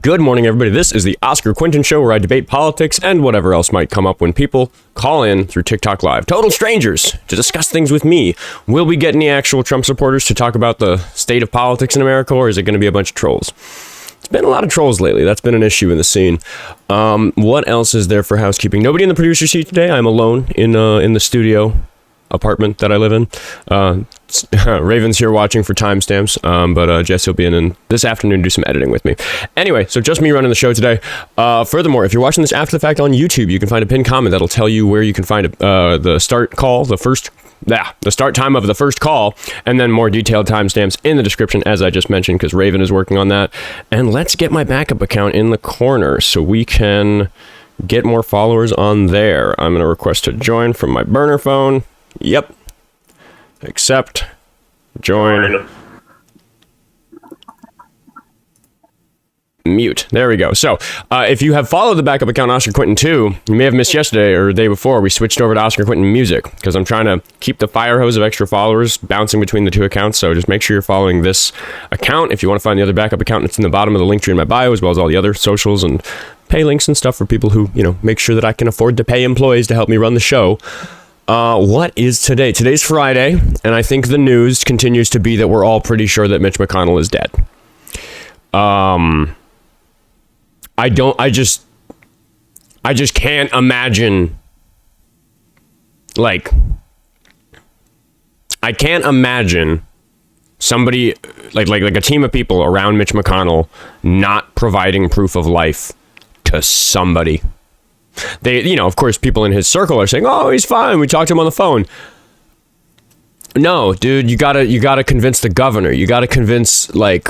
Good morning, everybody. This is the Oskar Quentin Show, where I debate politics and whatever else might come up when people call in through TikTok Live. Total strangers to discuss things with me. Will we get any actual Trump supporters to talk about the state of politics in America, or is it going to be a bunch of trolls? It's been a lot of trolls lately. That's been an issue in the scene. What else is there for housekeeping? Nobody in the producer seat today. I'm alone in the studio apartment that I live in. Raven's here watching for timestamps, but Jess will be in this afternoon to do some editing with me. Anyway, so just me running the show today. Furthermore, if you're watching this after the fact on YouTube, you can find a pinned comment that'll tell you where you can find the start call, the start time of the first call, and then more detailed timestamps in the description, as I just mentioned, because Raven is working on that. And let's get my backup account in the corner so we can get more followers on there. I'm going to request to join from my burner phone. Yep. Accept. Join. Mute. There we go. So, if you have followed the backup account Oskar Quentin 2, you may have missed yesterday or the day before, we switched over to Oskar Quentin Music, because I'm trying to keep the fire hose of extra followers bouncing between the two accounts, so just make sure you're following this account. If you want to find the other backup account, it's in the bottom of the link tree in my bio, as well as all the other socials and pay links and stuff for people who, make sure that I can afford to pay employees to help me run the show. What is today? Today's Friday, and I think the news continues to be that we're all pretty sure that Mitch McConnell is dead. I just can't imagine, I can't imagine somebody, like a team of people around Mitch McConnell not providing proof of life to somebody. They, of course, people in his circle are saying, "Oh, he's fine. We talked to him on the phone." No, dude, you gotta convince the governor. You gotta convince, I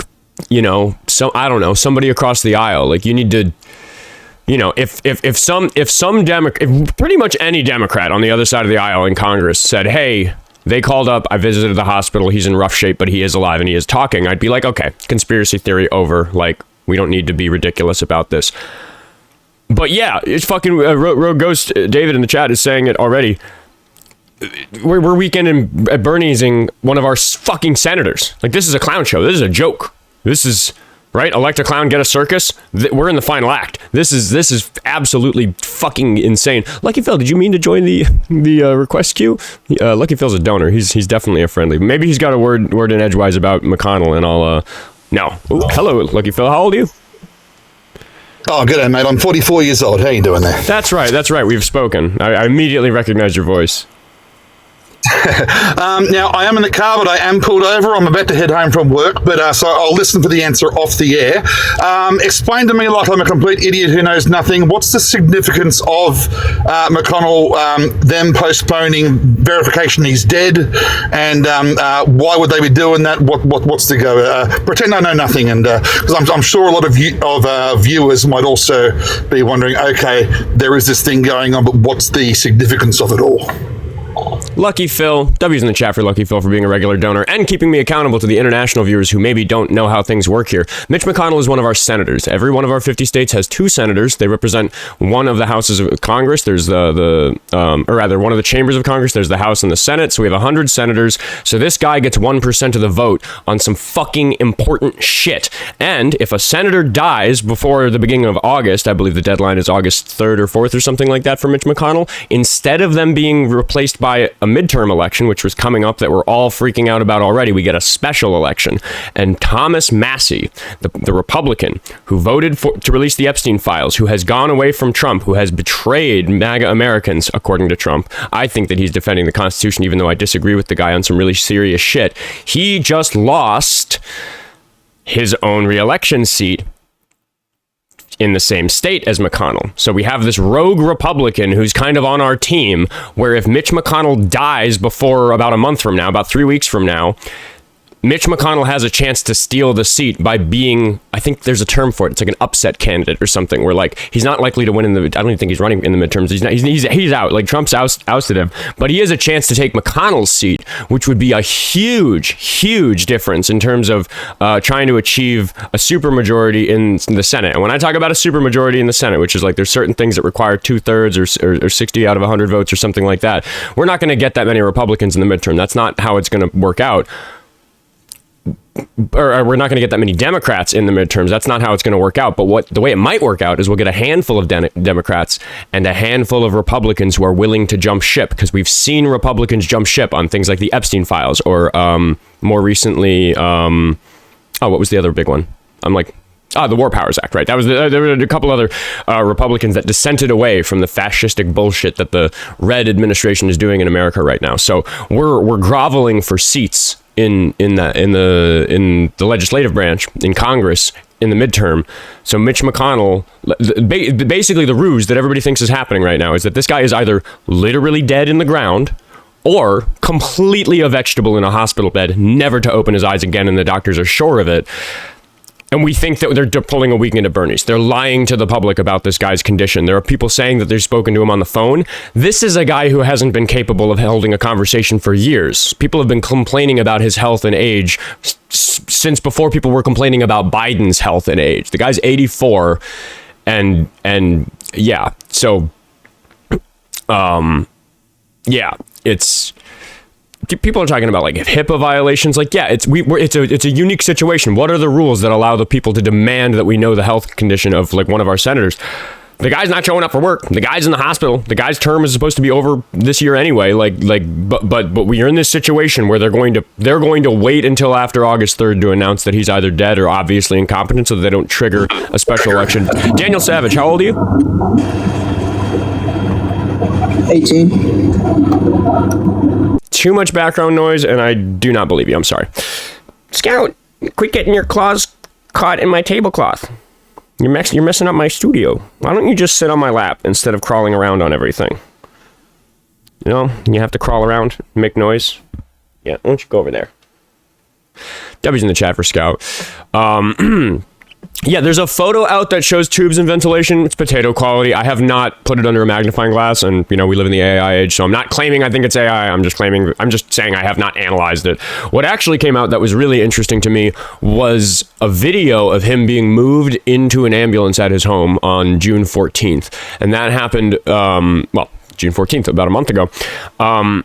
don't know, somebody across the aisle. Like, you need to, if pretty much any Democrat on the other side of the aisle in Congress said, "Hey, they called up, I visited the hospital, he's in rough shape, but he is alive and he is talking," I'd be like, okay, conspiracy theory over. Like, we don't need to be ridiculous about this. But yeah, it's fucking Rogue Ghost David in the chat is saying it already. We're weekending at Bernie'sing one of our fucking senators. Like, this is a clown show. This is a joke. This is, right? Elect a clown, get a circus. We're in the final act. This is absolutely fucking insane. Lucky Phil, did you mean to join the request queue? Lucky Phil's a donor. He's definitely a friendly. Maybe he's got a word in edgewise about McConnell, and I'll no. Ooh, hello, Lucky Phil. How old are you? Oh, good day, mate. I'm 44 years old. How you doing there? That's right. We've spoken. I immediately recognized your voice. Now, I am in the car, but I am pulled over. I'm about to head home from work, but so I'll listen for the answer off the air. Explain to me, like I'm a complete idiot who knows nothing, what's the significance of McConnell them postponing verification he's dead, and why would they be doing that? What's the go? Pretend I know nothing, and because I'm sure a lot of viewers might also be wondering, okay, there is this thing going on, but what's the significance of it all? Lucky Phil, W's in the chat for Lucky Phil for being a regular donor and keeping me accountable to the international viewers who maybe don't know how things work here. Mitch McConnell is one of our senators. Every one of our 50 states has 2 senators. They represent one of the houses of Congress. There's one of the chambers of Congress. There's the House and the Senate. So we have 100 senators. So this guy gets 1% of the vote on some fucking important shit. And if a senator dies before the beginning of August, I believe the deadline is August 3rd or 4th or something like that for Mitch McConnell, instead of them being replaced by a midterm election, which was coming up that we're all freaking out about already, we get a special election. And Thomas Massie, the Republican who voted to release the Epstein files, who has gone away from Trump, who has betrayed MAGA Americans, according to Trump. I think that he's defending the Constitution, even though I disagree with the guy on some really serious shit. He just lost his own re-election seat in the same state as McConnell. So we have this rogue Republican who's kind of on our team, where if Mitch McConnell dies before about a month from now, about 3 weeks from now, Mitch McConnell has a chance to steal the seat by being, I think there's a term for it, it's like an upset candidate or something, where like he's not likely to win in the, I don't even think he's running in the midterms. He's out, like Trump's ousted him, but he has a chance to take McConnell's seat, which would be a huge difference in terms of trying to achieve a supermajority in the Senate. And when I talk about a supermajority in the Senate, which is like there's certain things that require 2/3 or 60 out of 100 votes or something like that, we're not going to get that many Republicans in the midterm. That's not how it's going to work out. or we're not going to get that many Democrats in the midterms. That's not how it's going to work out. But the way it might work out is we'll get a handful of Democrats and a handful of Republicans who are willing to jump ship, because we've seen Republicans jump ship on things like the Epstein files, or more recently, what was the other big one? The War Powers Act, right? There were a couple other Republicans that dissented away from the fascistic bullshit that the Red administration is doing in America right now. So we're groveling for seats in the legislative branch in Congress in the midterm. So Mitch McConnell, basically the ruse that everybody thinks is happening right now is that this guy is either literally dead in the ground or completely a vegetable in a hospital bed, never to open his eyes again, and the doctors are sure of it. And we think that they're pulling a weekend at Bernie's. They're lying to the public about this guy's condition. There are people saying that they've spoken to him on the phone. This is a guy who hasn't been capable of holding a conversation for years. People have been complaining about his health and age since before people were complaining about Biden's health and age. The guy's 84, and yeah. So, it's. People are talking about like HIPAA violations. Like, yeah, it's a unique situation. What are the rules that allow the people to demand that we know the health condition of like one of our senators? The guy's not showing up for work. The guy's in the hospital. The guy's term is supposed to be over this year anyway. But we are in this situation where they're going to wait until after August 3rd to announce that he's either dead or obviously incompetent, so that they don't trigger a special election. Daniel Savage, how old are you? 18. Too much background noise, and I do not believe you. I'm sorry. Scout, quit getting your claws caught in my tablecloth. You're messing up my studio. Why don't you just sit on my lap instead of crawling around on everything? You know, you have to crawl around, make noise. Yeah, why don't you go over there? W's in the chat for Scout. Yeah, there's a photo out that shows tubes and ventilation. It's potato quality. I have not put it under a magnifying glass, and we live in the AI age, so I'm not claiming I think it's AI. I'm just saying I have not analyzed it. What actually came out that was really interesting to me was a video of him being moved into an ambulance at his home on June 14th, and that happened June 14th, about a month ago. I'm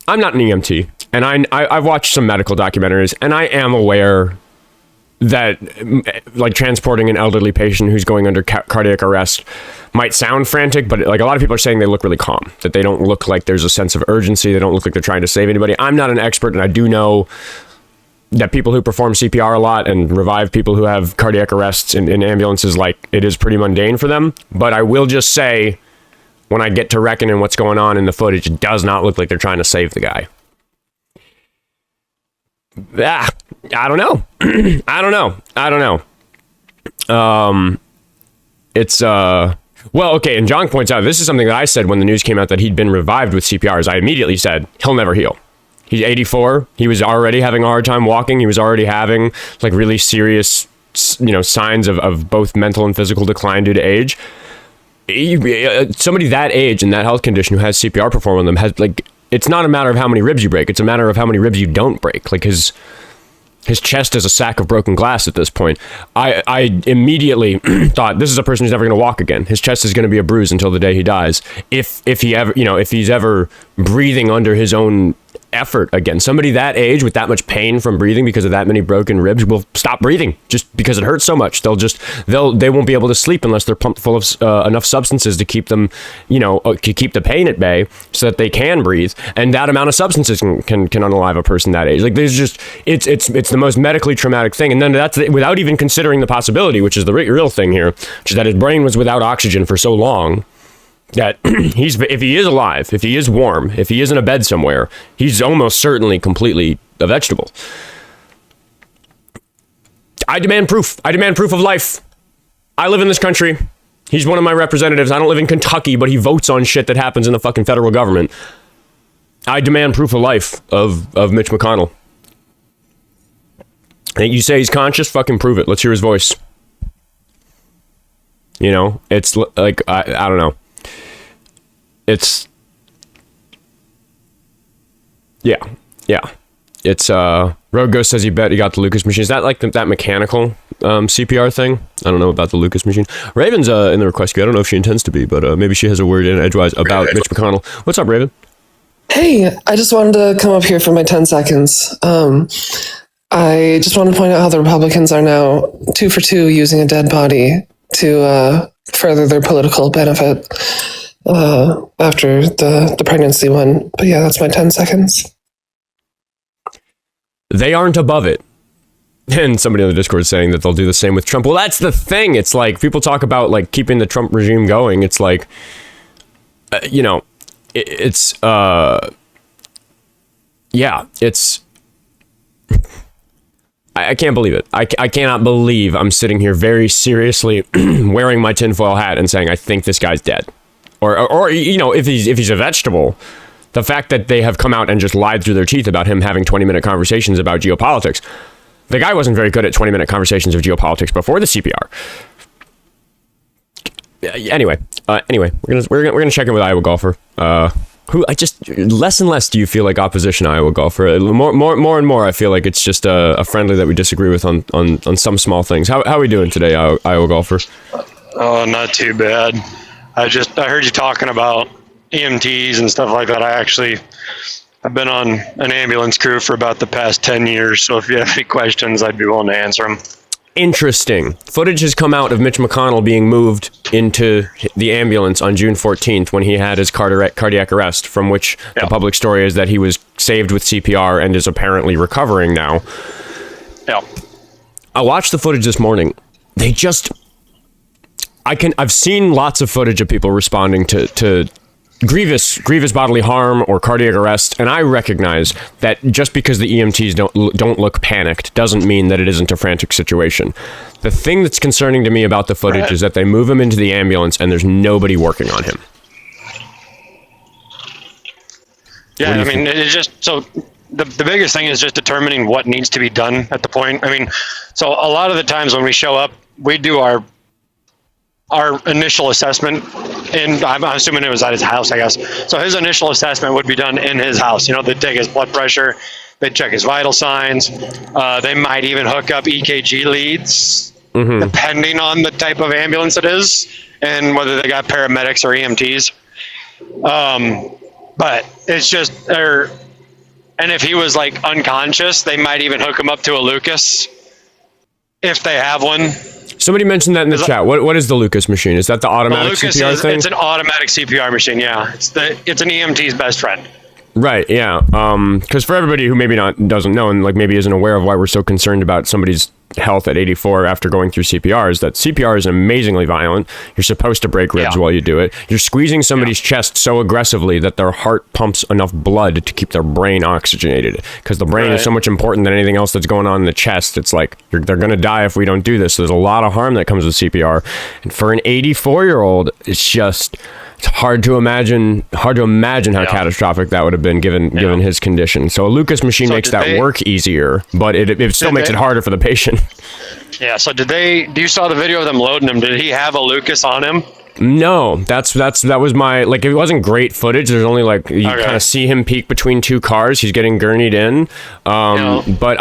not an EMT, and I've watched some medical documentaries, and I am aware that like transporting an elderly patient who's going under cardiac arrest might sound frantic, but like a lot of people are saying they look really calm, that they don't look like there's a sense of urgency. They don't look like they're trying to save anybody. I'm not an expert, and I do know that people who perform CPR a lot and revive people who have cardiac arrests in ambulances, like it is pretty mundane for them. But I will just say, when I get to reckoning what's going on in the footage, it does not look like they're trying to save the guy. I don't know. I don't know. It's well, okay, and John points out, this is something that I said when the news came out that he'd been revived with CPR. I immediately said, he'll never heal. He's 84. He was already having a hard time walking. He was already having like really serious, signs of both mental and physical decline due to age. Somebody that age and that health condition who has CPR performed on them has like, it's not a matter of how many ribs you break. It's a matter of how many ribs you don't break. Like his chest is a sack of broken glass at this point. I immediately thought, this is a person who's never going to walk again. His chest is going to be a bruise until the day he dies. If he ever, if he's ever breathing under his own effort again. Somebody that age with that much pain from breathing because of that many broken ribs will stop breathing just because it hurts so much. They won't be able to sleep unless they're pumped full of enough substances to keep them, to keep the pain at bay so that they can breathe. And that amount of substances can unalive a person that age. Like there's just, it's the most medically traumatic thing. And then that's without even considering the possibility, which is the real thing here, which is that his brain was without oxygen for so long that if he is alive, if he is warm, if he is in a bed somewhere, he's almost certainly completely a vegetable. I demand proof. I demand proof of life. I live in this country. He's one of my representatives. I don't live in Kentucky, but he votes on shit that happens in the fucking federal government. I demand proof of life of Mitch McConnell. And you say he's conscious? Fucking prove it. Let's hear his voice. It's like, I don't know. It's, yeah. It's, Rogue Ghost says he bet he got the Lucas machine. Is that like that mechanical CPR thing? I don't know about the Lucas machine. Raven's in the request queue. I don't know if she intends to be, but maybe she has a word in edgewise about Mitch McConnell. What's up, Raven? Hey, I just wanted to come up here for my 10 seconds. I just want to point out how the Republicans are now 2 for 2 using a dead body to further their political benefit after the pregnancy one. But yeah, that's my 10 seconds. They aren't above it. And somebody on the Discord is saying that they'll do the same with Trump. Well, that's the thing. It's like people talk about like keeping the Trump regime going. It's like, it's I can't believe it. I cannot believe I'm sitting here very seriously wearing my tinfoil hat and saying I think this guy's dead, or if he's a vegetable. The fact that they have come out and just lied through their teeth about him having 20-minute conversations about geopolitics. The guy wasn't very good at 20-minute conversations of geopolitics before the CPR. Anyway, we're gonna check in with IowaGolfer. Who I just less and less do you feel like opposition IowaGolfer? More and more I feel like it's just a friendly that we disagree with on some small things. How are we doing today, IowaGolfer? Oh, not too bad. I heard you talking about EMTs and stuff like that. I've been on an ambulance crew for about the past 10 years, so if you have any questions, I'd be willing to answer them. Interesting. Footage has come out of Mitch McConnell being moved into the ambulance on June 14th when he had his cardiac arrest, from which the public story is that he was saved with CPR and is apparently recovering now. Yeah. I watched the footage this morning. I've seen lots of footage of people responding to grievous bodily harm or cardiac arrest, and I recognize that just because the EMTs don't look panicked doesn't mean that it isn't a frantic situation. The thing that's concerning to me about the footage is that they move him into the ambulance and there's nobody working on him. Yeah, I mean, it's just so the biggest thing is just determining what needs to be done at the point. I mean, so a lot of the times when we show up, we do our initial assessment, and I'm assuming it was at his house, I guess. So his initial assessment would be done in his house. They'd take his blood pressure, they'd check his vital signs. They might even hook up EKG leads, depending on the type of ambulance it is, and whether they got paramedics or EMTs. But it's just, and if he was like unconscious, they might even hook him up to a Lucas, if they have one. Somebody mentioned that in the chat. What is the Lucas machine? Is that the automatic CPR thing? It's an automatic CPR machine, yeah. It's an EMT's best friend. Right, yeah. Because for everybody who maybe doesn't know and like maybe isn't aware of why we're so concerned about somebody's health at 84 after going through CPR, is that CPR is amazingly violent. You're supposed to break ribs while you do it. You're squeezing somebody's chest so aggressively that their heart pumps enough blood to keep their brain oxygenated. Because the brain is so much important than anything else that's going on in the chest. It's like they're going to die if we don't do this. So there's a lot of harm that comes with CPR. And for an 84-year-old, it's hard to imagine how catastrophic that would have been given his condition. So a Lucas machine makes that work easier, but it still makes it harder for the patient. Yeah. So do you saw the video of them loading him? Did he have a Lucas on him? No, that was my, like, it wasn't great footage. There's only like, you kind of see him peek between two cars. He's getting gurneyed in. But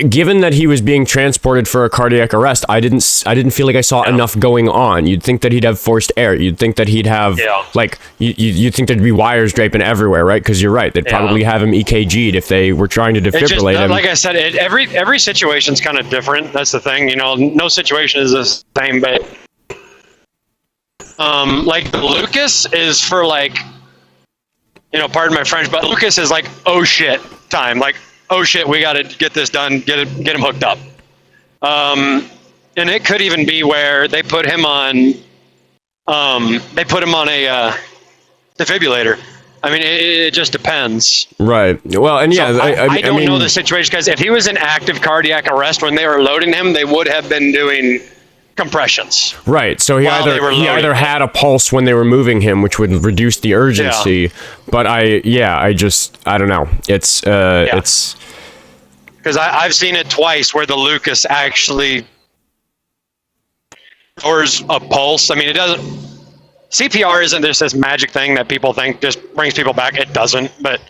given that he was being transported for a cardiac arrest, I didn't feel like I saw enough going on. You'd think that he'd have forced air. You'd think that he'd have like you'd think there'd be wires draping everywhere, right? Because you're right, they'd probably have him EKG'd if they were trying to defibrillate him. Like I said, every situation's kind of different. That's the thing, no situation is the same. But like the Lucas is for like, pardon my French, but Lucas is like, oh shit time, like, oh shit, we got to get this done, get him hooked up. And it could even be where they put him on a defibrillator. I mean, it just depends. Right. Well, and yeah, so I don't know the situation, because if he was in active cardiac arrest when they were loading him, they would have been doing compressions. Right. So he either had a pulse when they were moving him, which would reduce the urgency. But I don't know. It's because I've seen it twice where the Lucas actually lowers a pulse. I mean, it doesn't. CPR isn't just this magic thing that people think just brings people back. It doesn't. But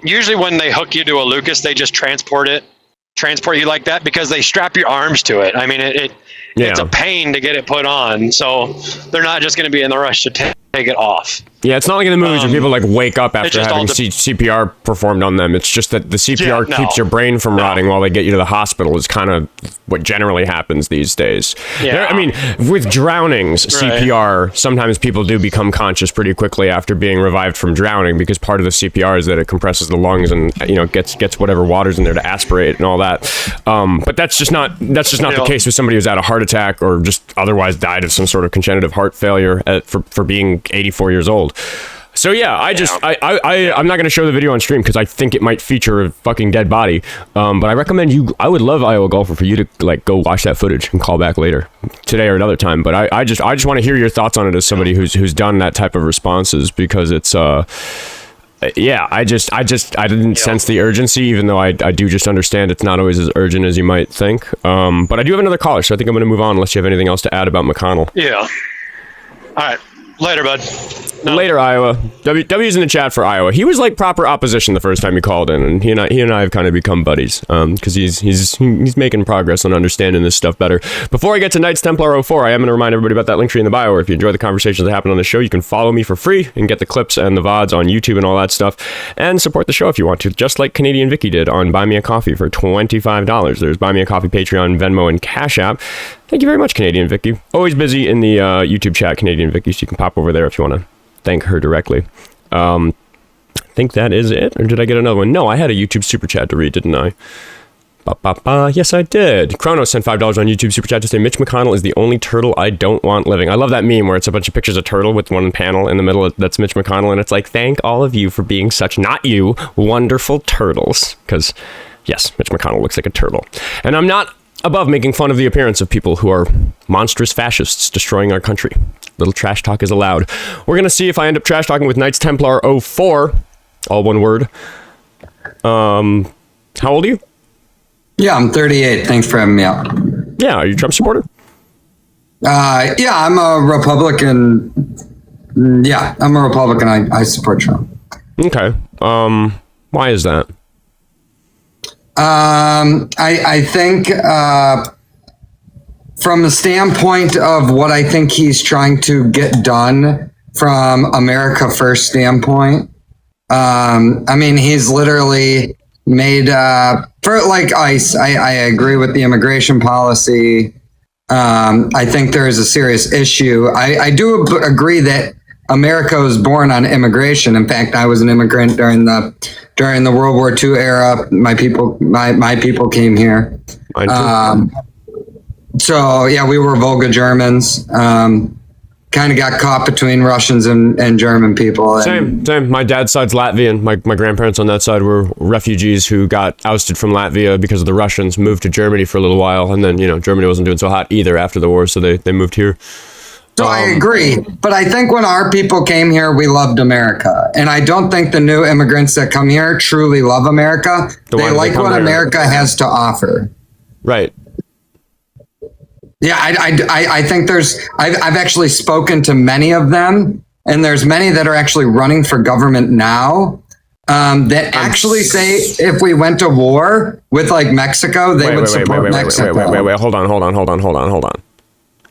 usually when they hook you to a Lucas, they just transport you like that, because they strap your arms to it. I mean, it's a pain to get it put on, so they're not just going to be in the rush to take it off. Yeah, it's not like in the movies where people like wake up after just having all CPR performed on them. It's just that the CPR Yeah, no. keeps your brain from rotting while they get you to the hospital is kind of what generally happens these days. Yeah. I mean, with drownings, CPR, sometimes people do become conscious pretty quickly after being revived from drowning because part of the CPR is that it compresses the lungs and, you know, gets whatever water's in there to aspirate and all that. But that's just not the case with somebody who's had a heart attack or just otherwise died of some sort of congenital heart failure for being 84 years old. So yeah, I'm not going to show the video on stream because I think it might feature a fucking dead body. But I recommend I would love IowaGolfer for you to like go watch that footage and call back later today or another time. But I just want to hear your thoughts on it as somebody who's done that type of responses because it's yeah, I didn't sense the urgency, even though I do just understand it's not always as urgent as you might think. But I do have another caller, so I think I'm going to move on unless you have anything else to add about McConnell. Yeah. All right. Later, bud. No. Later, Iowa. W's in the chat for Iowa. He was like proper opposition the first time he called in, and he and I have kind of become buddies because he's making progress on understanding this stuff better. Before I get to Knights Templar 04, I am going to remind everybody about that link tree in the bio. Where if you enjoy the conversations that happen on the show, you can follow me for free and get the clips and the VODs on YouTube and all that stuff, and support the show if you want to, just like Canadian Vicky did on Buy Me a Coffee for $25. There's Buy Me a Coffee, Patreon, Venmo, and Cash App. Thank you very much, Canadian Vicky. Always busy in the YouTube chat, Canadian Vicky, so you can pop over there if you want to thank her directly. I think that is it. Or did I get another one? No, I had a YouTube super chat to read, didn't I? Yes, I did. Chronos sent $5 on YouTube super chat to say Mitch McConnell is the only turtle I don't want living. I love that meme where it's a bunch of pictures of turtle with one panel in the middle that's Mitch McConnell, and it's like, thank all of you for being such, not you, wonderful turtles. Because, yes, Mitch McConnell looks like a turtle. And I'm not above making fun of the appearance of people who are monstrous fascists destroying our country. Little trash talk is allowed. We're going to see if I end up trash talking with Knights Templar 04. All one word. How old are you? Yeah, I'm 38. Thanks for having me out. Yeah, are you a Trump supporter? Yeah, I'm a Republican. Yeah, I'm a Republican. I support Trump. Okay. Why is that? I think from the standpoint of what I think he's trying to get done from America First standpoint, I mean, he's literally made for like ICE. I agree with the immigration policy. I think there is a serious issue. I do agree that America was born on immigration. In fact, I was an immigrant during the World War II era. My people came here. So yeah, we were Volga Germans. Kind of got caught between Russians and German people. Same. My dad's side's Latvian. My grandparents on that side were refugees who got ousted from Latvia because of the Russians, moved to Germany for a little while, and then, you know, Germany wasn't doing so hot either after the war, so they moved here. So I agree, but I think when our people came here, we loved America. And I don't think the new immigrants that come here truly love America. They like what America has to offer. Right. Yeah, I think I've actually spoken to many of them, and there's many that are actually running for government now that actually say if we went to war with like Mexico, they would support Mexico. Wait, hold on.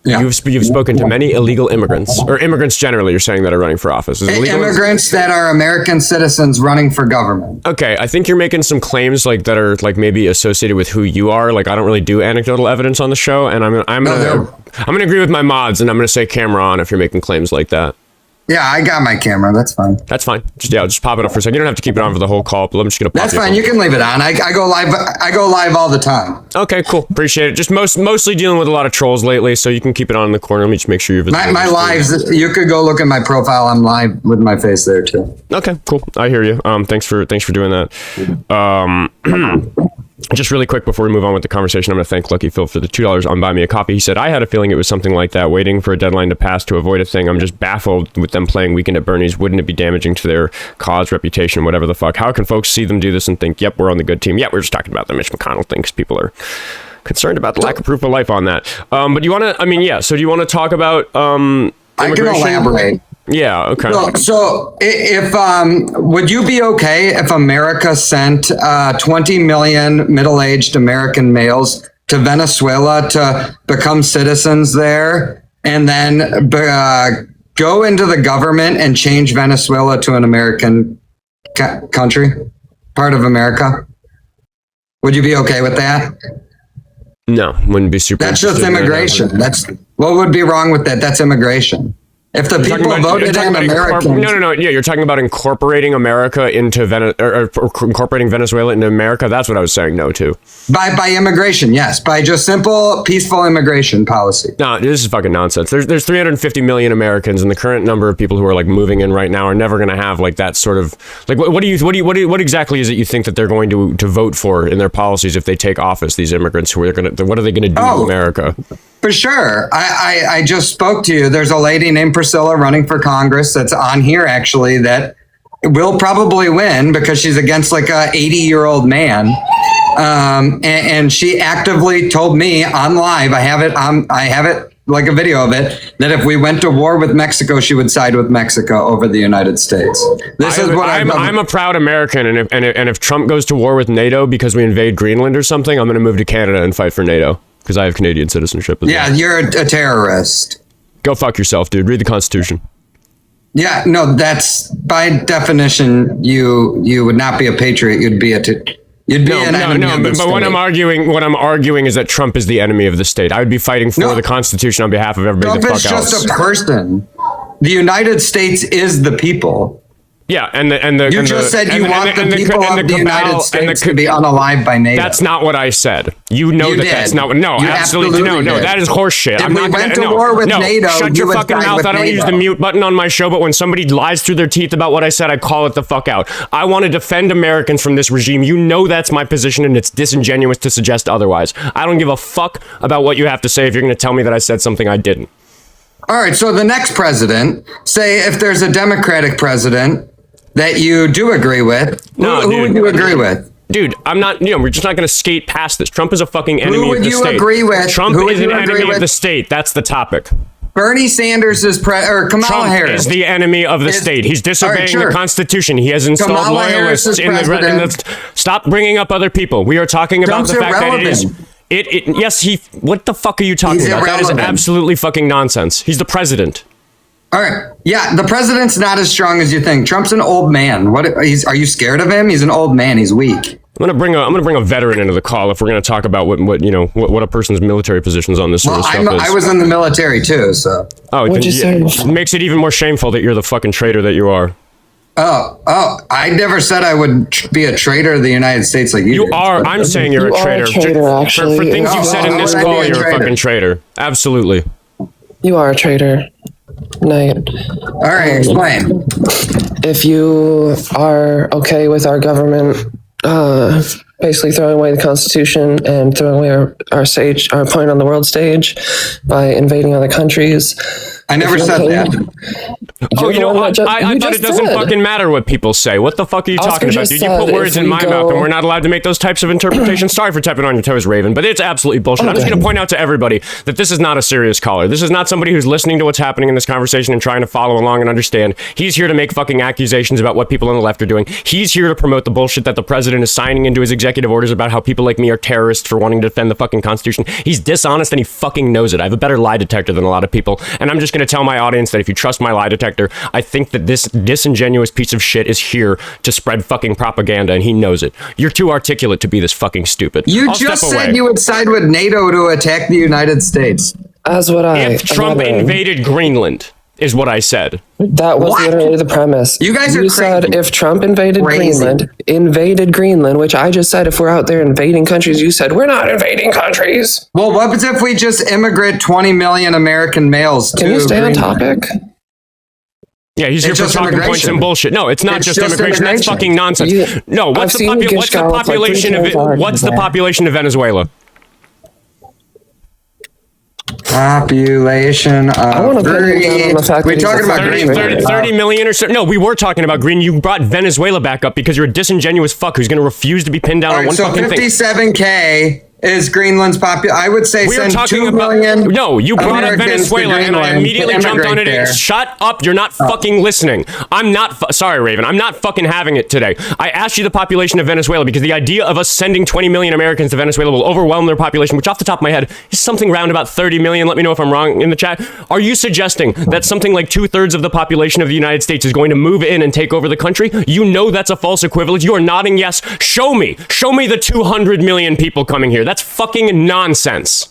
Yeah. You've spoken to many illegal immigrants, or immigrants generally, you're saying, that are running for office. Immigrants that are American citizens running for government. Okay, I think you're making some claims like that are like maybe associated with who you are. Like, I don't really do anecdotal evidence on the show, and I'm gonna agree with my mods, and I'm gonna say camera on if you're making claims like that. Yeah, I got my camera. That's fine. That's fine. Just pop it up for a second. You don't have to keep it on for the whole call, but I'm just gonna pop it. That's fine. You can leave it on. I go live. I go live all the time. Okay, cool. Appreciate it. Just mostly dealing with a lot of trolls lately, so you can keep it on in the corner. Let me just make sure you're visible. My lives. You could go look at my profile. I'm live with my face there too. Okay, cool. I hear you. Thanks for doing that. Just really quick before we move on with the conversation, I'm going to thank Lucky Phil for the $2 on Buy Me a Coffee. He said, I had a feeling it was something like that, waiting for a deadline to pass to avoid a thing. I'm just baffled with them playing Weekend at Bernie's. Wouldn't it be damaging to their cause, reputation, whatever the fuck? How can folks see them do this and think, yep, we're on the good team? Yeah, we're just talking about the Mitch McConnell thing because people are concerned about the lack of proof of life on that. But you want to, so do you want to talk about immigration? I can elaborate. Yeah, okay. So if would you be okay if America sent 20 million middle-aged American males to Venezuela to become citizens there and then go into the government and change Venezuela to an American country, part of America? Would you be okay with that? No, wouldn't be super. That's just immigration. That's what would be wrong with that. That's immigration. If the people voted in Americans. No. Yeah, you're talking about incorporating America into or incorporating Venezuela into America. That's what I was saying no to. By immigration, yes. By just simple, peaceful immigration policy. No, this is fucking nonsense. There's 350 million Americans, and the current number of people who are like moving in right now are never going to have like that sort of like what exactly is it you think that they're going to vote for in their policies if they take office? These immigrants who are what are they going to do to America? For sure. I just spoke to you. There's a lady named Priscilla running for Congress that's on here actually that will probably win because she's against like a 80-year-old man. And she actively told me on live, I have it like a video of it, that if we went to war with Mexico, she would side with Mexico over the United States. I'm a proud American, and if Trump goes to war with NATO because we invade Greenland or something, I'm going to move to Canada and fight for NATO. Because I have Canadian citizenship. Yeah, you're a terrorist. Go fuck yourself, dude. Read the Constitution. Yeah, no, that's by definition. You would not be a patriot. You'd be an enemy of the state. But what I'm arguing is that Trump is the enemy of the state. I would be fighting for the Constitution on behalf of everybody. Trump is just a person. The United States is the people. Yeah, and the said you want the people of the United States to be unalived by NATO. That's not what I said. You know that's not what. No, absolutely no. That is horseshit. I'm not going to war with NATO. Shut your fucking mouth. I don't use the mute button on my show, but when somebody lies through their teeth about what I said, I call it the fuck out. I want to defend Americans from this regime. You know that's my position, and it's disingenuous to suggest otherwise. I don't give a fuck about what you have to say if you're going to tell me that I said something I didn't. All right. So the next president, say if there's a Democratic president that you do agree with, who would you agree with? Dude, I'm not, we're just not going to skate past this. Trump is a fucking enemy of the state. Who would you agree with? Trump is an enemy of the state. That's the topic. Bernie Sanders is Kamala Harris is the enemy of the state. He's disobeying the Constitution. He has installed Kamala loyalists in the Stop bringing up other people. We are talking about Trump's the fact irrelevant. that what the fuck are you talking about? That is absolutely fucking nonsense. He's the president. All right. Yeah, the president's not as strong as you think. Trump's an old man. Are you scared of him? He's an old man. He's weak. I'm gonna bring a veteran into the call if we're gonna talk about what a person's military positions on this sort of stuff is. I was in the military too, so. Oh, it makes it even more shameful that you're the fucking traitor that you are. Oh! I never said I would be a traitor to the United States like you. You are. I'm saying you're a traitor. For things you've said in this call, you're a fucking traitor. Absolutely. You are a traitor. Knight. All right, explain. If you are okay with our government basically throwing away the Constitution and throwing away our point on the world stage by invading other countries. I never said that. I thought it doesn't fucking matter what people say. What the fuck are you talking about, dude? You put words in my mouth, and we're not allowed to make those types of interpretations. Sorry for stepping on your toes, Raven, but it's absolutely bullshit. I'm just going to point out to everybody that this is not a serious caller. This is not somebody who's listening to what's happening in this conversation and trying to follow along and understand. He's here to make fucking accusations about what people on the left are doing. He's here to promote the bullshit that the president is signing into his executive orders about how people like me are terrorists for wanting to defend the fucking Constitution. He's dishonest and he fucking knows it. I have a better lie detector than a lot of people, and I'm just going to tell my audience that if you trust my lie detector, I think that this disingenuous piece of shit is here to spread fucking propaganda, and he knows it. You're too articulate to be this fucking stupid. You just said you would side with NATO to attack the United States. If Trump invaded Greenland, is what I said. That was literally the premise. You guys are crazy. Said if Trump invaded Greenland, which I just said if we're out there invading countries, you said we're not invading countries. Well, what if we just immigrate 20 million American males to Can you stay Greenland? on topic? Yeah, he's here for talking points and bullshit. No, it's not just immigration. That's fucking nonsense. What's the population of Venezuela? Population of Green. We're talking about Green. 30 million or so. No, we were talking about Green. You brought Venezuela back up because you're a disingenuous fuck who's going to refuse to be pinned down on one fucking thing. 57K is Greenland's population. I would say We are send talking 2 about million. No, you brought up Americans to Venezuela, and I Greenland immediately to jumped on immigrate it. there. Shut up! You're not fucking listening. I'm not. Sorry, Raven. I'm not fucking having it today. I asked you the population of Venezuela because the idea of us sending 20 million Americans to Venezuela will overwhelm their population, which off the top of my head is something around about 30 million. Let me know if I'm wrong in the chat. Are you suggesting that something like 2/3 of the population of the United States is going to move in and take over the country? You know that's a false equivalence. You are nodding yes. Show me. Show me the 200 million people coming here. That's fucking nonsense.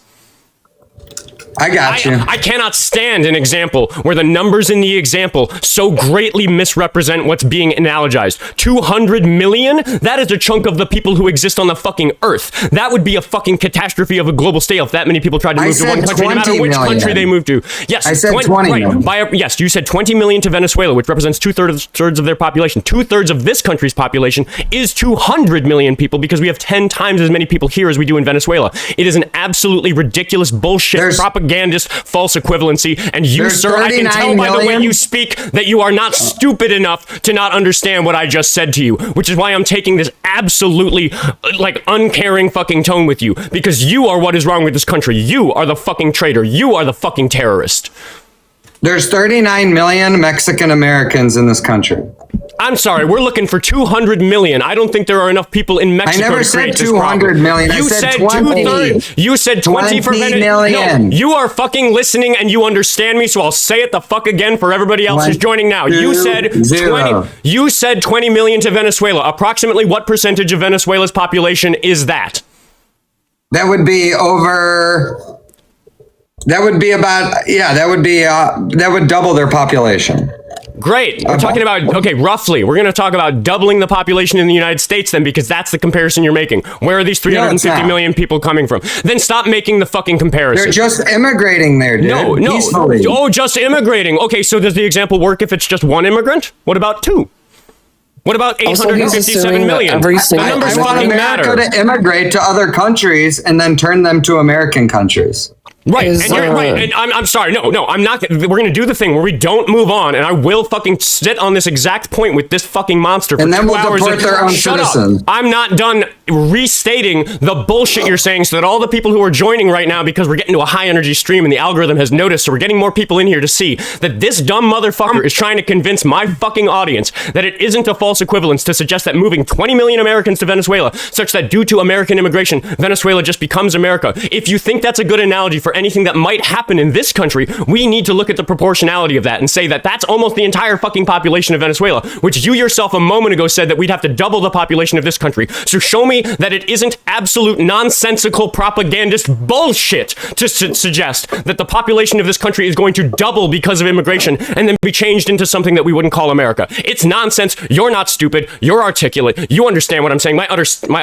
I got you. I cannot stand an example where the numbers in the example so greatly misrepresent what's being analogized. 200 million? That is a chunk of the people who exist on the fucking earth. That would be a fucking catastrophe of a global scale if that many people tried to move to one country, no matter which country they move to. Yes, I said 20 million. Yes, you said 20 million to Venezuela, which represents 2/3 of their population. 2/3 of this country's population is 200 million people because we have 10 times as many people here as we do in Venezuela. It is an absolutely ridiculous bullshit propagandist false equivalency, and you, sir, I can tell by the way you speak that you are not stupid enough to not understand what I just said to you, which is why I'm taking this absolutely like uncaring fucking tone with you, because you are what is wrong with this country. You are the fucking traitor. You are the fucking terrorist. There's 39 million Mexican Americans in this country. I'm sorry, we're looking for 200 million. I don't think there are enough people in Mexico I never to create said this 200 problem. million. I You said said 20. 2/3. You said 20 for 20 Venezuela. million. No, you are fucking listening and you understand me, so I'll say it the fuck again for everybody else who's joining now. You said 20. You said 20 million to Venezuela. Approximately what percentage of Venezuela's population is that? That would be over. That would be about. Yeah, that would be. That would double their population. Great. We're talking about, okay, roughly. We're going to talk about doubling the population in the United States then, because that's the comparison you're making. Where are these 350 million people coming from? Then stop making the fucking comparison. They're just immigrating there, dude. No. Peacefully. Oh, just immigrating. Okay, so does the example work if it's just one immigrant? What about two? What about 857 million? Every The single numbers I want fucking America matter. to immigrate to other countries and then turn them to American countries. Right, and you're right. And I'm sorry. No, I'm not. We're going to do the thing where we don't move on, and I will fucking sit on this exact point with this fucking monster for And then 2 we'll hours. deport their own Shut citizens. up. I'm not done restating the bullshit you're saying so that all the people who are joining right now, because we're getting to a high energy stream and the algorithm has noticed, so we're getting more people in here to see that this dumb motherfucker is trying to convince my fucking audience that it isn't a false equivalence to suggest that moving 20 million Americans to Venezuela, such that due to American immigration, Venezuela just becomes America. If you think that's a good analogy for anything that might happen in this country, we need to look at the proportionality of that and say that that's almost the entire fucking population of Venezuela, which you yourself a moment ago said that we'd have to double the population of this country. So show me that it isn't absolute nonsensical propagandist bullshit to suggest that the population of this country is going to double because of immigration and then be changed into something that we wouldn't call America. It's nonsense. You're not stupid. You're articulate. You understand what I'm saying. My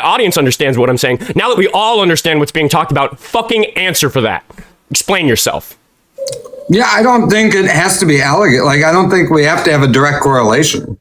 audience understands what I'm saying. Now that we all understand what's being talked about, fucking answer for that. Explain yourself. Yeah, I don't think it has to be elegant. Like, I don't think we have to have a direct correlation.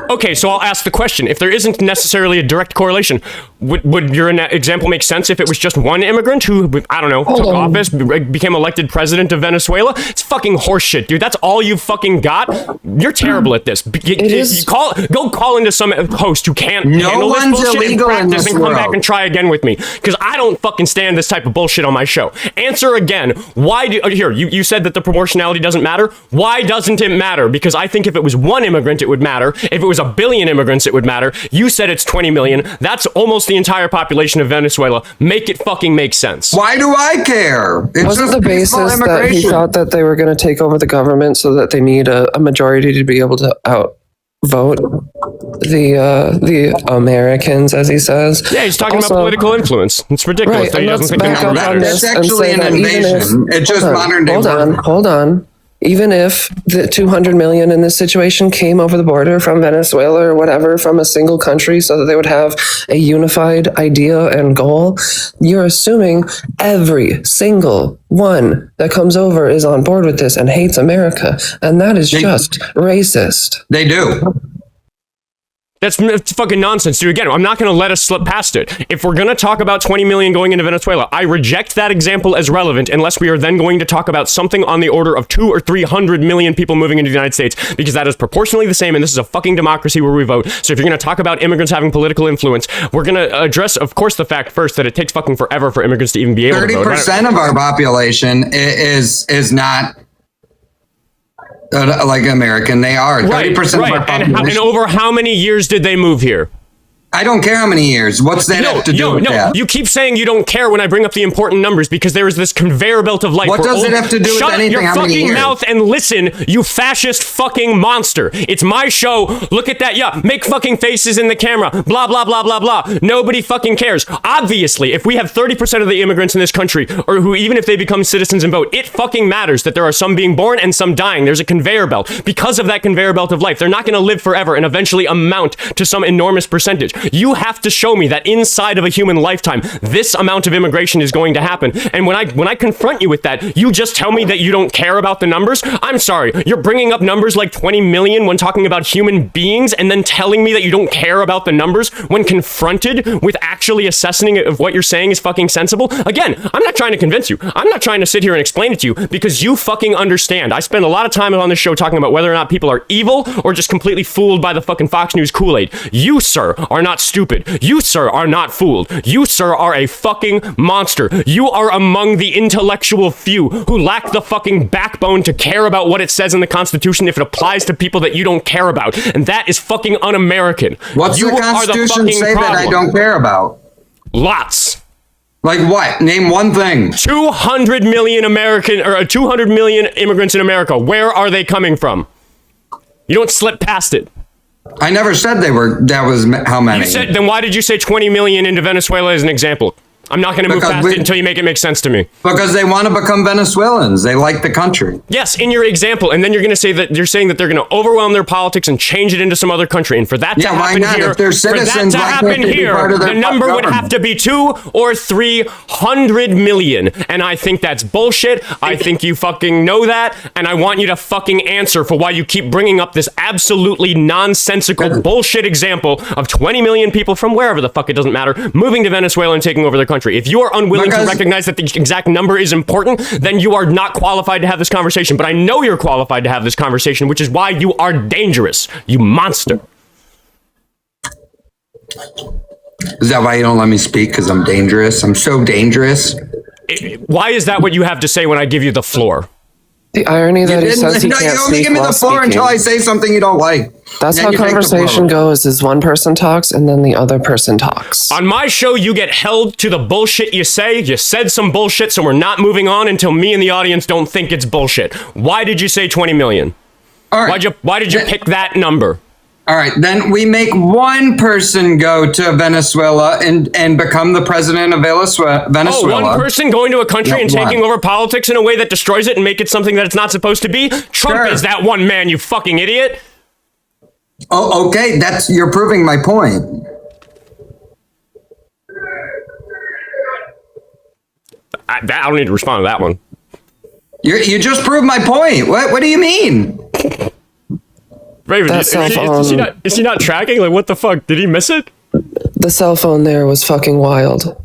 Okay, so I'll ask the question. If there isn't necessarily a direct correlation, would your example make sense if it was just one immigrant who, I don't know, took office, became elected president of Venezuela? It's fucking horseshit, dude. That's all you fucking got? You're terrible at this. Go call into some host who can't handle this bullshit and practice and come back and try again with me. Because I don't fucking stand this type of bullshit on my show. Answer again. Why do... Here, you said that the proportionality doesn't matter. Why doesn't it matter? Because I think if it was one immigrant, it would matter. If it was a billion immigrants, it would matter. You said it's 20 million. That's almost the entire population of Venezuela. Make it fucking make sense. Why do I care? It's Wasn't just the basis that he immigration. thought that they were going to take over the government so that they need a majority to be able to outvote the Americans, as he says? Yeah, he's talking about political influence. It's ridiculous Right, that he and doesn't let's think back it up on matters. this That's and actually say an that even invasion. if... It's just modern day warfare. Hold on. Even if the 200 million in this situation came over the border from Venezuela or whatever, from a single country, so that they would have a unified idea and goal, you're assuming every single one that comes over is on board with this and hates America. And that is just racist. They do. That's fucking nonsense, dude. Again, I'm not going to let us slip past it. If we're going to talk about 20 million going into Venezuela, I reject that example as relevant unless we are then going to talk about something on the order of 200 or 300 million people moving into the United States, because that is proportionally the same, and this is a fucking democracy where we vote. So if you're going to talk about immigrants having political influence, we're going to address, of course, the fact first that it takes fucking forever for immigrants to even be able to vote. 30% of our population is not like American. They are 30% of our population. And over how many years did they move here? I don't care how many years. What's that have to do with that? You keep saying you don't care when I bring up the important numbers because there is this conveyor belt of life. What does it have to do with anything? Shut your fucking mouth and listen, you fascist fucking monster. It's my show. Look at that. Yeah, make fucking faces in the camera. Blah, blah, blah, blah, blah. Nobody fucking cares. Obviously, if we have 30% of the immigrants in this country, or who even if they become citizens and vote, it fucking matters that there are some being born and some dying. There's a conveyor belt. Because of that conveyor belt of life, they're not going to live forever and eventually amount to some enormous percentage. You have to show me that inside of a human lifetime, this amount of immigration is going to happen. And when I confront you with that, you just tell me that you don't care about the numbers. I'm sorry. You're bringing up numbers like 20 million when talking about human beings and then telling me that you don't care about the numbers when confronted with actually assessing if what you're saying is fucking sensible. Again, I'm not trying to convince you. I'm not trying to sit here and explain it to you because you fucking understand. I spend a lot of time on this show talking about whether or not people are evil or just completely fooled by the fucking Fox News Kool-Aid. You, sir, are not stupid. You, sir, are not fooled. You, sir, are a fucking monster. You are among the intellectual few who lack the fucking backbone to care about what it says in the Constitution if it applies to people that you don't care about. And that is fucking un-American. What's the Constitution say that I don't care about? Lots. Like what? Name one thing. 200 million 200 million immigrants in America. Where are they coming from? You don't slip past it. I never said that was how many. Then why did you say 20 million into Venezuela as an example? I'm not going to move past it until you make it make sense to me. Because they want to become Venezuelans. They like the country. Yes, in your example. And then you're going to say that you're saying that they're going to overwhelm their politics and change it into some other country. And for that to happen here, the number would have to be 200 or 300 million. And I think that's bullshit. I think you fucking know that. And I want you to fucking answer for why you keep bringing up this absolutely nonsensical bullshit example of 20 million people from wherever the fuck it doesn't matter, moving to Venezuela and taking over their country. If you are unwilling to recognize that the exact number is important, then you are not qualified to have this conversation. But I know you're qualified to have this conversation, which is why you are dangerous, you monster. Is that why you don't let me speak? Because I'm dangerous? I'm so dangerous? Why is that what you have to say when I give you the floor? The irony that he says he can't speak. You only give me the floor until I say something you don't like. That's how conversation goes, is one person talks and then the other person talks. On my show, you get held to the bullshit you say. You said some bullshit, so we're not moving on until me and the audience don't think it's bullshit. Why did you say 20 million? All right. Why did you pick that number? All right, then we make one person go to Venezuela and become the president of Venezuela. Oh, one person going to a country and taking over politics in a way that destroys it and make it something that it's not supposed to be? Trump is that one man, you fucking idiot. Oh, okay, you're proving my point. I don't need to respond to that one. You just proved my point. What do you mean? Raven, is he not tracking? Like, what the fuck? Did he miss it? The cell phone there was fucking wild.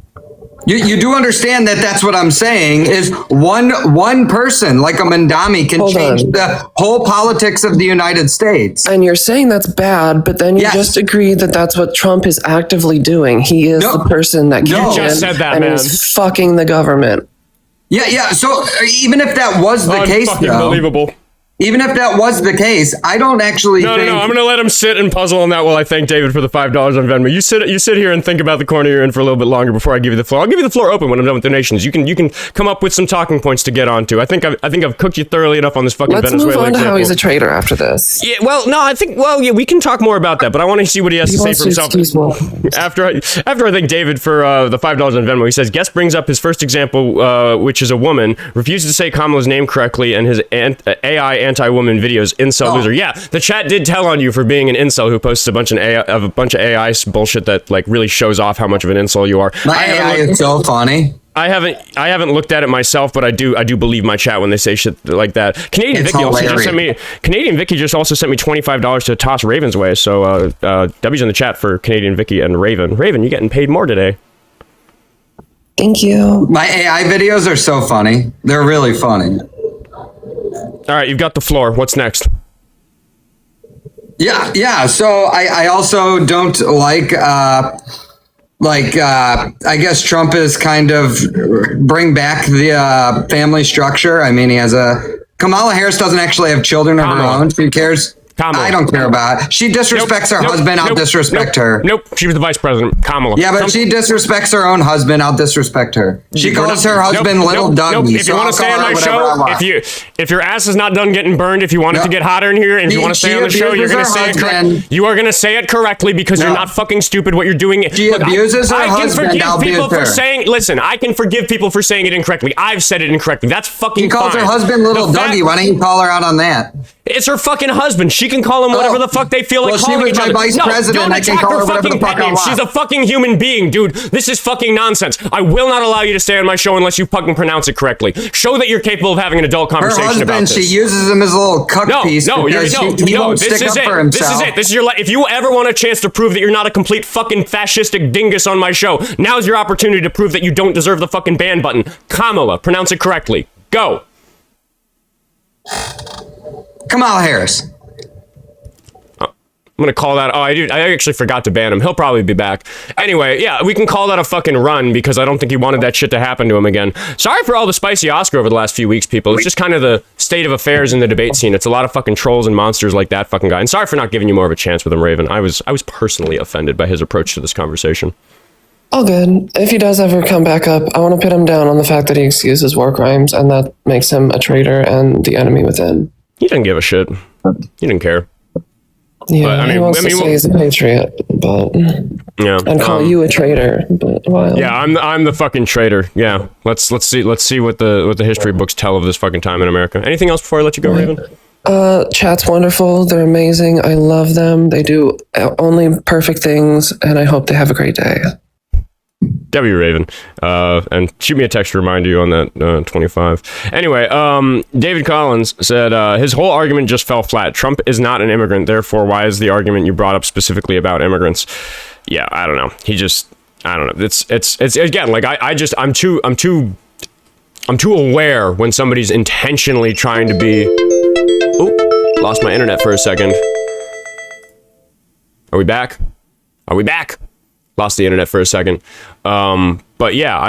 You do understand that that's what I'm saying is one person like a Mandami can change the whole politics of the United States. And you're saying that's bad, but then you just agreed that that's what Trump is actively doing. He is the person that is fucking the government. Yeah. So even if that was the case, unbelievable. Even if that was the case, I don't actually think... No, I'm going to let him sit and puzzle on that while I thank David for the $5 on Venmo. You sit here and think about the corner you're in for a little bit longer before I give you the floor. I'll give you the floor open when I'm done with donations. You can come up with some talking points to get onto. I think I've cooked you thoroughly enough on this fucking Venezuela example. Let's move on to how he's a example. traitor after this. Yeah, we can talk more about that, but I want to see what he has to say for himself. After I thank David for the $5 on Venmo, he says, guest brings up his first example, which is a woman, refuses to say Kamala's name correctly, and his AI anti-woman videos. Incel loser. Yeah, the chat did tell on you for being an incel who posts a bunch of AI bullshit that like really shows off how much of an incel you are. My AI is so funny. I haven't looked at it myself, but I do believe my chat when they say shit like that. Canadian Vicky also sent me $25 to toss Raven's way. So W's in the chat for Canadian Vicky and Raven. Raven, you getting paid more today? Thank you. My AI videos are so funny. They're really funny. All right, you've got the floor. What's next? Yeah. So I also don't like I guess Trump is kind of bring back the family structure. I mean, Kamala Harris doesn't actually have children of her own. Who cares? Kamala. I don't care about it. She disrespects her husband. I'll disrespect her. Nope. She was the vice president. Kamala. Yeah, but she disrespects her own husband. I'll disrespect her. She calls her husband Little Dougie. If you want to stay on my show, if your ass is not done getting burned, if you want it to get hotter in here, and if you want to stay on the show, you're going to say it correctly. You are going to say it correctly because you're not fucking stupid. What you're doing. She abuses her husband. I'll abuse her. Listen, I can forgive people for saying it incorrectly. I've said it incorrectly. That's fucking fine. She calls her husband Little Dougie. Why don't you call her out on that? It's her fucking husband. She can call him whatever the fuck they feel like calling each other. Well, she was my vice president. I can call her whatever the fuck I want. She's a fucking human being, dude. This is fucking nonsense. I will not allow you to stay on my show unless you fucking pronounce it correctly. Show that you're capable of having an adult conversation about this. She uses him as a little cuck piece. This is it. This is your life. If you ever want a chance to prove that you're not a complete fucking fascistic dingus on my show, now's your opportunity to prove that you don't deserve the fucking ban button. Kamala, pronounce it correctly. Go. Kamala Harris. I'm going to call that. I actually forgot to ban him. He'll probably be back. Anyway, yeah, we can call that a fucking run because I don't think he wanted that shit to happen to him again. Sorry for all the spicy Oscar over the last few weeks, people. It's just kind of the state of affairs in the debate scene. It's a lot of fucking trolls and monsters like that fucking guy. And sorry for not giving you more of a chance with him, Raven. I was personally offended by his approach to this conversation. All good. If he does ever come back up, I want to put him down on the fact that he excuses war crimes, and that makes him a traitor and the enemy within. He didn't give a shit. He didn't care. Yeah, but, he wants to say he's a patriot, but and call you a traitor. But wow. Yeah, I'm the fucking traitor. Yeah, let's see what the history books tell of this fucking time in America. Anything else before I let you go, Raven? Chat's wonderful. They're amazing. I love them. They do only perfect things, and I hope they have a great day. W Raven, and shoot me a text to remind you on that 25. Anyway, David Collins said his whole argument just fell flat. Trump is not an immigrant, therefore why is the argument you brought up specifically about immigrants? Yeah, I don't know. I don't know. It's again, like I'm too aware when somebody's intentionally trying to be. Oh, lost my internet for a second. Are we back? Lost the internet for a second. But yeah,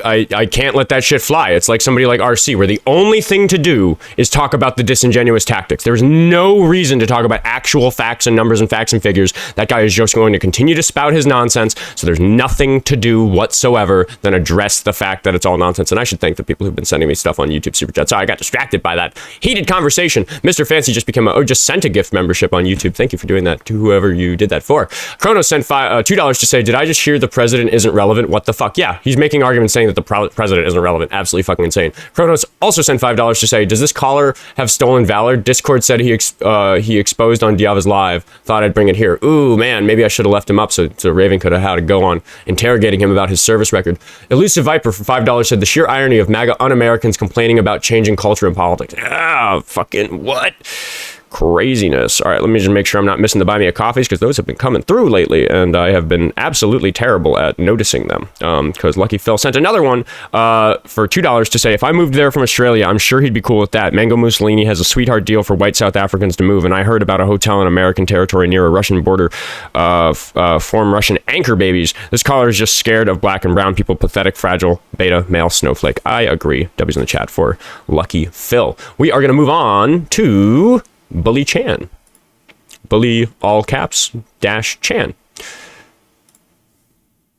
I can't let that shit fly. It's like somebody like RC, where the only thing to do is talk about the disingenuous tactics. There's no reason to talk about actual facts and numbers and facts and figures. That guy is just going to continue to spout his nonsense. So there's nothing to do whatsoever than address the fact that it's all nonsense. And I should thank the people who've been sending me stuff on YouTube Super Chat. Sorry, I got distracted by that heated conversation. Mr. Fancy just sent a gift membership on YouTube. Thank you for doing that to whoever you did that for. Chronos sent $2 to say, did I just hear the president isn't relevant? What the fuck? Yeah. He's making arguments saying that the president isn't relevant. Absolutely fucking insane. Kronos also sent $5 to say, does this caller have stolen valor? Discord said he exposed on Diava's live. Thought I'd bring it here. Ooh, man, maybe I should have left him up so Raven could have had to go on interrogating him about his service record. Elusive Viper for $5 said, the sheer irony of MAGA un-Americans complaining about changing culture and politics. Ah, fucking what? Craziness. All right, let me just make sure I'm not missing the buy me a coffees, because those have been coming through lately, and I have been absolutely terrible at noticing them. Because Lucky Phil sent another one for $2 to say, if I moved there from Australia, I'm sure he'd be cool with that. Mango Mussolini has a sweetheart deal for white South Africans to move, and I heard about a hotel in American territory near a Russian border form Russian anchor babies. This caller is just scared of black and brown people, pathetic, fragile, beta, male snowflake. I agree. W's in the chat for Lucky Phil. We are going to move on to Bully Chan. Bully, all caps, dash Chan.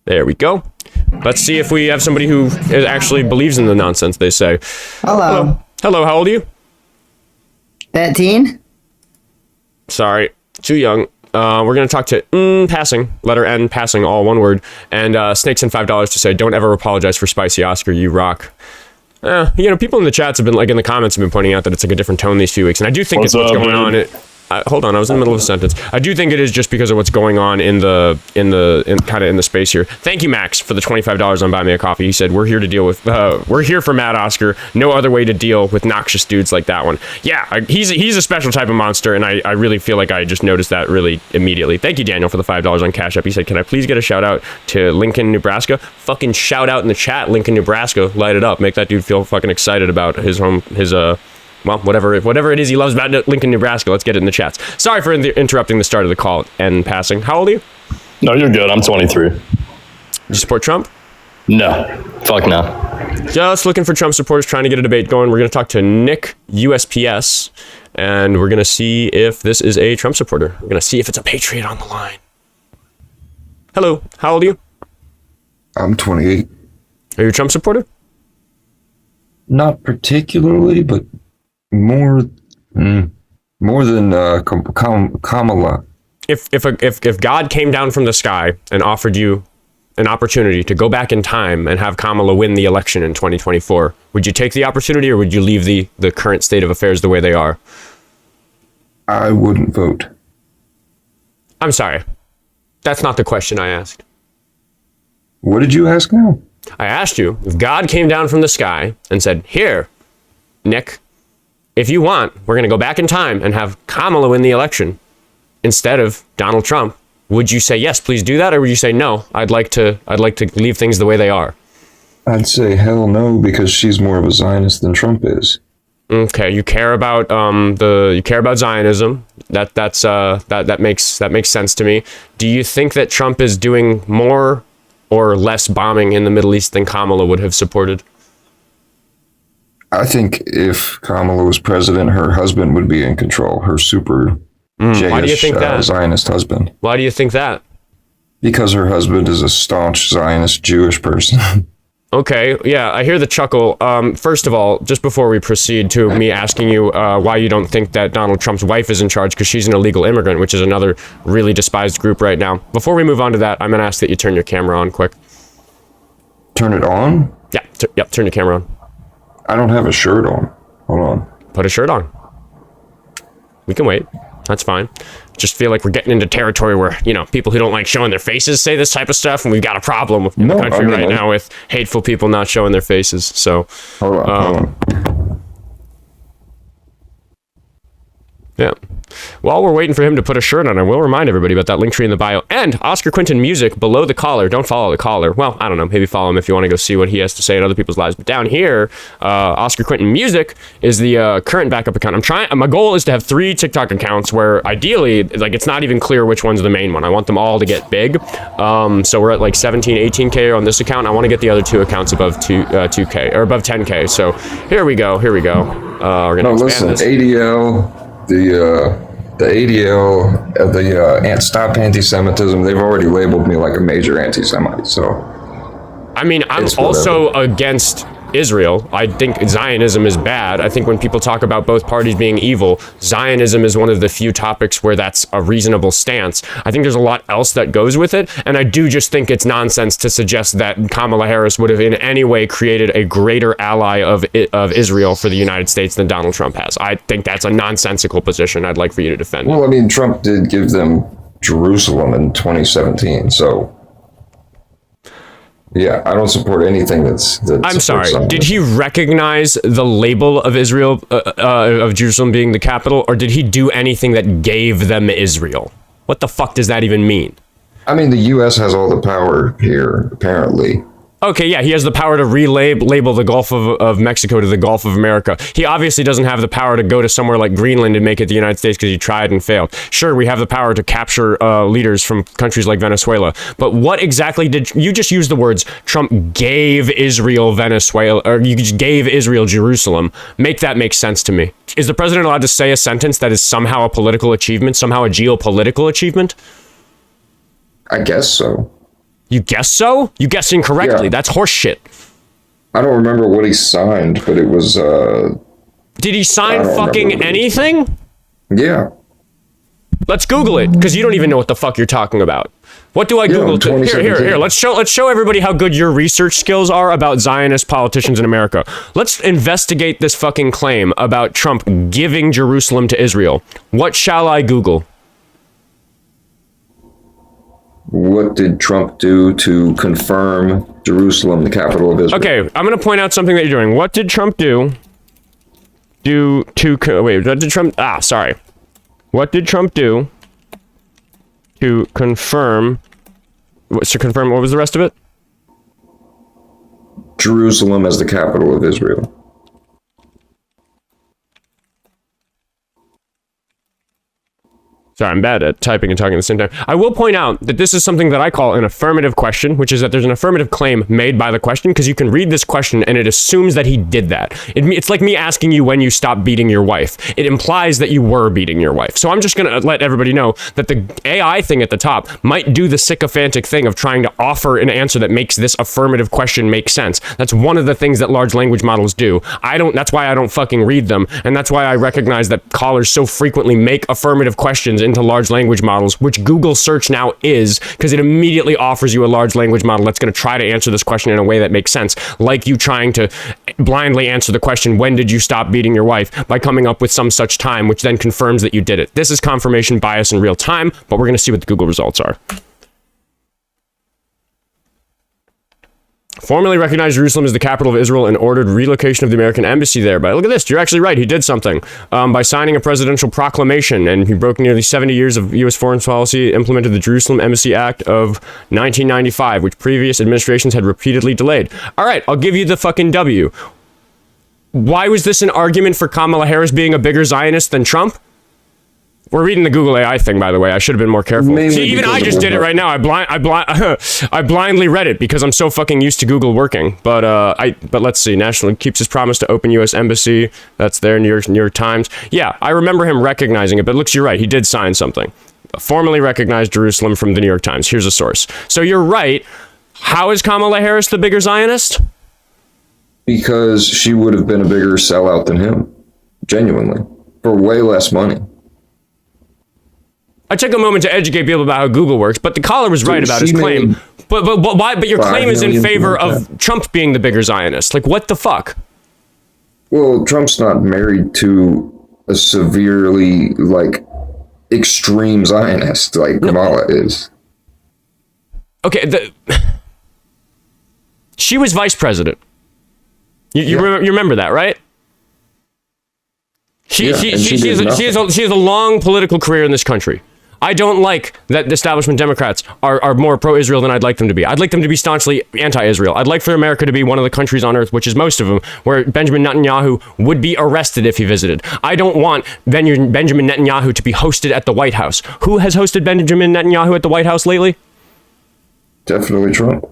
There we go. Let's see if we have somebody who actually believes in the nonsense they say. Hello. Hello, how old are you? 13? Sorry, too young. We're going to talk to passing, letter N, passing, all one word. And Snakes and $5 to say, don't ever apologize for Spicy Oscar, you rock. People in the chats have been, like, in the comments have been pointing out that it's like a different tone these few weeks, and I do think it's what's going on. hold on, I was in the middle of a sentence. I do think it is just because of what's going on in the space here. Thank you, Max, for the $25 on Buy Me a Coffee. He said, we're here to deal with, we're here for Mad Oscar. No other way to deal with noxious dudes like that one. Yeah, he's a special type of monster, and I really feel like I just noticed that really immediately. Thank you, Daniel, for the $5 on Cash App. He said, can I please get a shout out to Lincoln, Nebraska? Fucking shout out in the chat, Lincoln, Nebraska. Light it up. Make that dude feel fucking excited about his well, whatever it is he loves about Lincoln, Nebraska. Let's get it in the chats. Sorry for interrupting the start of the call and passing. How old are you? No, you're good. I'm 23. Do you support Trump? No. Fuck no. Just looking for Trump supporters, trying to get a debate going. We're going to talk to Nick, USPS, and we're going to see if this is a Trump supporter. We're going to see if it's a patriot on the line. Hello. How old are you? I'm 28. Are you a Trump supporter? Not particularly, but more than Kamala. If God came down from the sky and offered you an opportunity to go back in time and have Kamala win the election in 2024, would you take the opportunity, or would you leave the current state of affairs the way they are? I wouldn't vote. I'm sorry. That's not the question I asked. What did you ask now? I asked you, if God came down from the sky and said, here, Nick, if you want, we're going to go back in time and have Kamala win the election instead of Donald Trump, would you say, yes, please do that? Or would you say, no, I'd like to leave things the way they are? I'd say hell no, because she's more of a Zionist than Trump is. Okay, you care about Zionism. That makes sense to me. Do you think that Trump is doing more or less bombing in the Middle East than Kamala would have supported? I think if Kamala was president, her husband would be in control. Her super why do you think that? Zionist husband. Why do you think that? Because her husband is a staunch Zionist Jewish person. Okay, yeah, I hear the chuckle. First of all, just before we proceed to me asking you why you don't think that Donald Trump's wife is in charge, because she's an illegal immigrant, which is another really despised group right now. Before we move on to that, I'm going to ask that you turn your camera on quick. Turn it on? Yeah, turn your camera on. I don't have a shirt on. Hold on. Put a shirt on. We can wait. That's fine. Just feel like we're getting into territory where, people who don't like showing their faces say this type of stuff, and we've got a problem in the country right now with hateful people not showing their faces. So, hold on. Yeah. While we're waiting for him to put a shirt on, I will remind everybody about that link tree in the bio and Oskar Quentin music below the collar. Don't follow the collar. Well, I don't know. Maybe follow him if you want to go see what he has to say in other people's lives. But down here, Oskar Quentin music is the current backup account. My goal is to have 3 TikTok accounts where ideally, it's not even clear which one's the main one. I want them all to get big. So we're at like 17, 18K on this account. I want to get the other 2 accounts above 2K or above 10K. So here we go. We're going to expand this. ADL. The ADL, the Stop Anti-Semitism, they've already labeled me like a major anti-Semite, so... I mean, I'm also against Israel. I think Zionism is bad. I think when people talk about both parties being evil, Zionism is one of the few topics where that's a reasonable stance. I think there's a lot else that goes with it, and I do just think it's nonsense to suggest that Kamala Harris would have in any way created a greater ally of Israel for the United States than Donald Trump has. I think that's a nonsensical position I'd like for you to defend. Well, I mean, Trump did give them Jerusalem in 2017, so... Yeah, I don't support anything that's I'm sorry. Did he recognize the label of Israel, of Jerusalem being the capital, or did he do anything that gave them Israel? What the fuck does that even mean? I mean, the U.S. has all the power here, apparently. Okay, yeah, he has the power to label the Gulf of Mexico to the Gulf of America. He obviously doesn't have the power to go to somewhere like Greenland and make it the United States because he tried and failed. Sure, we have the power to capture leaders from countries like Venezuela, but what exactly did you just use the words Trump gave Israel Venezuela, or you just gave Israel Jerusalem? Make that make sense to me. Is the president allowed to say a sentence that is somehow a political achievement, somehow a geopolitical achievement? I guess so. You guess so? You guessed incorrectly. Yeah. That's horse shit. I don't remember what he signed, but it was... Did he sign fucking anything? Yeah. Let's Google it, because you don't even know what the fuck you're talking about. What do I Google? Here. Let's show everybody how good your research skills are about Zionist politicians in America. Let's investigate this fucking claim about Trump giving Jerusalem to Israel. What shall I Google? What did Trump do to confirm Jerusalem the capital of Israel? Okay, I'm going to point out something that you're doing. What did Trump do? What did Trump... sorry. What did Trump do to confirm... What was the rest of it? Jerusalem as the capital of Israel. Sorry, I'm bad at typing and talking at the same time. I will point out that this is something that I call an affirmative question, which is that there's an affirmative claim made by the question, because you can read this question and it assumes that he did that. It's like me asking you when you stopped beating your wife. It implies that you were beating your wife. So I'm just going to let everybody know that the AI thing at the top might do the sycophantic thing of trying to offer an answer that makes this affirmative question make sense. That's one of the things that large language models do. That's why I don't fucking read them, and that's why I recognize that callers so frequently make affirmative questions into large language models, which Google search now is, because it immediately offers you a large language model that's going to try to answer this question in a way that makes sense, like you trying to blindly answer the question, when did you stop beating your wife, by coming up with some such time, which then confirms that you did it. This is confirmation bias in real time, but we're going to see what the Google results are. Formally recognized Jerusalem as the capital of Israel and ordered relocation of the American embassy there. But look at this, you're actually right, he did something by signing a presidential proclamation, and he broke nearly 70 years of U.S. foreign policy, implemented the Jerusalem Embassy Act of 1995, which previous administrations had repeatedly delayed. All right, I'll give you the fucking W. Why was this an argument for Kamala Harris being a bigger Zionist than Trump? We're reading the Google AI thing, by the way. I should have been more careful. See, even I just did it right now. I blindly read it because I'm so fucking used to Google working. But let's see. National keeps his promise to open U.S. embassy. That's there. New York Times. Yeah, I remember him recognizing it. But looks, you're right. He did sign something. Formally recognized Jerusalem from the New York Times. Here's a source. So you're right. How is Kamala Harris the bigger Zionist? Because she would have been a bigger sellout than him, genuinely, for way less money. I took a moment to educate people about how Google works, but the caller was right about his claim. But why? But your claim is in favor of Trump being the bigger Zionist. Like, what the fuck? Well, Trump's not married to a severely, extreme Zionist like Kamala is. Okay, she was vice president. You remember that, right? She has a long political career in this country. I don't like that the establishment Democrats are more pro-Israel than I'd like them to be. I'd like them to be staunchly anti-Israel. I'd like for America to be one of the countries on earth, which is most of them, where Benjamin Netanyahu would be arrested if he visited. I don't want Benjamin Netanyahu to be hosted at the White House. Who has hosted Benjamin Netanyahu at the White House lately? Definitely Trump.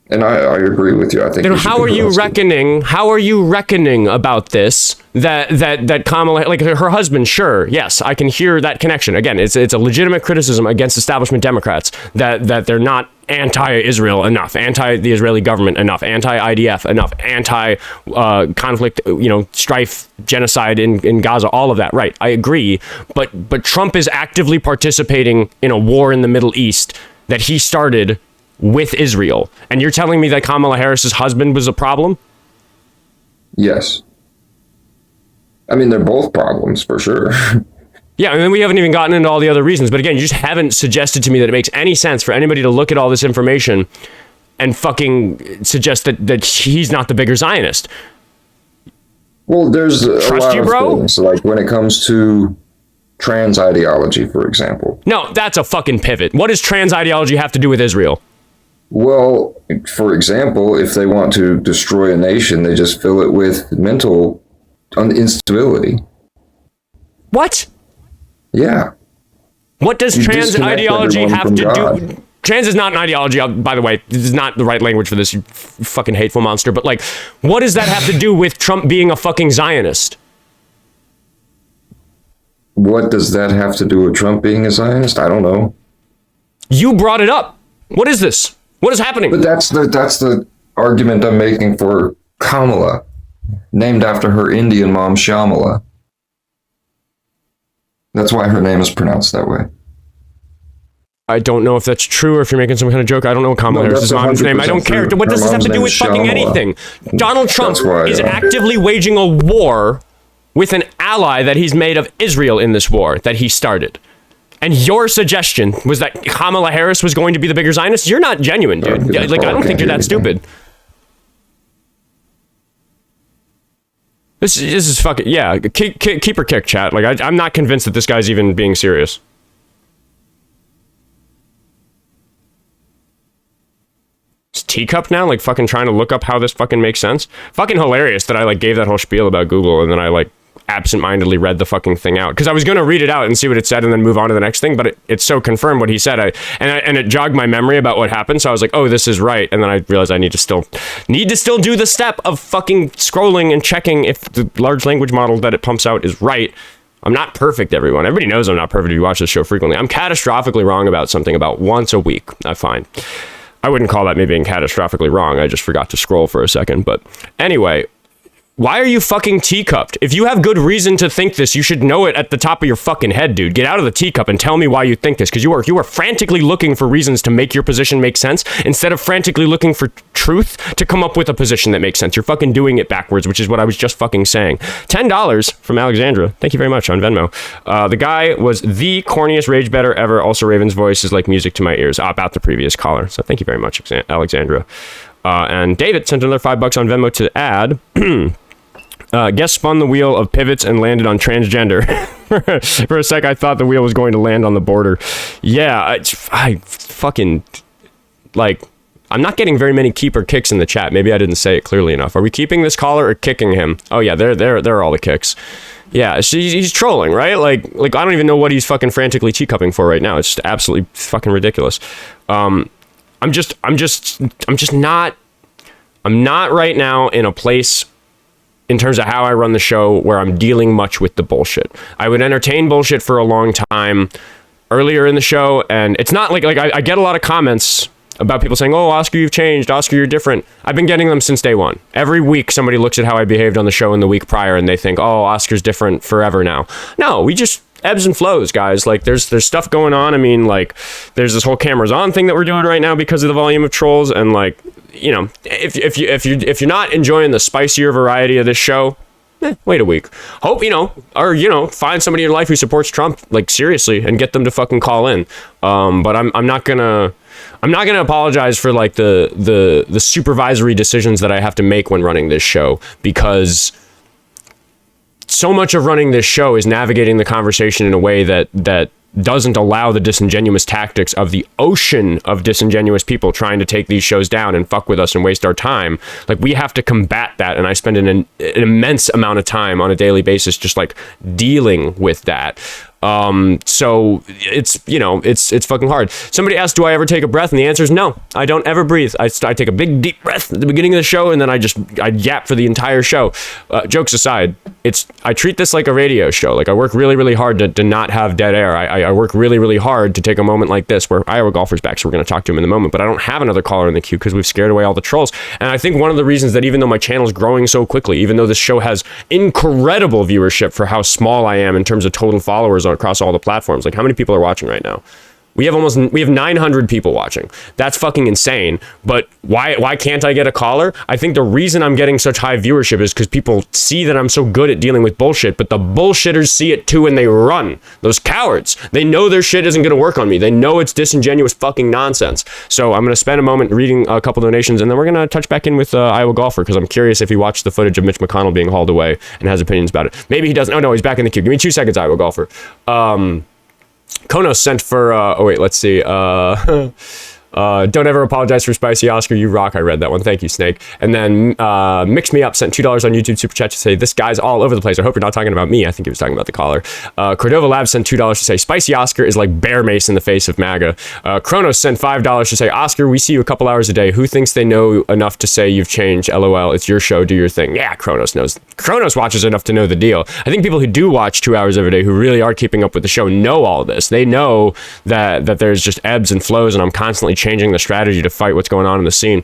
And I agree with you. I think. Then how are you reckoning? How are you reckoning about this? That Kamala, like her husband, sure, yes, I can hear that connection. Again, it's a legitimate criticism against establishment Democrats that they're not anti-Israel enough, anti the Israeli government enough, anti-IDF enough, anti-conflict, strife, genocide in Gaza, all of that. Right, I agree. But Trump is actively participating in a war in the Middle East that he started with Israel, and you're telling me that Kamala Harris's husband was a problem? Yes. I mean, they're both problems for sure. Yeah, and then we haven't even gotten into all the other reasons. But again, you just haven't suggested to me that it makes any sense for anybody to look at all this information and fucking suggest that he's not the bigger Zionist. Well, there's a lot of things, like when it comes to trans ideology, for example. No, that's a fucking pivot. What does trans ideology have to do with Israel? Well, for example, if they want to destroy a nation, they just fill it with mental instability. What? Yeah. What does trans ideology have to do? Trans is not an ideology, by the way. This is not the right language for this, you fucking hateful monster. But what does that have to do with Trump being a fucking Zionist? What does that have to do with Trump being a Zionist? I don't know. You brought it up. What is this? What is happening? But that's the argument I'm making for Kamala, named after her Indian mom, Shamala. That's why her name is pronounced that way. I don't know if that's true or if you're making some kind of joke. I don't know Kamala Harris's mom's name. I don't care. true. What does Her this have to mom's do name with is fucking Shalmaneser. anything? Donald Trump That's why, is actively waging a war with an ally that he's made of Israel in this war that he started. And your suggestion was that Kamala Harris was going to be the bigger Zionist? You're not genuine, dude. Like, I don't think you're that stupid. This is fucking, yeah, keep her kick, chat. Like, I'm not convinced that this guy's even being serious. Is teacup now, like, fucking trying to look up how this fucking makes sense? Fucking hilarious that I, like, gave that whole spiel about Google and then I, like, absentmindedly read the fucking thing out. Because I was going to read it out and see what it said and then move on to the next thing, but it so confirmed what he said. And it jogged my memory about what happened, so I was like, oh, this is right. And then I realized I need to still do the step of fucking scrolling and checking if the large language model that it pumps out is right. I'm not perfect, everyone. Everybody knows I'm not perfect if you watch this show frequently. I'm catastrophically wrong about something about once a week. I find. I wouldn't call that me being catastrophically wrong. I just forgot to scroll for a second. But anyway, why are you fucking teacupped? If you have good reason to think this, you should know it at the top of your fucking head, dude. Get out of the teacup and tell me why you think this, because you are frantically looking for reasons to make your position make sense instead of frantically looking for truth to come up with a position that makes sense. You're fucking doing it backwards, which is what I was just fucking saying. $10 from Alexandra. Thank you very much on Venmo. The guy was the corniest rage better ever. Also, Raven's voice is like music to my ears. About the previous caller. So thank you very much, Alexandra. And David sent another $5 on Venmo to add. Guest spun the wheel of pivots and landed on transgender. For a sec, I thought the wheel was going to land on the border. Yeah, I fucking, like, I'm not getting very many keeper kicks in the chat. Maybe I didn't say it clearly enough. Are we keeping this caller or kicking him? Oh yeah, there are all the kicks. Yeah, he's trolling, right? Like I don't even know what he's fucking frantically teacupping for right now. It's just absolutely fucking ridiculous. I'm not right now in a place in terms of how I run the show where I'm dealing much with the bullshit. I would entertain bullshit for a long time earlier in the show, and it's not like I get a lot of comments about people saying, oh, Oscar, you've changed. Oscar, you're different. I've been getting them since day one. Every week, somebody looks at how I behaved on the show in the week prior, and they think, oh, Oscar's different forever now. No, we just ebbs and flows, guys. Like, there's stuff going on. I mean, like, there's this whole cameras on thing that we're doing right now because of the volume of trolls, and like, you know, if you're not enjoying the spicier variety of this show, wait a week. Hope, or find somebody in your life who supports Trump, like, seriously, and get them to fucking call in. But I'm not gonna apologize for like the supervisory decisions that I have to make when running this show, because so much of running this show is navigating the conversation in a way that doesn't allow the disingenuous tactics of the ocean of disingenuous people trying to take these shows down and fuck with us and waste our time. Like, we have to combat that, and I spend an immense amount of time on a daily basis just like dealing with that. So it's fucking hard. Somebody asked, do I ever take a breath? And the answer is no, I don't ever breathe. I take a big deep breath at the beginning of the show, and then I yap for the entire show. Jokes aside, I treat this like a radio show. Like, I work really, really hard to not have dead air. I work really, really hard to take a moment like this where IowaGolfer's back, so we're going to talk to him in a moment, but I don't have another caller in the queue because we've scared away all the trolls. And I think one of the reasons that even though my channel is growing so quickly, even though this show has incredible viewership for how small I am in terms of total followers across all the platforms, like, how many people are watching right now? We have 900 people watching. That's fucking insane. But why can't I get a caller? I think the reason I'm getting such high viewership is because people see that I'm so good at dealing with bullshit, but the bullshitters see it too and they run. Those cowards. They know their shit isn't going to work on me. They know it's disingenuous fucking nonsense. So I'm going to spend a moment reading a couple donations, and then we're going to touch back in with IowaGolfer, because I'm curious if he watched the footage of Mitch McConnell being hauled away and has opinions about it. Maybe he doesn't. Oh no, he's back in the queue. Give me 2 seconds, IowaGolfer. Konos sent for, let's see. Don't ever apologize for spicy, Oscar. You rock. I read that one. Thank you, Snake. And then Mix Me Up sent $2 on YouTube Super Chat to say, this guy's all over the place. I hope you're not talking about me. I think he was talking about the caller. Cordova Labs sent $2 to say, spicy Oscar is like bear mace in the face of MAGA. Kronos sent $5 to say, Oscar, we see you a couple hours a day. Who thinks they know enough to say you've changed? LOL. It's your show. Do your thing. Yeah, Kronos knows. Kronos watches enough to know the deal. I think people who do watch 2 hours every day, who really are keeping up with the show, know all this. They know that there's just ebbs and flows, and I'm constantly changing the strategy to fight what's going on in the scene.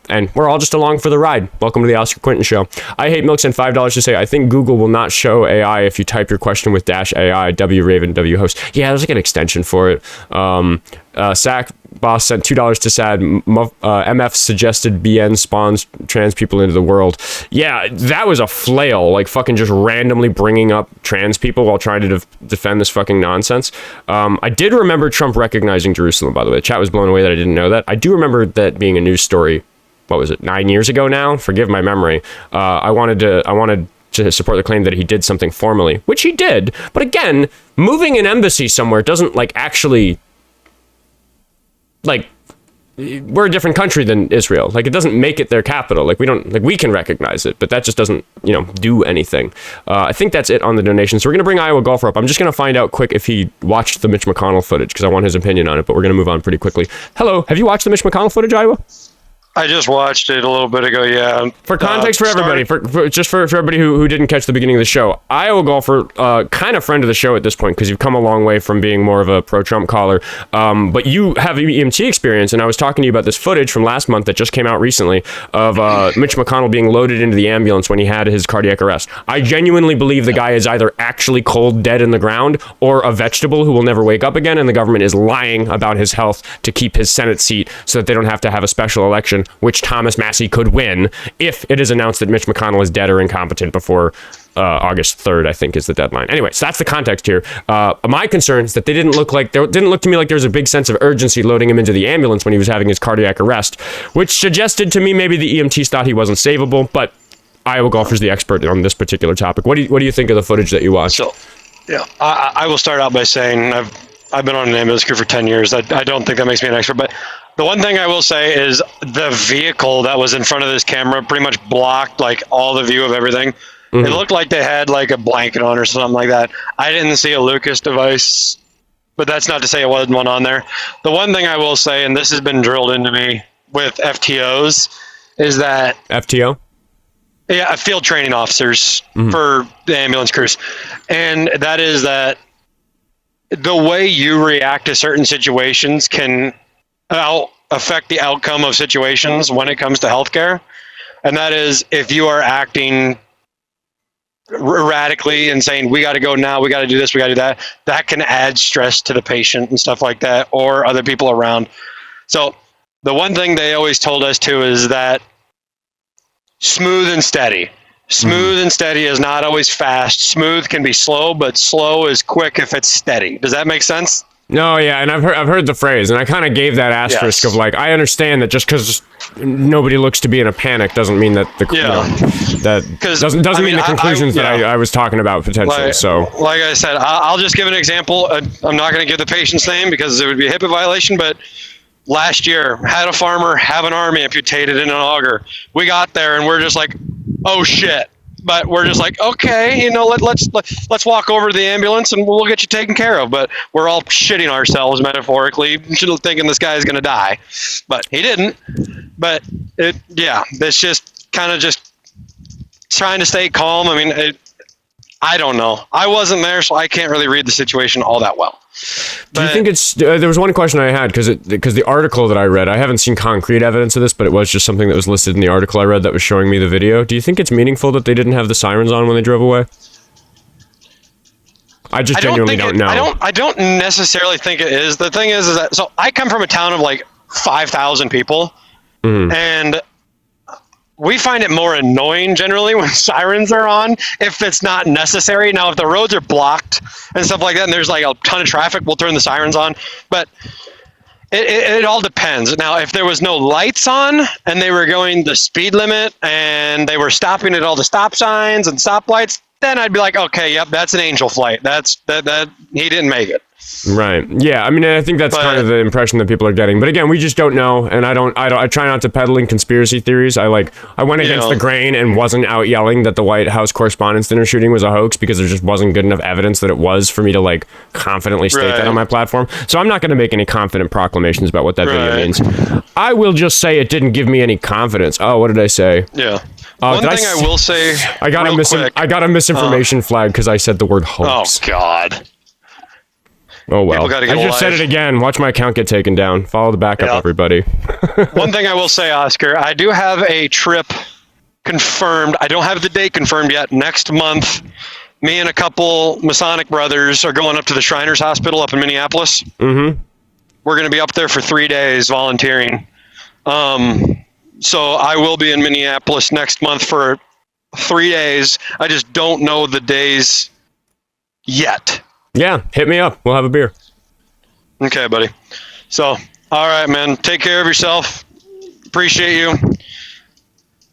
And we're all just along for the ride. Welcome to the Oskar Quentin Show. I hate milk sent $5 to say, I think Google will not show AI if you type your question with -AI, WRaven, WHost. Yeah, there's like an extension for it. Sack Boss sent $2 to sad. MF suggested BN spawns trans people into the world. Yeah, that was a flail. Like fucking just randomly bringing up trans people while trying to defend this fucking nonsense. I did remember Trump recognizing Jerusalem, by the way. The chat was blown away that I didn't know that. I do remember that being a news story. What was it? 9 years ago now? Forgive my memory. I wanted to support the claim that he did something formally, which he did. But again, moving an embassy somewhere doesn't like actually. Like, we're a different country than Israel. Like, it doesn't make it their capital. Like, we can recognize it, but that just doesn't, do anything. I think that's it on the donations. So we're going to bring IowaGolfer up. I'm just going to find out quick if he watched the Mitch McConnell footage, because I want his opinion on it, but we're going to move on pretty quickly. Hello, have you watched the Mitch McConnell footage, Iowa? I just watched it a little bit ago, yeah. For context for everybody, for everybody who didn't catch the beginning of the show, IowaGolfer, kind of friend of the show at this point, because you've come a long way from being more of a pro-Trump caller, but you have EMT experience, and I was talking to you about this footage from last month that just came out recently of Mitch McConnell being loaded into the ambulance when he had his cardiac arrest. I genuinely believe the guy is either actually cold dead in the ground or a vegetable who will never wake up again, and the government is lying about his health to keep his Senate seat so that they don't have to have a special election, which Thomas Massie could win if it is announced that Mitch McConnell is dead or incompetent before August 3rd, I think is the deadline. Anyway, so that's the context here. My concern is that they didn't look to me like there was a big sense of urgency loading him into the ambulance when he was having his cardiac arrest, which suggested to me maybe the EMTs thought he wasn't savable, but IowaGolfer's the expert on this particular topic. What do you think of the footage that you watched? So, yeah, I will start out by saying I've been on an ambulance crew for 10 years. I don't think that makes me an expert, but the one thing I will say is the vehicle that was in front of this camera pretty much blocked like all the view of everything. Mm-hmm. It looked like they had like a blanket on or something like that. I didn't see a Lucas device, but that's not to say it wasn't one on there. The one thing I will say, and this has been drilled into me with FTOs, is that FTO? Yeah, field training officers for the ambulance crews. And that is that the way you react to certain situations can affect the outcome of situations when it comes to healthcare. And that is if you are acting erratically and saying, we got to go now, we got to do this, we got to do that, that can add stress to the patient and stuff like that, or other people around. So the one thing they always told us too is that smooth and steady. Smooth and steady is not always fast. Smooth can be slow, but slow is quick if it's steady. Does that make sense? No, yeah, and I've heard the phrase, and I kind of gave that asterisk of like, I understand that just because nobody looks to be in a panic doesn't mean that doesn't mean the conclusions that I was talking about potentially. Like I said, I'll just give an example. I'm not going to give the patient's name because it would be a HIPAA violation, but last year had a farmer have an arm amputated in an auger. We got there and we're just like, oh shit. But we're just like, okay, let's walk over to the ambulance and we'll get you taken care of. But we're all shitting ourselves metaphorically, thinking this guy is going to die, but he didn't. But it's just kind of just trying to stay calm. I mean, I don't know. I wasn't there, so I can't really read the situation all that well. Do you think it's there was one question I had because the article that I read, I haven't seen concrete evidence of this, but it was just something that was listed in the article I read that was showing me the video. Do you think it's meaningful that they didn't have the sirens on when they drove away? I genuinely don't know. I don't necessarily think it is. The thing is that so I come from a town of like 5,000 people, and we find it more annoying generally when sirens are on if it's not necessary. Now, if the roads are blocked and stuff like that, and there's like a ton of traffic, we'll turn the sirens on. But it all depends. Now, if there was no lights on and they were going the speed limit and they were stopping at all the stop signs and stoplights, then I'd be like, okay, yep, that's an angel flight. That he didn't make it. Right. Yeah. I mean, I think that's kind of the impression that people are getting. But again, we just don't know, and I try not to peddle in conspiracy theories. I went against the grain and wasn't out yelling that the White House Correspondents' Dinner shooting was a hoax because there just wasn't good enough evidence that it was for me to like confidently state that on my platform. So I'm not going to make any confident proclamations about what that video means. I will just say it didn't give me any confidence. Oh, what did I say? Yeah. One thing I will say, I got a misinformation flag because I said the word hoax. Oh God. Oh, well. People gotta get I just said alive. it again. Watch my account get taken down. Follow the backup, Yeah. everybody. One thing I will say, Oscar, I do have a trip confirmed. I don't have the date confirmed yet. Next month, me and a couple Masonic brothers are going up to the Shriners Hospital up in Minneapolis. Mm-hmm. We're going to be up there for 3 days volunteering. So I will be in Minneapolis next month for 3 days. I just don't know the days yet. Yeah, hit me up. We'll have a beer. Okay, buddy. So, all right, man. Take care of yourself. Appreciate you.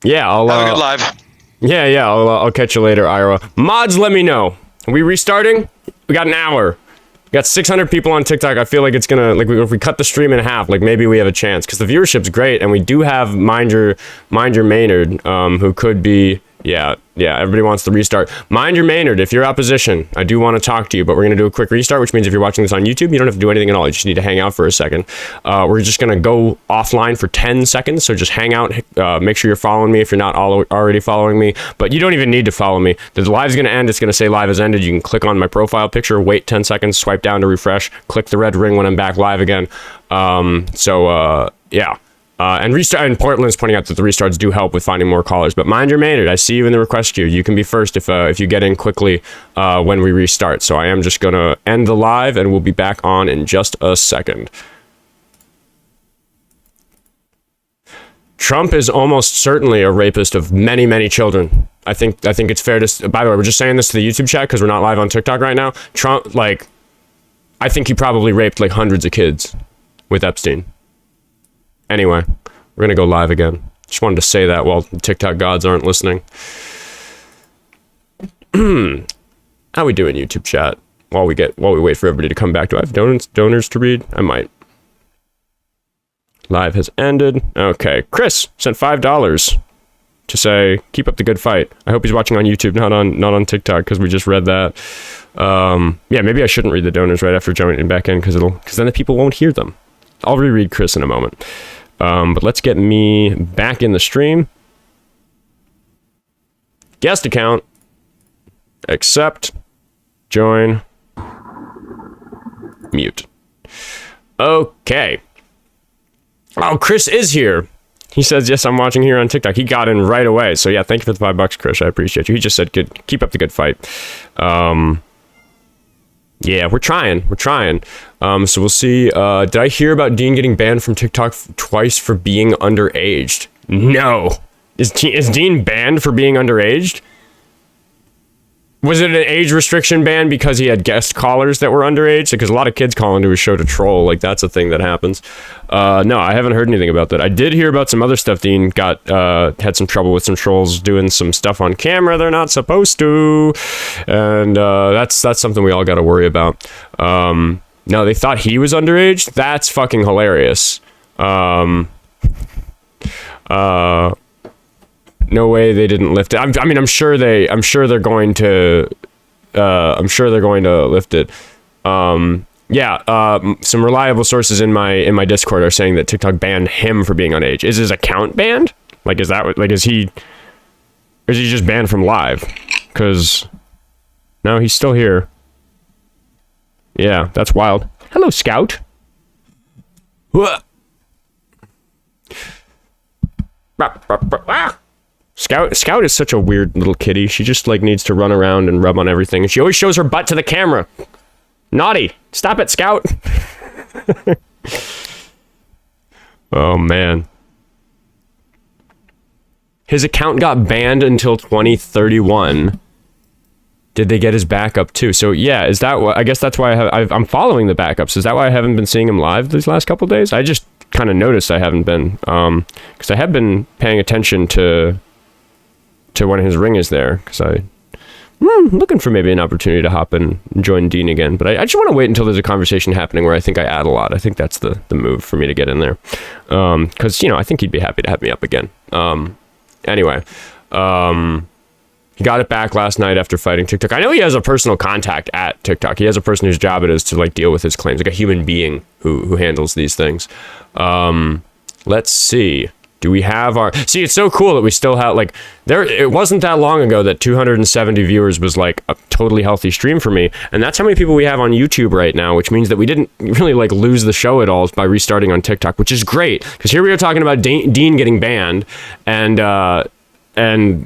Yeah, I'll Have a good live. Yeah, I'll catch you later, Ira. Mods, let me know. Are we restarting? We got an hour. We got 600 people on TikTok. I feel like it's gonna, like, if we cut the stream in half, like, maybe we have a chance, because the viewership's great, and we do have Mind Your Maynard, who could be, yeah, everybody wants to restart. Mind Your Maynard, if you're opposition, I do want to talk to you, but we're going to do a quick restart, which means if you're watching this on YouTube, you don't have to do anything at all. You just need to hang out for a second. We're just going to go offline for 10 seconds, so just hang out. Make sure you're following me if you're not already following me, but you don't even need to follow me. The live's going to end. It's going to say live has ended. You can click on my profile picture, wait 10 seconds, swipe down to refresh, click the red ring when I'm back live again. Yeah. And restart. And Portland's pointing out that the restarts do help with finding more callers. But Mind Your Maynard, I see you in the request queue. You can be first if you get in quickly when we restart. So I am just gonna end the live, and we'll be back on in just a second. Trump is almost certainly a rapist of many, many children. I think it's fair to. By the way, we're just saying this to the YouTube chat because we're not live on TikTok right now. Trump, like, I think he probably raped like hundreds of kids with Epstein. Anyway, we're going to go live again. Just wanted to say that while the TikTok gods aren't listening. How we doing, YouTube chat? While we wait for everybody to come back. Do I have donors to read? I might. Live has ended. Okay. Chris sent $5 to say, keep up the good fight. I hope he's watching on YouTube, not on TikTok, because we just read that. Yeah, maybe I shouldn't read the donors right after joining back in, because then the people won't hear them. I'll reread Chris in a moment. But let's get me back in the stream. Guest account. Accept. Join. Mute. Okay. Oh, Chris is here. He says, yes, I'm watching here on TikTok. He got in right away. So yeah, thank you for the $5, Chris. I appreciate you. He just said, good, keep up the good fight. Yeah, we're trying. So we'll see. Did I hear about Dean getting banned from TikTok twice for being underaged? No. Is Dean banned for being underaged? Was it an age restriction ban because he had guest callers that were underage? Because a lot of kids call into his show to troll. Like, that's a thing that happens. No, I haven't heard anything about that. I did hear about some other stuff. Dean had some trouble with some trolls doing some stuff on camera they're not supposed to. And that's something we all got to worry about. No, they thought he was underage? That's fucking hilarious. No way they didn't lift it. I mean, I'm sure they're going to lift it. Some reliable sources in my Discord are saying that TikTok banned him for being underage. Is his account banned? Like, is that what, like, is he just banned from live? Because no, he's still here. Yeah, that's wild. Hello, Scout. Scout is such a weird little kitty. She just like needs to run around and rub on everything. And she always shows her butt to the camera. Naughty. Stop it, Scout. Oh, man. His account got banned until 2031. Did they get his backup too? So yeah, is that what? I guess that's why I'm following the backups. Is that why I haven't been seeing him live these last couple of days? I just kind of noticed I haven't been, because I have been paying attention to when his ring is there, because I'm looking for maybe an opportunity to hop in and join Dean again. But I just want to wait until there's a conversation happening where I think I add a lot. I think that's the move for me to get in there, because I think he'd be happy to have me up again. Anyway. He got it back last night after fighting TikTok. I know he has a personal contact at TikTok. He has a person whose job it is to like deal with his claims, like a human being who handles these things. Let's see. Do we have our... See, it's so cool that we still have, like, it wasn't that long ago that 270 viewers was, like, a totally healthy stream for me. And that's how many people we have on YouTube right now, which means that we didn't really, like, lose the show at all by restarting on TikTok, which is great. Because here we are talking about Dean getting banned, and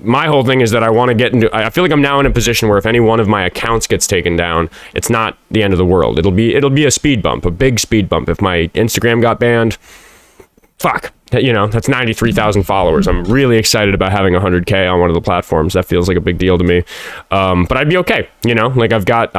my whole thing is that I want to get into... I feel like I'm now in a position where if any one of my accounts gets taken down, it's not the end of the world. It'll be a speed bump, a big speed bump. If my Instagram got banned, fuck. You know, that's 93,000 followers. I'm really excited about having 100K on one of the platforms. That feels like a big deal to me. But I'd be okay. You know, like I've got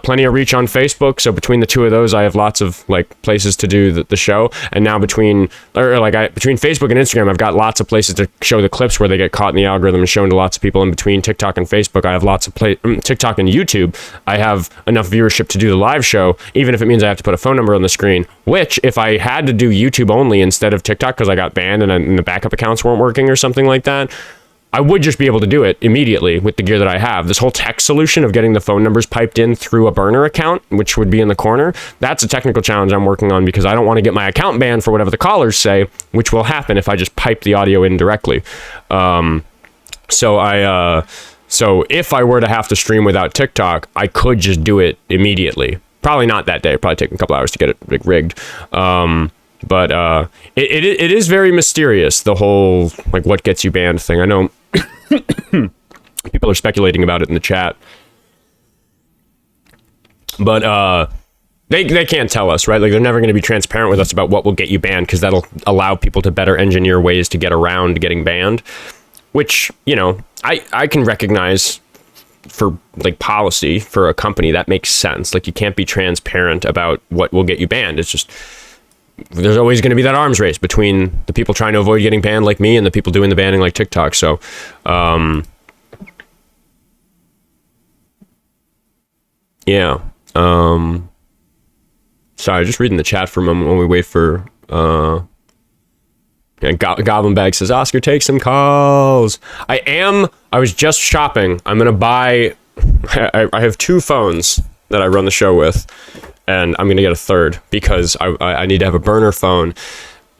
plenty of reach on Facebook. So between the two of those, I have lots of like places to do the show. And now between Facebook and Instagram, I've got lots of places to show the clips where they get caught in the algorithm and shown to lots of people. And between TikTok and Facebook, I have lots of TikTok and YouTube. I have enough viewership to do the live show, even if it means I have to put a phone number on the screen, which if I had to do YouTube only instead of TikTok, because I got banned and the backup accounts weren't working or something like that, I would just be able to do it immediately with the gear that I have. This whole tech solution of getting the phone numbers piped in through a burner account, which would be in the corner, that's a technical challenge I'm working on because I don't want to get my account banned for whatever the callers say, which will happen if I just pipe the audio in directly. So if I were to have to stream without TikTok, I could just do it immediately. Probably not that day. Probably take a couple hours to get it rigged. But it is very mysterious, the whole like what gets you banned thing. I know people are speculating about it in the chat, but they can't tell us, right? Like they're never going to be transparent with us about what will get you banned because that'll allow people to better engineer ways to get around getting banned, which, you know, I can recognize for like policy for a company that makes sense. Like you can't be transparent about what will get you banned. It's just there's always going to be that arms race between the people trying to avoid getting banned like me and the people doing the banning like TikTok. So, yeah. Sorry, just reading the chat for a moment while we wait for, Goblin Bag says, Oscar, take some calls. I was just shopping. I'm going to buy, I have 2 phones that I run the show with. And I'm going to get a third because I need to have a burner phone.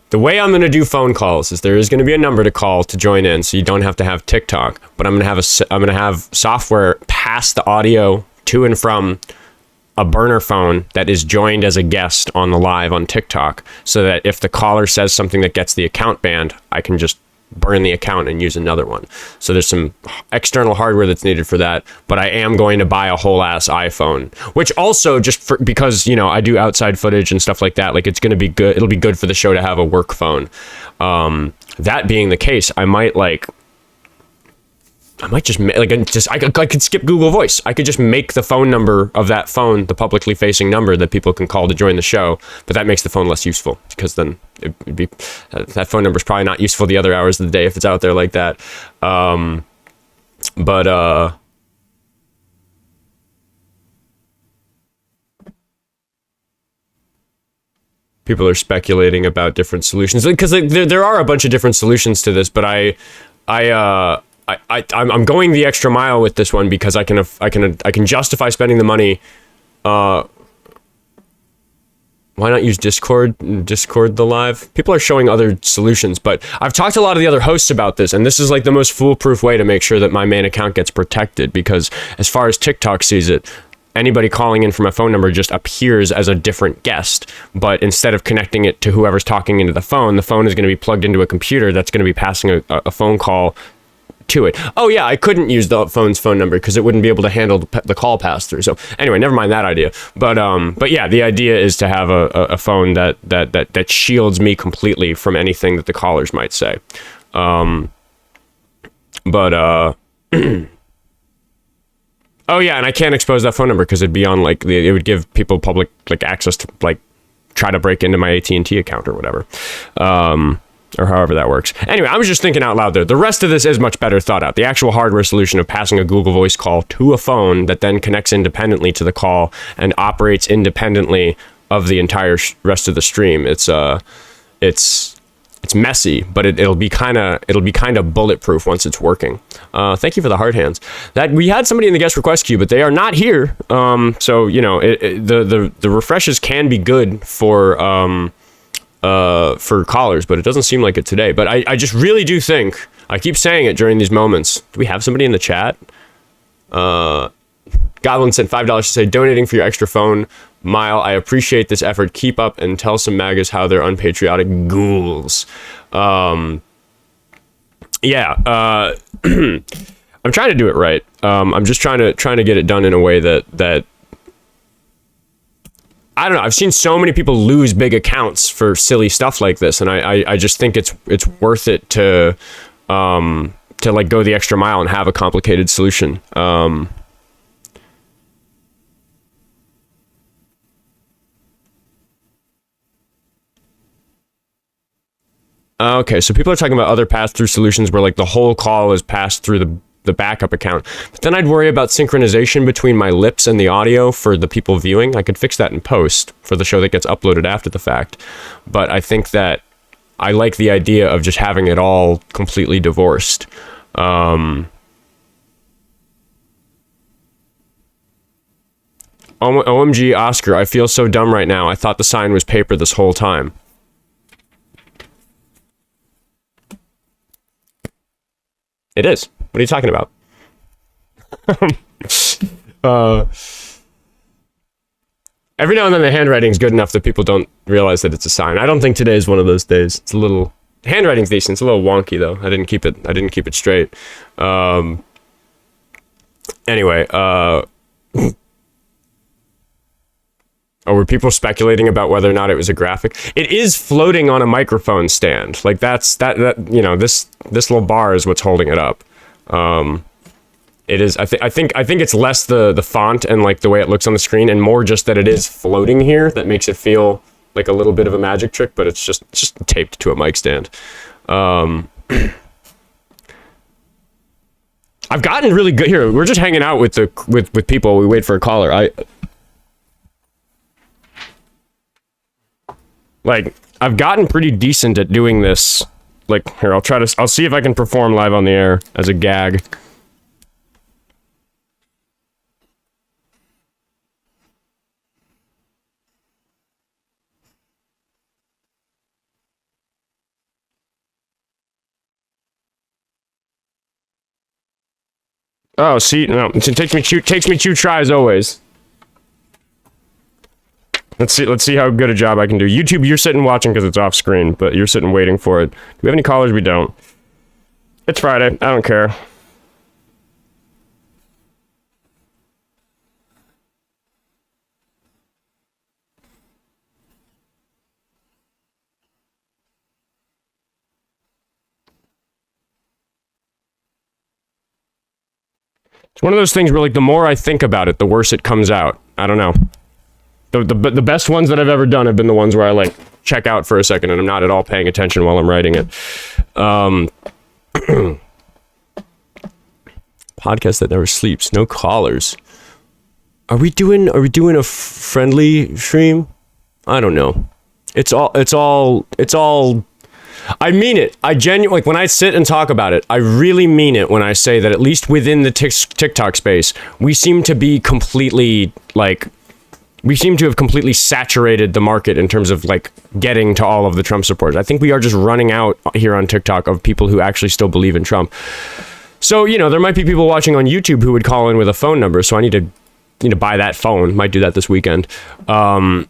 The way I'm going to do phone calls is there is going to be a number to call to join in, so you don't have to have TikTok. But I'm going to have software pass the audio to and from a burner phone that is joined as a guest on the live on TikTok, so that if the caller says something that gets the account banned, I can just burn the account and use another one. So there's some external hardware that's needed for that, but I am going to buy a whole ass iPhone, which also because, you know, I do outside footage and stuff like that, like it's going to be good. It'll be good for the show to have a work phone. That being the case, I could skip Google Voice. I could just make the phone number of that phone the publicly facing number that people can call to join the show. But that makes the phone less useful because then it'd be that phone number is probably not useful the other hours of the day if it's out there like that. People are speculating about different solutions because there are a bunch of different solutions to this, but I'm going the extra mile with this one because I can justify spending the money. Why not use Discord the live? People are showing other solutions, but I've talked to a lot of the other hosts about this, and this is like the most foolproof way to make sure that my main account gets protected, because as far as TikTok sees it, anybody calling in from a phone number just appears as a different guest, but instead of connecting it to whoever's talking into the phone is going to be plugged into a computer that's going to be passing a phone call to it. Oh yeah, I couldn't use the phone's phone number because it wouldn't be able to handle the call pass through. So anyway, never mind that idea. But yeah, the idea is to have a phone that shields me completely from anything that the callers might say. Oh yeah, and I can't expose that phone number because it'd be on like it would give people public like access to like try to break into my AT&T account or whatever. Or however that works. Anyway, I was just thinking out loud there. The rest of this is much better thought out. The actual hardware solution of passing a Google Voice call to a phone that then connects independently to the call and operates independently of the entire rest of the stream. It's messy, but it'll be kind of bulletproof once it's working. Thank you for the hard hands. That we had somebody in the guest request queue, but they are not here. So you know, the refreshes can be good for for callers, but it doesn't seem like it today. But I just really do think, I keep saying it during these moments. Do we have somebody in the chat? Goblin sent $5 to say, donating for your extra phone mile. I appreciate this effort. Keep up and tell some MAGAs how they're unpatriotic ghouls. Yeah. I'm trying to do it right. I'm just trying to get it done in a way that I don't know. I've seen so many people lose big accounts for silly stuff like this, and I just think it's worth it to like go the extra mile and have a complicated solution. Okay, so people are talking about other pass-through solutions where like the whole call is passed through the backup account. But then I'd worry about synchronization between my lips and the audio for the people viewing. I could fix that in post for the show that gets uploaded after the fact. But I think that I like the idea of just having it all completely divorced. OMG, Oscar, I feel so dumb right now. I thought the sign was paper this whole time. It is. What are you talking about? Every now and then the handwriting's good enough that people don't realize that it's a sign. I don't think today is one of those days. It's a little... Handwriting's decent. It's a little wonky, though. I didn't keep it straight. Anyway, were people speculating about whether or not it was a graphic? It is floating on a microphone stand. Like that you know, this little bar is what's holding it up. It is. I think it's less the font and like the way it looks on the screen, and more just that it is floating here that makes it feel like a little bit of a magic trick. But it's just taped to a mic stand. I've gotten really good here. We're just hanging out with people. We wait for a caller. I've gotten pretty decent at doing this. Like, here, I'll see if I can perform live on the air as a gag. Oh, see, no, it takes me two tries always. Let's see how good a job I can do. YouTube, you're sitting watching because it's off screen, but you're sitting waiting for it. Do we have any callers? We don't. It's Friday. I don't care. It's one of those things where, like, the more I think about it, the worse it comes out. I don't know. The best ones that I've ever done have been the ones where I like check out for a second and I'm not at all paying attention while I'm writing it. Podcast that never sleeps. No callers. Are we doing a friendly stream? I don't know. It's all. I mean it. I genuinely, like, when I sit and talk about it, I really mean it when I say that at least within the TikTok space, we seem to be completely like. We seem to have completely saturated the market in terms of like getting to all of the Trump supporters. I think we are just running out here on TikTok of people who actually still believe in Trump. So, you know, there might be people watching on YouTube who would call in with a phone number. So I need to buy that phone. Might do that this weekend. But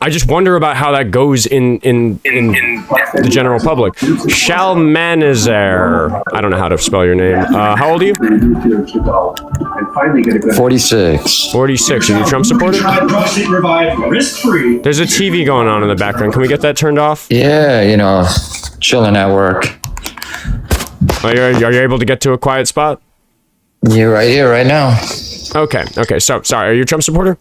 I just wonder about how that goes in the general public. Shalmaneser. I don't know how to spell your name. How old are you? 46. 46. Are you a Trump supporter? There's a TV going on in the background. Can we get that turned off? Yeah, you know, chilling at work. Are you able to get to a quiet spot? You're right here, right now. Okay. So, sorry. Are you a Trump supporter?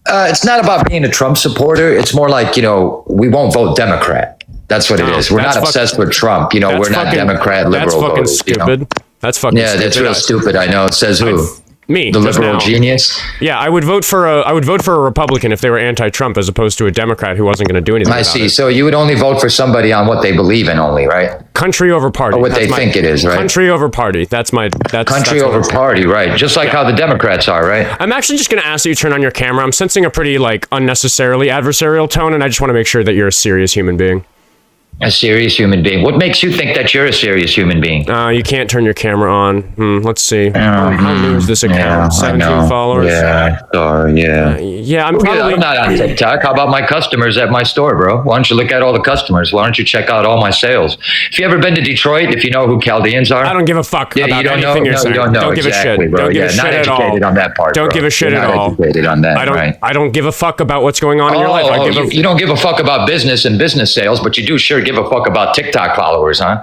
It's not about being a Trump supporter. It's more like, you know, we won't vote Democrat. That's what it is. We're not obsessed with Trump. You know, we're not Democrat, liberal voters. That's fucking stupid. You know? That's fucking stupid. Yeah, that's real stupid. I know. It says who? Me, the just liberal now. genius. Yeah, I would vote for a Republican if they were anti-Trump, as opposed to a Democrat who wasn't going to do anything. I about see. it. So you would only vote for somebody on what they believe in, only, right? Country over party. Or what they think it is, right? Country over party. That's country over party, right? Just like how the Democrats are, right? I'm actually just going to ask that you turn on your camera. I'm sensing a pretty unnecessarily adversarial tone, and I just want to make sure that you're a serious human being. A serious human being. What makes you think that you're a serious human being? You can't turn your camera on. Let's see. How new is this account? Yeah, 17 followers. Yeah, sorry, yeah. Yeah, I'm not on TikTok. How about my customers at my store, bro? Why don't you look at all the customers? Why don't you check out all my sales? If you ever been to Detroit, if you know who Chaldeans are, I don't give a fuck about you don't anything know? you're saying. You don't know give exactly, a shit. bro. Don't give a shit not at all. educated on that part. Don't bro. give a shit You're at not all. Educated on that, right? I don't give a fuck about what's going on in your life. You don't give a fuck about business and business sales, but you do sure give a fuck about TikTok followers, huh?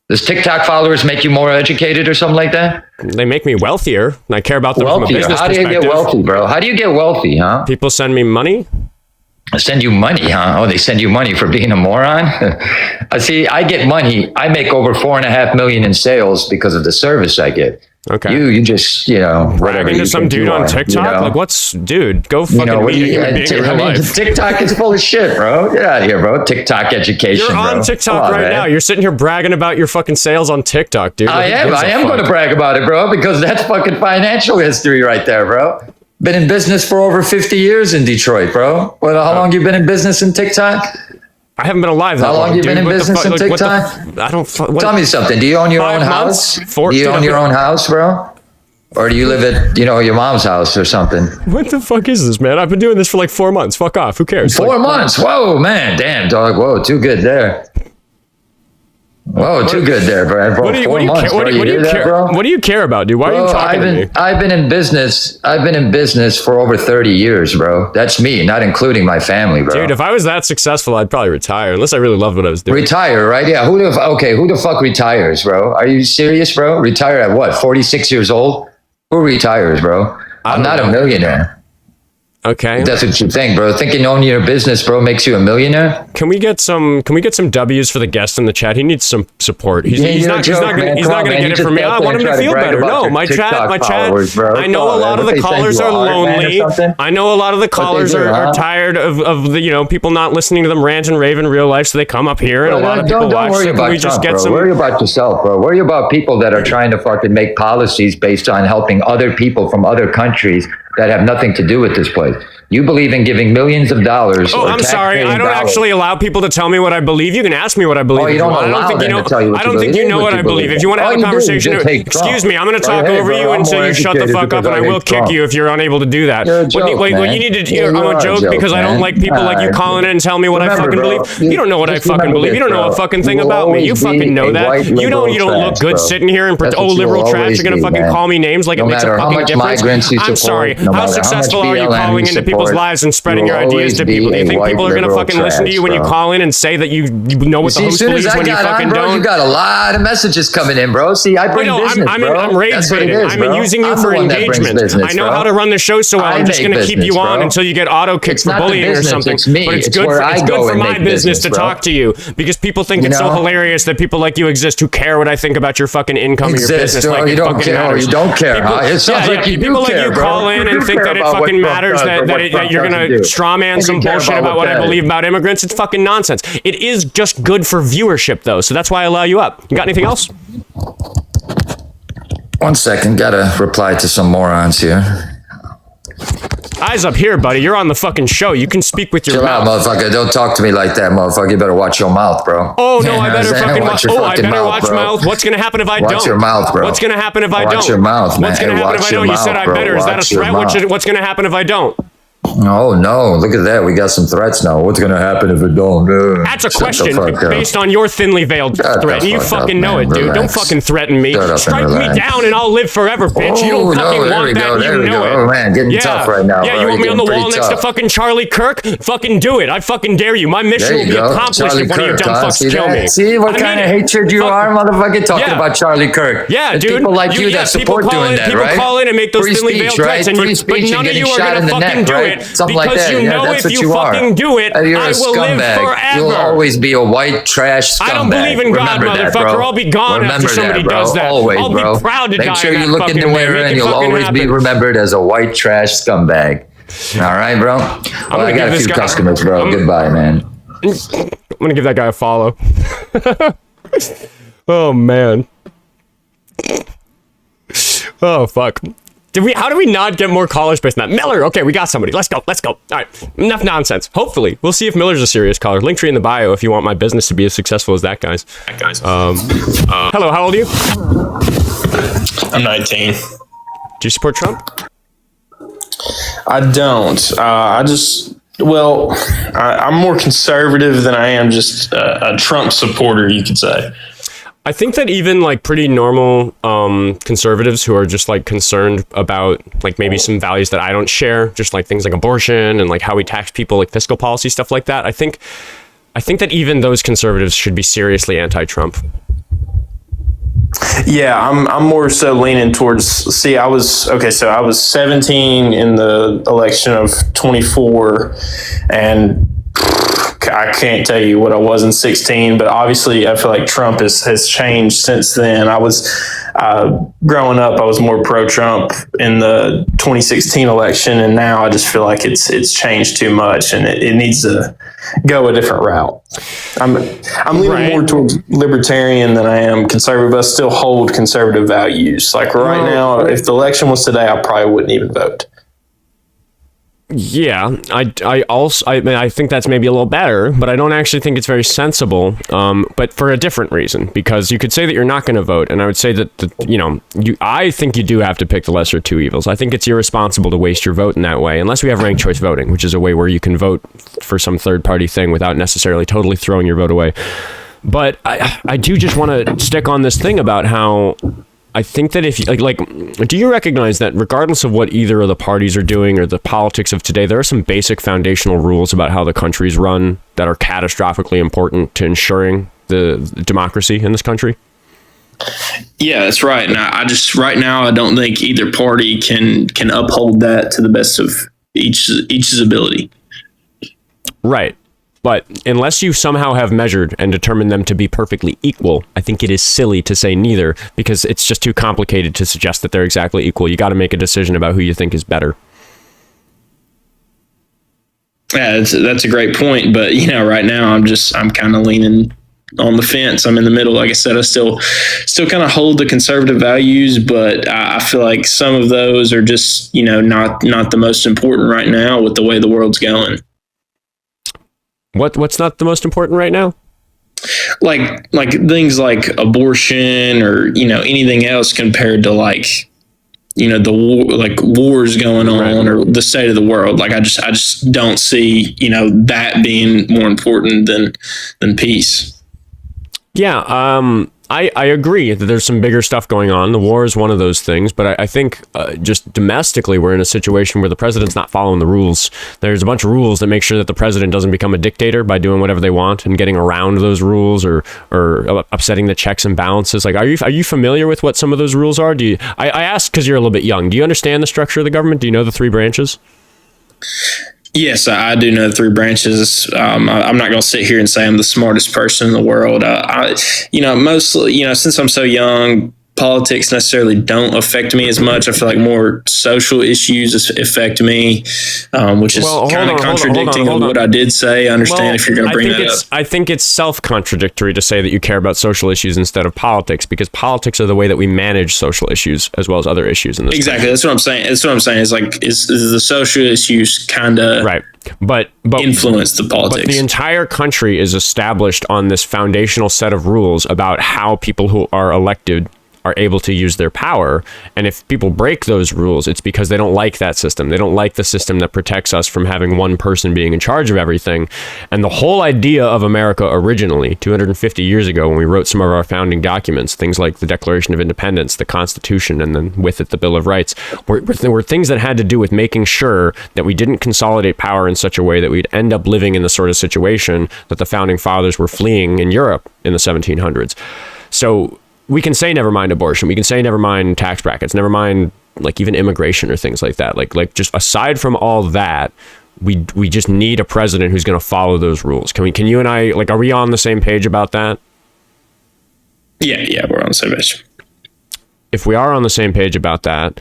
Does TikTok followers make you more educated or something like that? They make me wealthier, and I care about them from a business How do you perspective. get wealthy, bro? How do you get wealthy, huh? People send me money. Send you money, huh? Oh, they send you money for being a moron? See, I get money. I make over $4.5 million in sales because of the service I get. Okay. You just, bragging to some dude on TikTok? Dude, go fucking meet a human being in real life. TikTok is full of shit, bro. Get out of here, bro. TikTok education, You're on TikTok right now. You're sitting here bragging about your fucking sales on TikTok, dude. I am going to brag about it, bro, because that's fucking financial history right there, bro. Been in business for over 50 years in Detroit, bro. Well, how long you been in business in TikTok? I haven't been alive that long. How long you been in business in TikTok? I don't. Tell me something. Do you own your own house? Do you own your own house, bro? Or do you live at, your mom's house or something? What the fuck is this, man? I've been doing this for 4 months. Fuck off. Who cares? 4 months? Whoa, man. Damn, dog. Whoa, too good there. Whoa, too good there, bro. What do you care about, dude? Why are you talking to me? I've been in business for over 30 years, bro. That's me, not including my family, bro. Dude, if I was that successful, I'd probably retire, unless I really loved what I was doing. Retire, right? Yeah. Who the fuck retires, bro? Are you serious, bro? Retire at what? 46 years old? Who retires, bro? I'm not a millionaire. Okay. That's what you think, bro. Thinking owning your business, bro, makes you a millionaire? Can we get some W's for the guest in the chat? He needs some support. He's not gonna get it from me. I want him to feel better. No, my chat. I know a lot of the callers are lonely. I know a lot of the callers are tired of the people not listening to them rant and rave in real life, so they come up here and a lot of people watch. Don't worry about Trump, bro. Worry about yourself, bro. Worry about people that are trying to fucking make policies based on helping other people from other countries that have nothing to do with this place. You believe in giving millions of dollars. Oh, I'm sorry. I don't actually allow people to tell me what I believe. You can ask me what I believe. Oh, you don't allow them to tell you what you believe. I don't think you know what I believe. If you want to have a conversation, excuse me, I'm going to talk over you until you shut the fuck up, and I will kick you if you're unable to do that. What you need to do, I'm a joke because I don't like people like you calling in and telling me what I fucking believe. You don't know what I fucking believe. You don't know a fucking thing about me. You fucking know that. You don't look good sitting here and liberal trash. You're going to fucking call me names like it makes a fucking difference. I'm sorry. How successful are you calling into people's lives and spreading your ideas to people? Do you think people are going to fucking listen to you when you call in and say that you know what the host believes when you fucking don't? You got a lot of messages coming in, bro. See, I bring business, bro. I'm rage baiting. I'm using you for engagement. I know how to run the show so well. I'm just going to keep you on until you get auto kicked for bullying or something. But it's good for my business to talk to you because people think it's so hilarious that people like you exist who care what I think about your fucking income or your business. Like you don't care. You don't care. It sounds like you do care, bro. People like you call in and think that it fucking matters that you're going to straw man some bullshit about what I believe about immigrants. It's fucking nonsense. It is just good for viewership, though, so that's why I allow you up. You got anything else? 1 second. Gotta reply to some morons here. Eyes up here, buddy. You're on the fucking show. You can speak with your mouth. Chill out, motherfucker. Don't talk to me like that, motherfucker. You better watch your mouth, bro. Oh, no, I better fucking watch. Oh, I better watch my mouth. What's going to happen if I don't? Watch your mouth, bro. What's going to happen if I don't? Watch your mouth, man. What's going to happen if I don't? You said I better. Is that a threat? What's going to happen if I don't? Oh, no. Look at that. We got some threats now. What's going to happen if it don't? That's a question based on your thinly veiled threat. You fucking know it, dude. Don't fucking threaten me. Strike me down and I'll live forever, bitch. You don't fucking want that. You know it. Oh, man. Getting tough right now. Yeah, you want me on the wall next to fucking Charlie Kirk? Fucking do it. I fucking dare you. My mission will be accomplished if one of you dumb fucks kill me. See what kind of hatred you are, motherfucker, talking about Charlie Kirk. Yeah, dude. People like you that support doing that, right? People call in and make those thinly veiled threats, but none of you are going to fucking do it. it Something like because that. you Yeah, know that's if what you are. fucking do it, You're I a will live scumbag. forever. You'll always be a white trash scumbag. I don't believe in God, Remember that, motherfucker. bro. I'll be gone Remember after somebody that, bro. does that. Always, I'll bro. be proud to die. Make sure in you that look in the fucking way. mirror Make and it you'll fucking always be happen. remembered as a white trash scumbag. All right, bro? Well, gonna I got give a this few guy- customers, bro. Goodbye, man. I'm gonna give that guy a follow. Oh man. Oh fuck. How do we not get more caller space than that? Miller, okay, we got somebody. Let's go. All right, enough nonsense. Hopefully, we'll see if Miller's a serious caller. Linktree in the bio if you want my business to be as successful as that guy's. Hello, how old are you? I'm 19. Do you support Trump? I don't. I'm more conservative than I am just a Trump supporter, you could say. I think that even like pretty normal conservatives who are just like concerned about like maybe some values that I don't share, just like things like abortion and like how we tax people, like fiscal policy, stuff like that. I think that even those conservatives should be seriously anti-Trump. Yeah, I'm more so leaning towards. I was 17 in the election of 24, and I can't tell you what I was in 16, but obviously I feel like Trump has changed since then. I was growing up, I was more pro-Trump in the 2016 election, and now I just feel like it's changed too much, and it needs to go a different route. I'm leaning more towards libertarian than I am conservative, but I still hold conservative values. Like right now, if the election was today, I probably wouldn't even vote. Yeah, I think that's maybe a little better, but I don't actually think it's very sensible. But for a different reason, because you could say that you're not going to vote, and I would say that I think you do have to pick the lesser of two evils. I think it's irresponsible to waste your vote in that way, unless we have ranked choice voting, which is a way where you can vote for some third party thing without necessarily totally throwing your vote away. But I do just want to stick on this thing about how I think that if you do you recognize that regardless of what either of the parties are doing or the politics of today, there are some basic foundational rules about how the country's run that are catastrophically important to ensuring the democracy in this country? Yeah, that's right. And I just right now I don't think either party can uphold that to the best of each's ability. Right. But unless you somehow have measured and determined them to be perfectly equal, I think it is silly to say neither, because it's just too complicated to suggest that they're exactly equal. You got to make a decision about who you think is better. Yeah, that's a great point. But right now I'm kind of leaning on the fence. I'm in the middle. Like I said, I still kind of hold the conservative values, but I feel like some of those are just not the most important right now with the way the world's going. What's not the most important right now? Like things like abortion or anything else compared to the war, like wars going on, or the state of the world. Like I just don't see that being more important than peace. Yeah, I agree that there's some bigger stuff going on. The war is one of those things, but I think just domestically, we're in a situation where the president's not following the rules. There's a bunch of rules that make sure that the president doesn't become a dictator by doing whatever they want and getting around those rules or upsetting the checks and balances. Like, are you familiar with what some of those rules are? I ask because you're a little bit young. Do you understand the structure of the government? Do you know the three branches? Yes, I do know the three branches. I'm not going to sit here and say I'm the smartest person in the world. Mostly, since I'm so young, politics necessarily don't affect me as much. I feel like more social issues affect me, which is kind of contradicting of what I did say. I understand if you're going to bring that up. I think it's self-contradictory to say that you care about social issues instead of politics, because politics are the way that we manage social issues as well as other issues in this Exactly. country. That's what I'm saying. Is the social issues kind of right. But influence the politics. But the entire country is established on this foundational set of rules about how people who are elected are able to use their power. And if people break those rules, it's because they don't like that system. They don't like the system that protects us from having one person being in charge of everything. And the whole idea of America originally, 250 years ago, when we wrote some of our founding documents, things like the Declaration of Independence, the Constitution, and then with it, the Bill of Rights, were things that had to do with making sure that we didn't consolidate power in such a way that we'd end up living in the sort of situation that the founding fathers were fleeing in Europe in the 1700s. So we can say never mind abortion, we can say never mind tax brackets, never mind like even immigration or things like that. Like just aside from all that, we just need a president who's going to follow those rules. Can you and I, like, are we on the same page about that? Yeah, we're on the same page. If we are on the same page about that,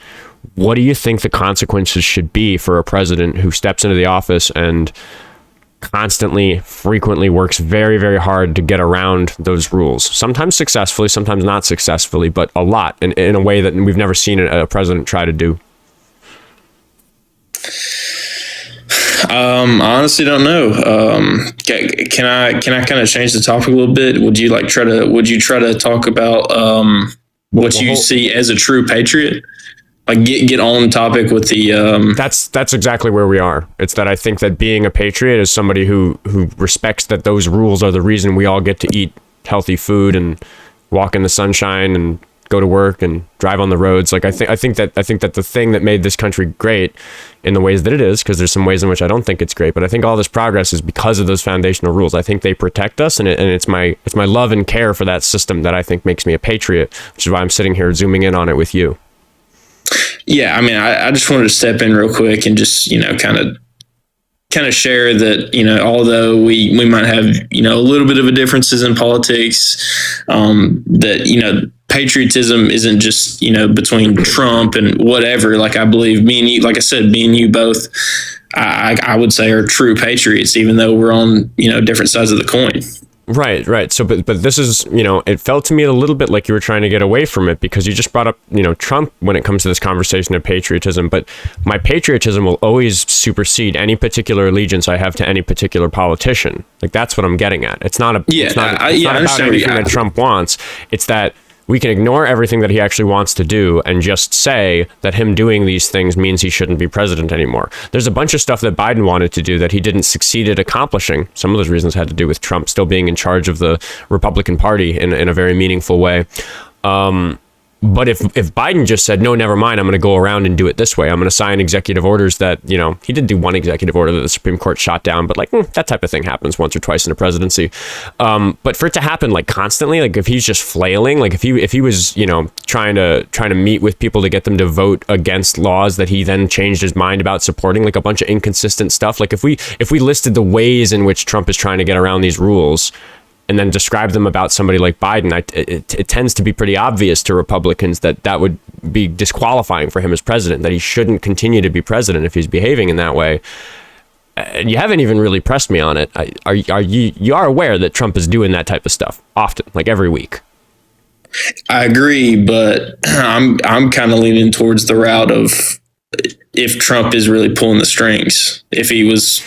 what do you think the consequences should be for a president who steps into the office and constantly, frequently works very, very hard to get around those rules? Sometimes successfully, sometimes not successfully, but a lot in a way that we've never seen a president try to do. I honestly don't know. Can I kind of change the topic a little bit? Would you try to talk about what you see as a true patriot? Like get on topic with the That's exactly where we are. It's that I think that being a patriot is somebody who respects that those rules are the reason we all get to eat healthy food and walk in the sunshine and go to work and drive on the roads. Like I think that the thing that made this country great in the ways that it is, because there's some ways in which I don't think it's great, but I think all this progress is because of those foundational rules. I think they protect us, and it's my love and care for that system that I think makes me a patriot, which is why I'm sitting here zooming in on it with you. Yeah, I mean, I just wanted to step in real quick and just, kind of share that, although we might have, a little bit of a differences in politics, that, patriotism isn't just, between Trump and whatever. Like, I believe me and you, like I said, me and you both, I would say are true patriots, even though we're on, different sides of the coin. Right. So, but this is, it felt to me a little bit like you were trying to get away from it, because you just brought up, Trump when it comes to this conversation of patriotism. But my patriotism will always supersede any particular allegiance I have to any particular politician. Like, that's what I'm getting at. It's not about anything that Trump wants. It's that we can ignore everything that he actually wants to do and just say that him doing these things means he shouldn't be president anymore. There's a bunch of stuff that Biden wanted to do that he didn't succeed at accomplishing. Some of those reasons had to do with Trump still being in charge of the Republican Party in a very meaningful way. But if Biden just said, no, never mind, I'm going to go around and do it this way. I'm going to sign executive orders that, he did do one executive order that the Supreme Court shot down, but that type of thing happens once or twice in a presidency. But for it to happen constantly, if he's just flailing, if he was, trying to meet with people to get them to vote against laws that he then changed his mind about supporting, a bunch of inconsistent stuff. If we listed the ways in which Trump is trying to get around these rules and then describe them about somebody like Biden, it tends to be pretty obvious to Republicans that would be disqualifying for him as president, that he shouldn't continue to be president if he's behaving in that way. And you haven't even really pressed me on it. You are aware that Trump is doing that type of stuff often, every week? I agree, but I'm kind of leaning towards the route of if Trump is really pulling the strings, if he was...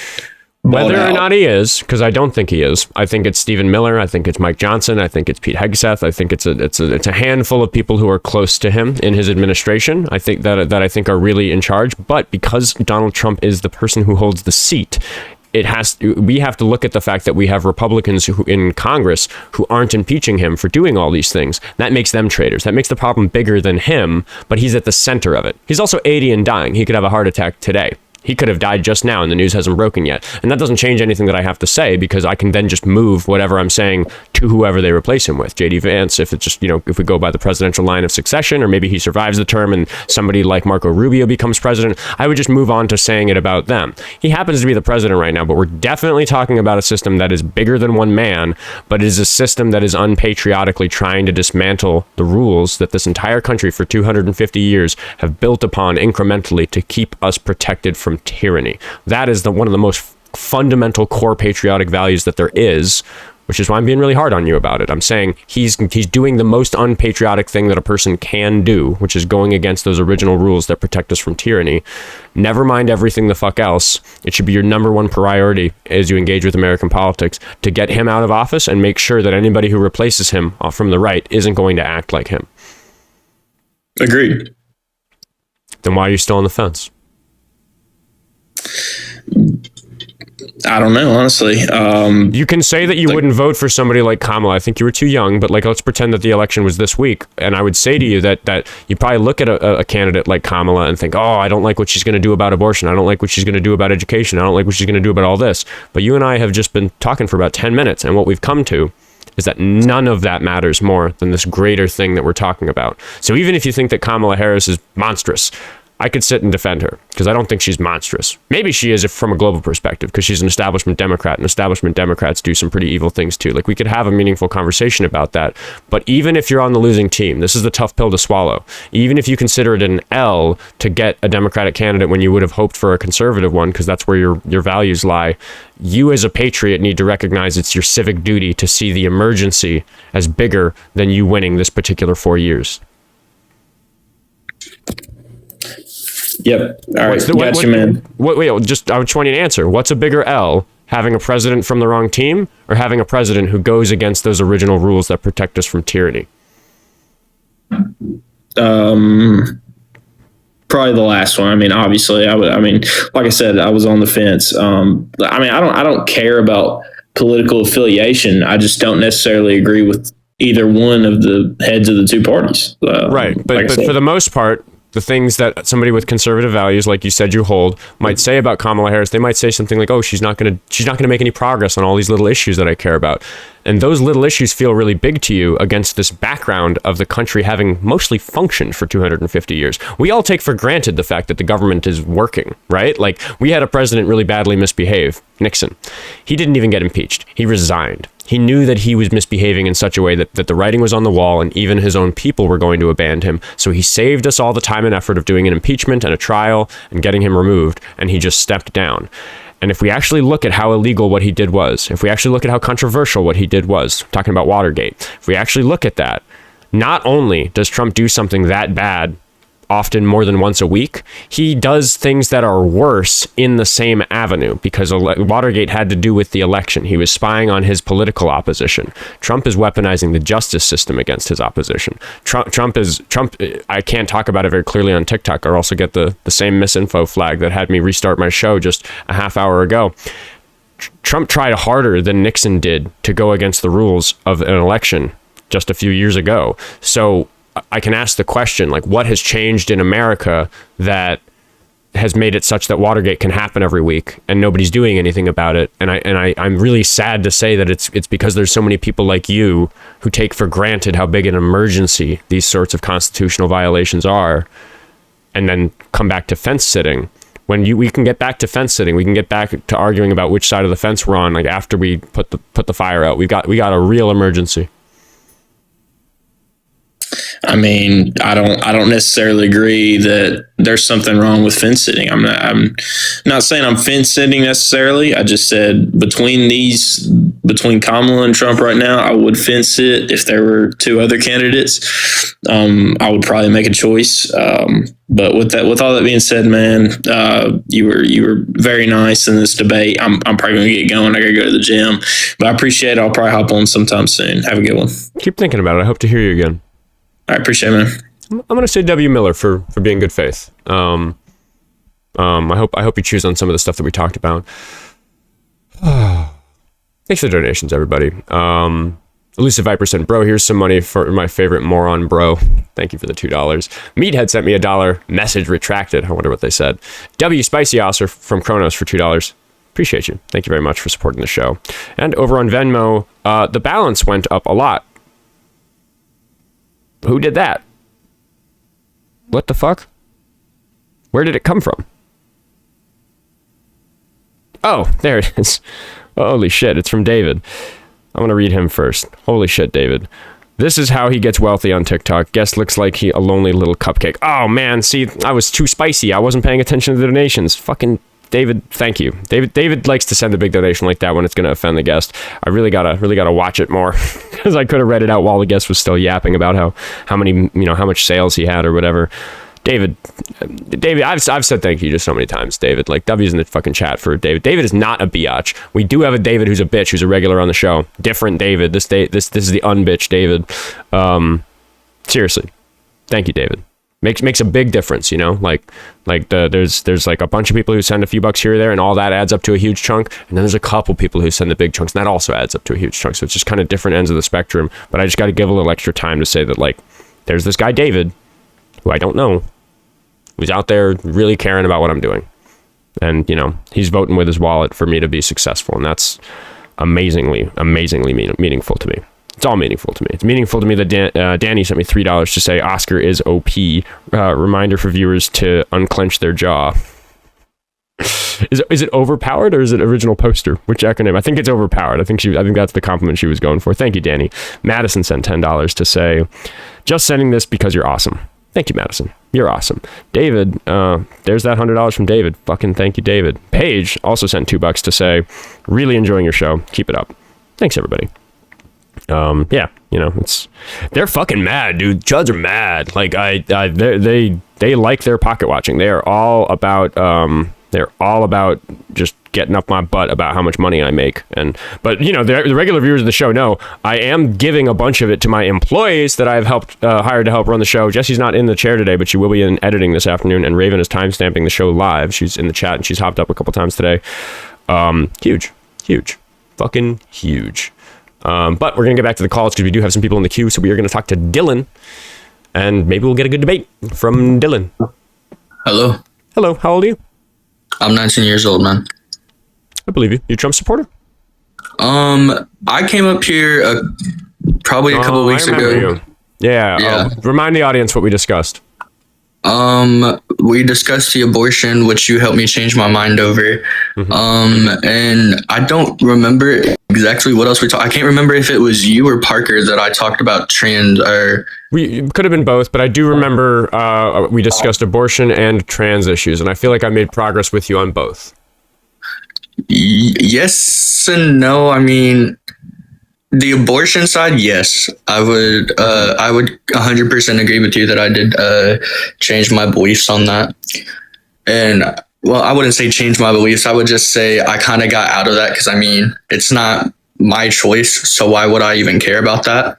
Whether or not he is, because I don't think he is. I think it's Stephen Miller. I think it's Mike Johnson. I think it's Pete Hegseth. I think it's a handful of people who are close to him in his administration. I think that I think are really in charge. But because Donald Trump is the person who holds the seat, we have to look at the fact that we have Republicans who in Congress who aren't impeaching him for doing all these things. That makes them traitors. That makes the problem bigger than him, but he's at the center of it. He's also 80 and dying. He could have a heart attack today. He could have died just now and the news hasn't broken yet. And that doesn't change anything that I have to say, because I can then just move whatever I'm saying to whoever they replace him with. JD Vance, if it's just, if we go by the presidential line of succession, or maybe he survives the term and somebody like Marco Rubio becomes president, I would just move on to saying it about them. He happens to be the president right now, but we're definitely talking about a system that is bigger than one man, but it is a system that is unpatriotically trying to dismantle the rules that this entire country for 250 years have built upon incrementally to keep us protected from tyranny. That is one of the most fundamental core patriotic values that there is, which is why I'm being really hard on you about it. I'm saying he's doing the most unpatriotic thing that a person can do, which is going against those original rules that protect us from tyranny. Never mind everything the fuck else. It should be your number one priority as you engage with American politics to get him out of office and make sure that anybody who replaces him from the right isn't going to act like him. Agreed. Then why are you still on the fence? I don't know, honestly. You can say that you wouldn't vote for somebody like Kamala. I think you were too young, but let's pretend that the election was this week. And I would say to you that you probably look at a candidate like Kamala and think, oh, I don't like what she's going to do about abortion. I don't like what she's going to do about education. I don't like what she's going to do about all this. But you and I have just been talking for about 10 minutes. And what we've come to is that none of that matters more than this greater thing that we're talking about. So even if you think that Kamala Harris is monstrous, I could sit and defend her because I don't think she's monstrous. Maybe she is if from a global perspective, because she's an establishment Democrat, and establishment Democrats do some pretty evil things too. Like, we could have a meaningful conversation about that. But even if you're on the losing team, this is the tough pill to swallow. Even if you consider it an L to get a Democratic candidate when you would have hoped for a conservative one, because that's where your values lie, you as a patriot need to recognize it's your civic duty to see the emergency as bigger than you winning this particular 4 years. Yep. All right. Gotcha, man. Wait, I just want you to answer. What's a bigger L, having a president from the wrong team or having a president who goes against those original rules that protect us from tyranny? Probably the last one. I mean, obviously, like I said, I was on the fence. I don't care about political affiliation. I just don't necessarily agree with either one of the heads of the two parties. Right. But for the most part, the things that somebody with conservative values, like you said, you hold, might say about Kamala Harris, they might say something like, "Oh, she's not going to make any progress on all these little issues that I care about." And those little issues feel really big to you against this background of the country having mostly functioned for 250 years. We all take for granted the fact that the government is working, right? Like, we had a president really badly misbehave, Nixon. He didn't even get impeached. He resigned. He knew that he was misbehaving in such a way that the writing was on the wall, and even his own people were going to abandon him. So he saved us all the time and effort of doing an impeachment and a trial and getting him removed, and he just stepped down. And if we actually look at how illegal what he did was, if we actually look at how controversial what he did was, talking about Watergate, if we actually look at that, not only does Trump do something that bad often more than once a week, he does things that are worse in the same avenue, because Watergate had to do with the election. He was spying on his political opposition. Trump is weaponizing the justice system against his opposition. Trump. I can't talk about it very clearly on TikTok or also get the same misinfo flag that had me restart my show just a half hour ago. Trump tried harder than Nixon did to go against the rules of an election just a few years ago. So I can ask the question, like, what has changed in America that has made it such that Watergate can happen every week and nobody's doing anything about it? And I'm really sad to say that it's because there's so many people like you who take for granted how big an emergency these sorts of constitutional violations are, and then come back to fence sitting. When we can get back to fence sitting, we can get back to arguing about which side of the fence we're on. Like, after we put the fire out, we got a real emergency. I mean, I don't necessarily agree that there's something wrong with fence sitting. I'm not saying I'm fence sitting necessarily. I just said between Kamala and Trump right now, I would fence sit. If there were two other candidates, I would probably make a choice. But with all that being said, man, you were very nice in this debate. I'm probably gonna get going. I gotta go to the gym, but I appreciate it. I'll probably hop on sometime soon. Have a good one. Keep thinking about it. I hope to hear you again. I appreciate it, man. I'm going to say W. Miller for being good faith. I hope you choose on some of the stuff that we talked about. Thanks for the donations, everybody. Elusive Viper sent, "Bro, here's some money for my favorite moron, bro." Thank you for the $2. Meathead sent me $1. Message retracted. I wonder what they said. W. Spicy Osser from Kronos for $2. Appreciate you. Thank you very much for supporting the show. And over on Venmo, the balance went up a lot. Who did that? What the fuck? Where did it come from? Oh, there it is. Holy shit, it's from David. I'm going to read him first. Holy shit, David. "This is how he gets wealthy on TikTok. Guest looks like a lonely little cupcake." Oh, man, see, I was too spicy. I wasn't paying attention to the donations. Fucking David, thank you. David likes to send a big donation like that when it's going to offend the guest. I really gotta watch it more, because I could have read it out while the guest was still yapping about how much sales he had or whatever. David, I've said thank you just so many times, David. Like, W's in the fucking chat for David. David is not a biatch. We do have a David who's a bitch, who's a regular on the show. Different David. This is the unbitch David. Seriously, thank you, David. Makes a big difference, you know. There's like a bunch of people who send a few bucks here or there, and all that adds up to a huge chunk. And then there's a couple people who send the big chunks, and that also adds up to a huge chunk. So it's just kind of different ends of the spectrum. But I just got to give a little extra time to say that, like, there's this guy David, who I don't know, who's out there really caring about what I'm doing, and you know, he's voting with his wallet for me to be successful, and that's amazingly meaningful to me. It's all meaningful to me. It's meaningful to me that Danny sent me $3 to say Oskar is OP. Reminder for viewers to unclench their jaw. Is it overpowered or is it original poster? Which acronym? I think it's overpowered. I think that's the compliment she was going for. Thank you, Danny. Madison sent $10 to say, just sending this because you're awesome. Thank you, Madison. You're awesome. David, there's that $100 from David. Fucking thank you, David. Paige also sent $2 to say, really enjoying your show. Keep it up. Thanks, everybody. Yeah, you know, they're fucking mad, dude. Chuds are mad. Like they like their pocket watching. They are all about just getting up my butt about how much money I make. But you know, the regular viewers of the show know I am giving a bunch of it to my employees that I've helped hired to help run the show. Jesse's not in the chair today, but she will be in editing this afternoon, and Raven is timestamping the show live. She's in the chat and she's hopped up a couple times today. Huge, fucking huge. But we're going to get back to the calls because we do have some people in the queue. So we are going to talk to Dylan, and maybe we'll get a good debate from Dylan. Hello. Hello. How old are you? I'm 19 years old, man. I believe you. You a Trump supporter? I came up here probably a couple of weeks ago. You. Yeah. Remind the audience what we discussed. We discussed the abortion, which you helped me change my mind over. And I don't remember exactly what else we talked. I can't remember if it was you or Parker that I talked about trans or. We could have been both, but I do remember we discussed abortion and trans issues, and I feel like I made progress with you on both. Yes and no. I mean, the abortion side, yes, I would 100% agree with you that I did change my beliefs on that. And well, I wouldn't say change my beliefs. I would just say I kind of got out of that because I mean, it's not my choice. So why would I even care about that?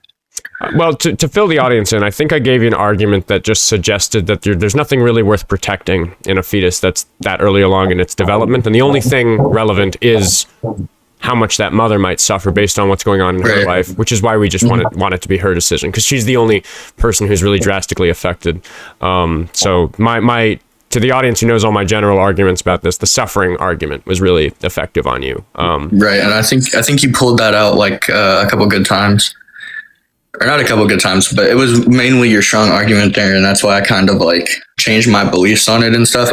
Well, to fill the audience in, I think I gave you an argument that just suggested that there's nothing really worth protecting in a fetus that's that early along in its development. And the only thing relevant is how much that mother might suffer based on what's going on in her life, which is why we just want it to be her decision, because she's the only person who's really drastically affected. So my to the audience who knows all my general arguments about this, the suffering argument was really effective on you. Right, and I think you pulled that out like a couple good times. Or not a couple good times, but it was mainly your strong argument there, and that's why I kind of like changed my beliefs on it and stuff.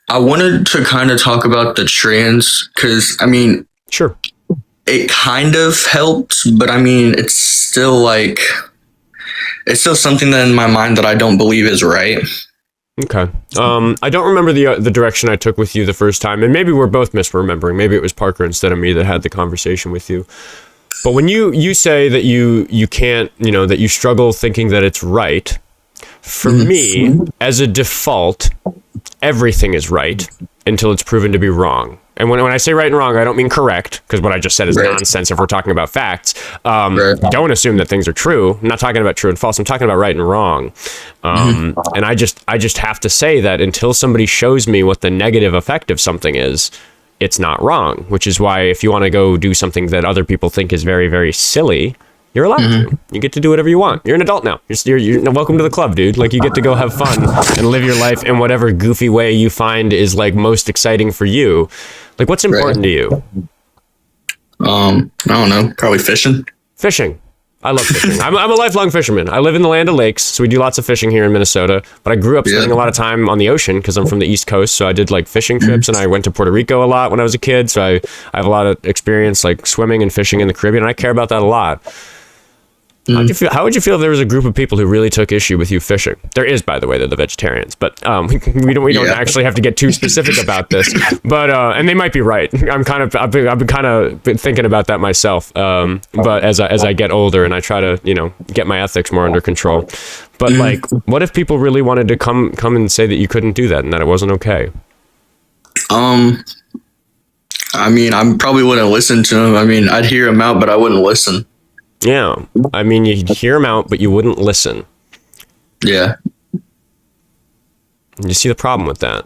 I wanted to kind of talk about the trans because I mean, sure, it kind of helps, but I mean, it's still something that in my mind that I don't believe is right. Okay. I don't remember the direction I took with you the first time, and maybe we're both misremembering. Maybe it was Parker instead of me that had the conversation with you. But when you say that you can't, you know, that you struggle thinking that it's right, for me, as a default, everything is right until it's proven to be wrong. And when I say right and wrong, I don't mean correct, because what I just said is nonsense if we're talking about facts. Don't assume that things are true. I'm not talking about true and false. I'm talking about right and wrong. And I just have to say that until somebody shows me what the negative effect of something is, it's not wrong, which is why if you want to go do something that other people think is very, very silly, you're allowed to. You get to do whatever you want. You're an adult now. You're welcome to the club, dude. Like, you get to go have fun and live your life in whatever goofy way you find is like most exciting for you. Like, what's important to you? I don't know. Probably fishing. Fishing. I love fishing. I'm a lifelong fisherman. I live in the land of lakes, so we do lots of fishing here in Minnesota. But I grew up spending a lot of time on the ocean because I'm from the East Coast. So I did like fishing trips, and I went to Puerto Rico a lot when I was a kid. So I have a lot of experience like swimming and fishing in the Caribbean, and I care about that a lot. How would you feel if there was a group of people who really took issue with you fishing? There is, by the way, they're the vegetarians, but we don't actually have to get too specific about this. But and they might be right. I've been kind of thinking about that myself. But as I get older and I try to get my ethics more under control. But like, what if people really wanted to come and say that you couldn't do that and that it wasn't okay? I mean, I probably wouldn't listen to them. I mean, I'd hear them out, but I wouldn't listen. Yeah, I mean, you'd hear them out, but you wouldn't listen. Yeah. You see the problem with that?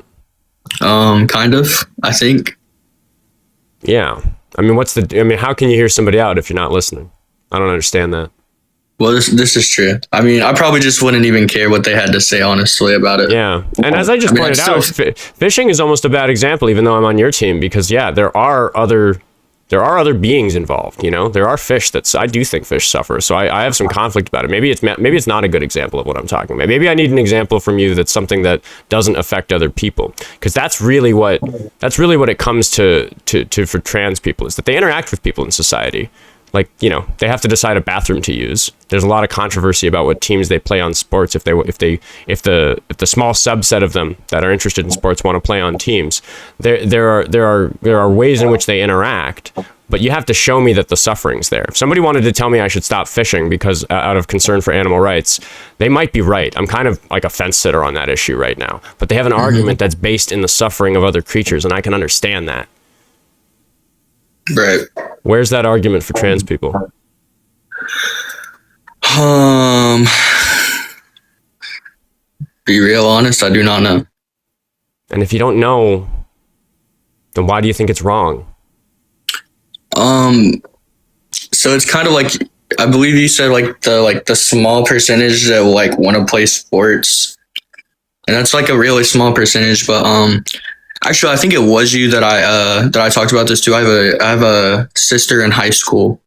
Kind of, I think. Yeah. I mean, how can you hear somebody out if you're not listening? I don't understand that. Well, this is true. I mean, I probably just wouldn't even care what they had to say, honestly, about it. Yeah. And as I just pointed out, fishing is almost a bad example, even though I'm on your team, because, yeah, there are other there are other beings involved. You know, there are fish I do think fish suffer. So I have some conflict about it. Maybe it's not a good example of what I'm talking about. Maybe I need an example from you that's something that doesn't affect other people, because that's really what it comes to for trans people, is that they interact with people in society. Like, you know, they have to decide a bathroom to use. There's a lot of controversy about what teams they play on sports. If the small subset of them that are interested in sports want to play on teams, there are ways in which they interact. But you have to show me that the suffering's there. If somebody wanted to tell me I should stop fishing because out of concern for animal rights, they might be right. I'm kind of like a fence sitter on that issue right now. But they have an argument that's based in the suffering of other creatures, and I can understand that. Right. Where's that argument for trans people? Be real honest, I do not know. And if you don't know, then why do you think it's wrong? So it's kind of like, I believe you said the small percentage that like want to play sports, and that's like a really small percentage. But actually, I think it was you that I talked about this too. I have a sister in high school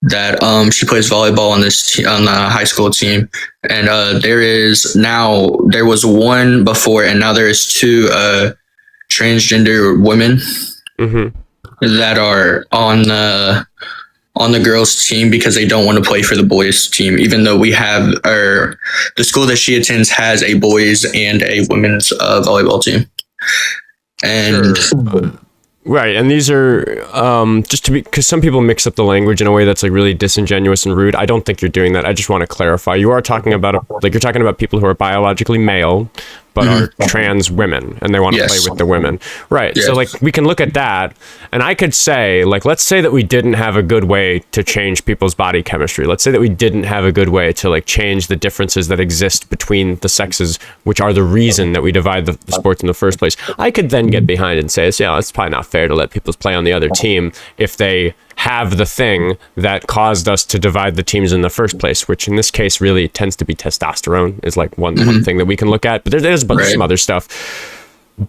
that she plays volleyball on on the high school team, and there was one before, and now there is two transgender women that are on the girls team because they don't want to play for the boys team, even though the school that she attends has a boys and a women's volleyball team. And sure. Right, and these are just to be, because some people mix up the language in a way that's like really disingenuous and rude. I don't think you're doing that. I just want to clarify. You are talking about you're talking about people who are biologically male but are trans women, and they want to play with the women. Right. Yes. So like we can look at that, and I could say, like, let's say that we didn't have a good way to change people's body chemistry. Let's say that we didn't have a good way to like change the differences that exist between the sexes, which are the reason that we divide the sports in the first place. I could then get behind and say, yeah, it's probably not fair to let people play on the other team if they have the thing that caused us to divide the teams in the first place, which in this case really tends to be testosterone is like one thing that we can look at, but there's some other stuff.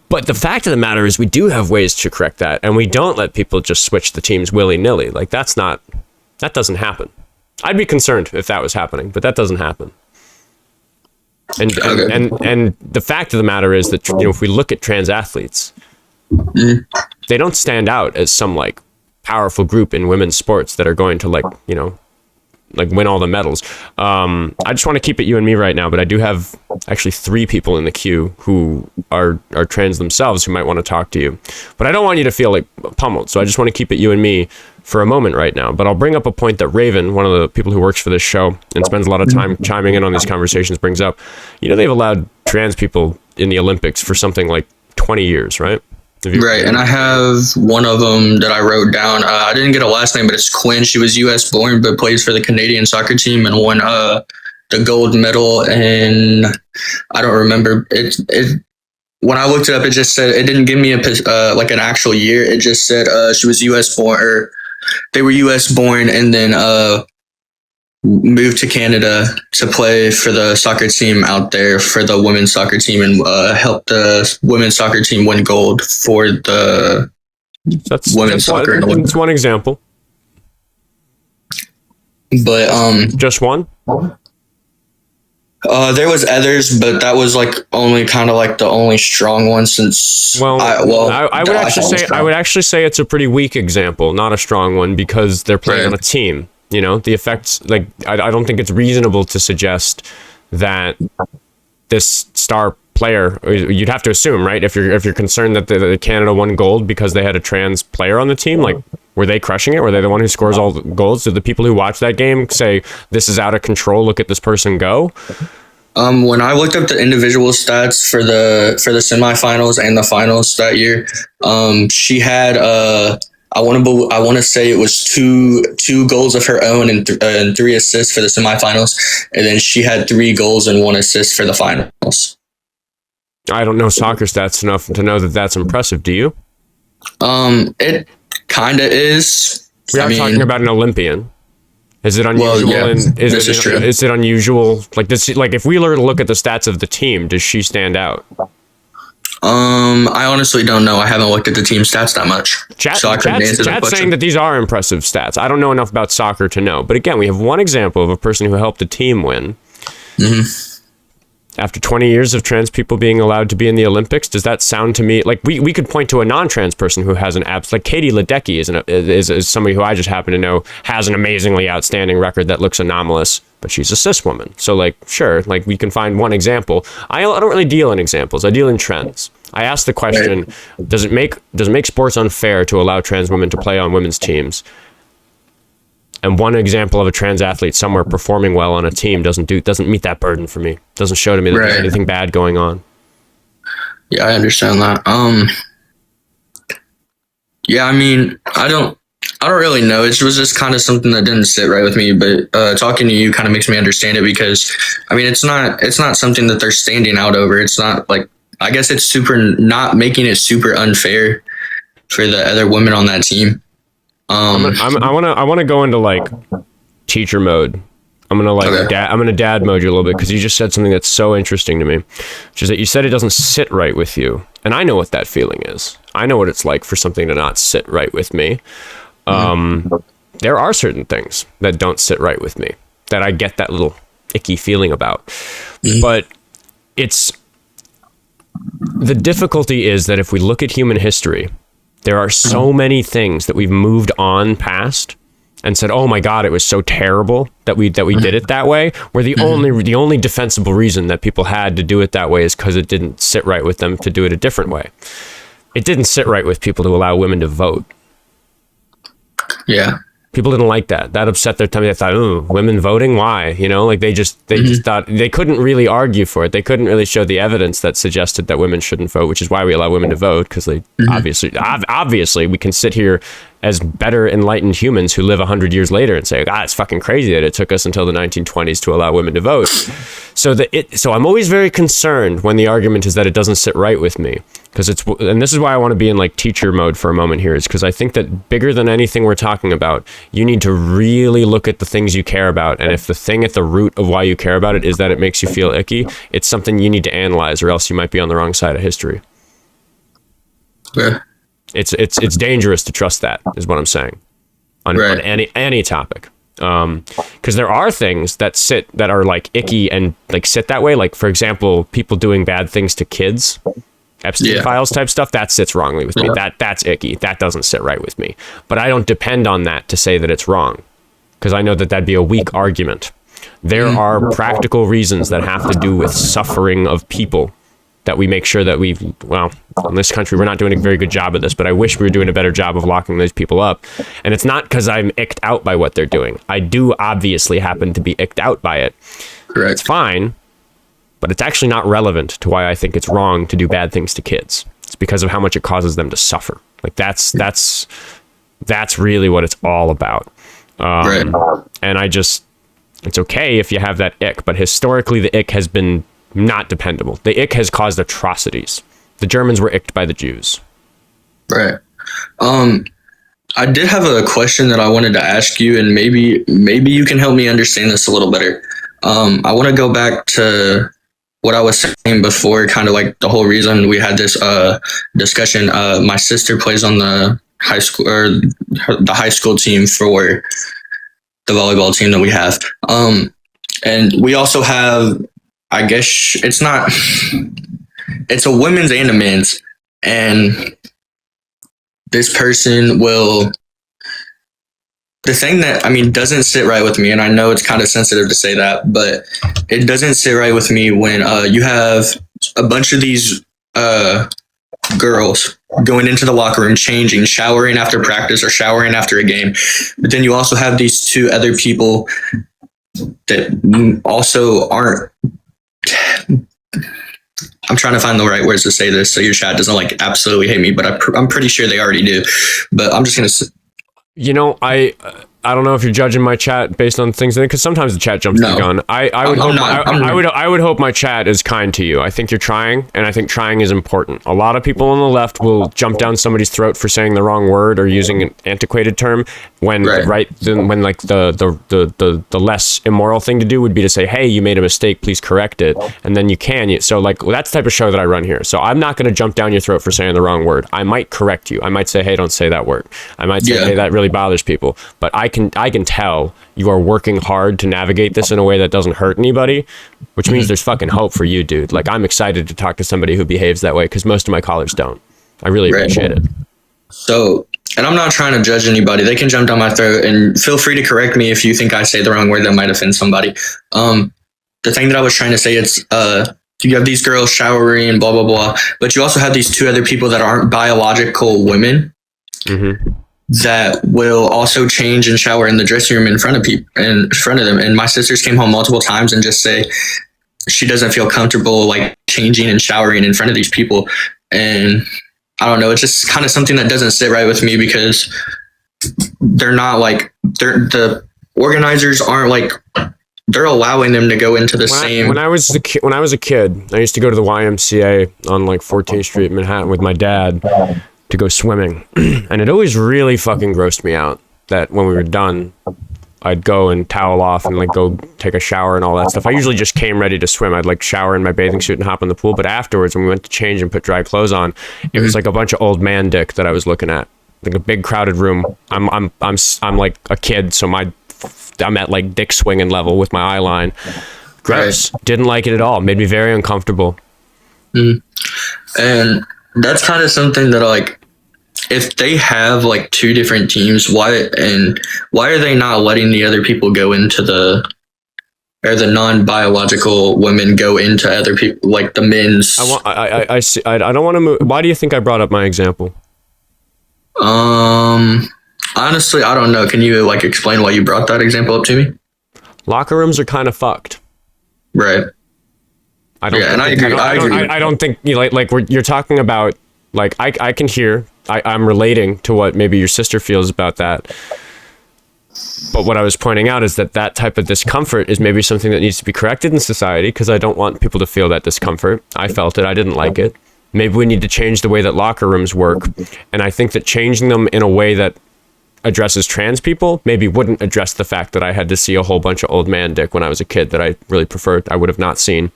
But the fact of the matter is we do have ways to correct that, and we don't let people just switch the teams willy-nilly. Like that doesn't happen. I'd be concerned if that was happening, but that doesn't happen. And the fact of the matter is that, you know, if we look at trans athletes, they don't stand out as some like powerful group in women's sports that are going to like, you know, like win all the medals. I just want to keep it you and me right now, but I do have actually 3 people in the queue who are trans themselves who might want to talk to you. But I don't want you to feel like pummeled, so I just want to keep it you and me for a moment right now. But I'll bring up a point that Raven, one of the people who works for this show and spends a lot of time chiming in on these conversations, brings up. You know, they've allowed trans people in the Olympics for something like 20 years, right? Right, and I have one of them that I wrote down. I didn't get a last name, but it's Quinn. She was U.S. born, but plays for the Canadian soccer team and won the gold medal. And I don't remember it. When I looked it up, it just said it didn't give me like an actual year. It just said she was U.S. born, or they were U.S. born, and then moved to Canada to play for the soccer team out there, for the women's soccer team, and helped the women's soccer team win gold for the women's soccer. That's one example. But just one? There was others, but that was like only kind of like the only strong one since. I would actually say it's a pretty weak example, not a strong one, because they're playing on a team. You know, the effects, like, I don't think it's reasonable to suggest that this star player, you'd have to assume, right? If you're concerned that the Canada won gold because they had a trans player on the team, like, were they crushing it? Were they the one who scores all the goals? Did the people who watch that game say, this is out of control, look at this person go? When I looked up the individual stats for the semifinals and the finals that year, she had I want to say it was two goals of her own and 3 assists for the semifinals, and then she had 3 goals and 1 assist for the finals. I don't know soccer stats enough to know that that's impressive. Do you? It kind of is. We are talking about an Olympian. Is it unusual? Well, yeah, is it unusual? Like this? Like if we were to look at the stats of the team, does she stand out? I honestly don't know. I haven't looked at the team stats that much, so I couldn't answer that Chat's question. saying that these are impressive stats. I don't know enough about soccer to know, but again, we have one example of a person who helped a team win. After 20 years of trans people being allowed to be in the Olympics, does that sound to me like we could point to a non-trans person who has an like Katie Ledecky is somebody who I just happen to know has an amazingly outstanding record that looks anomalous, but she's a cis woman. So like, sure, like we can find one example. I don't really deal in examples. I deal in trends. I ask the question, does it make sports unfair to allow trans women to play on women's teams? And one example of a trans athlete somewhere performing well on a team doesn't meet that burden for me. Doesn't show to me that there's anything bad going on. Yeah, I understand that. Yeah, I mean, I don't really know. It was just kind of something that didn't sit right with me. But talking to you kind of makes me understand it, because I mean, it's not something that they're standing out over. It's not like, I guess it's not making it super unfair for the other women on that team. I want to go into like teacher mode. I'm gonna dad mode you a little bit, because you just said something that's so interesting to me, which is that you said it doesn't sit right with you, and I know what that feeling is. I know what it's like for something to not sit right with me. There are certain things that don't sit right with me that I get that little icky feeling about, but the difficulty is that if we look at human history, there are so many things that we've moved on past and said, "Oh my God, it was so terrible that we did it that way." Where the only defensible reason that people had to do it that way is because it didn't sit right with them to do it a different way. It didn't sit right with people to allow women to vote. Yeah. People didn't like that. That upset their tummy. They thought, "Ooh, women voting? Why?" You know, like they just thought they couldn't really argue for it. They couldn't really show the evidence that suggested that women shouldn't vote, which is why we allow women to vote, because they obviously we can sit here as better enlightened humans who live 100 years later and say, "God, it's fucking crazy that it took us until the 1920s to allow women to vote." So I'm always very concerned when the argument is that it doesn't sit right with me, and this is why I want to be in like teacher mode for a moment here, is because I think that bigger than anything we're talking about, you need to really look at the things you care about, and if the thing at the root of why you care about it is that it makes you feel icky, it's something you need to analyze, or else you might be on the wrong side of history. Yeah. It's dangerous to trust that, is what I'm saying, on any topic. Because there are things that are like icky and like sit that way. Like, for example, people doing bad things to kids, Epstein files type stuff, that sits wrongly with me. That's icky. That doesn't sit right with me. But I don't depend on that to say that it's wrong, because I know that that'd be a weak argument. There are practical reasons that have to do with suffering of people that we make sure that in this country, we're not doing a very good job of this, but I wish we were doing a better job of locking those people up. And it's not because I'm icked out by what they're doing. I do obviously happen to be icked out by it. Correct. It's fine, but it's actually not relevant to why I think it's wrong to do bad things to kids. It's because of how much it causes them to suffer. Like that's really what it's all about. And it's okay if you have that ick, but historically the ick has been not dependable. The ick has caused atrocities. The Germans were icked by the Jews. Right. I did have a question that I wanted to ask you, and maybe you can help me understand this a little better. I want to go back to what I was saying before, kind of like the whole reason we had this discussion. My sister plays on the high school team for the volleyball team that we have. And we also have, I guess it's a women's and a men's, and this person the thing that, I mean, doesn't sit right with me, and I know it's kind of sensitive to say that, but it doesn't sit right with me when you have a bunch of these girls going into the locker room, changing, showering after practice or showering after a game, but then you also have these two other people that also aren't, I'm trying to find the right words to say this so your chat doesn't like absolutely hate me, but I'm pretty sure they already do. But I'm just going to... You know, I don't know if you're judging my chat based on things because sometimes the chat jumps the gun. I would hope my chat is kind to you. I think you're trying, and I think trying is important. A lot of people on the left will jump down somebody's throat for saying the wrong word or using an antiquated term when when like the less immoral thing to do would be to say, hey, you made a mistake, please correct it, and then you can. So like that's the type of show that I run here. So I'm not going to jump down your throat for saying the wrong word. I might correct you. I might say, hey, don't say that word. I might say, hey, that really bothers people, but I can tell you are working hard to navigate this in a way that doesn't hurt anybody, which means there's fucking hope for you, dude. Like, I'm excited to talk to somebody who behaves that way because most of my callers don't. I really appreciate it. So, and I'm not trying to judge anybody. They can jump down my throat, and feel free to correct me if you think I say the wrong word that might offend somebody. The thing that I was trying to say is, you have these girls showering and blah, blah, blah, but you also have these two other people that aren't biological women. That will also change and shower in the dressing room in front of them. And my sisters came home multiple times and just say she doesn't feel comfortable like changing and showering in front of these people. And I don't know, it's just kind of something that doesn't sit right with me because they're not like the organizers aren't like they're allowing them to go into the same. When I was a kid, I used to go to the YMCA on like 14th Street in Manhattan with my dad to go swimming, and it always really fucking grossed me out that when we were done, I'd go and towel off and like go take a shower and all that stuff. I usually just came ready to swim. I'd like shower in my bathing suit and hop in the pool. But afterwards, when we went to change and put dry clothes on, it was like a bunch of old man dick that I was looking at, like a big crowded room. I'm like a kid, so I'm at like dick swinging level with my eye line. Gross. Didn't like it at all. Made me very uncomfortable. And that's kind of something that like, if they have like two different teams, why are they not letting the other people go into the non-biological women go into other people, like the men's? I see. I don't want to move. Why do you think I brought up my example? Honestly, I don't know. Can you like explain why you brought that example up to me? Locker rooms are kind of fucked. Right. I don't think you're talking about, like, I can hear, I'm relating to what maybe your sister feels about that. But what I was pointing out is that type of discomfort is maybe something that needs to be corrected in society, because I don't want people to feel that discomfort. I felt it. I didn't like it. Maybe we need to change the way that locker rooms work. And I think that changing them in a way that addresses trans people maybe wouldn't address the fact that I had to see a whole bunch of old man dick when I was a kid that I really preferred. I would have not seen.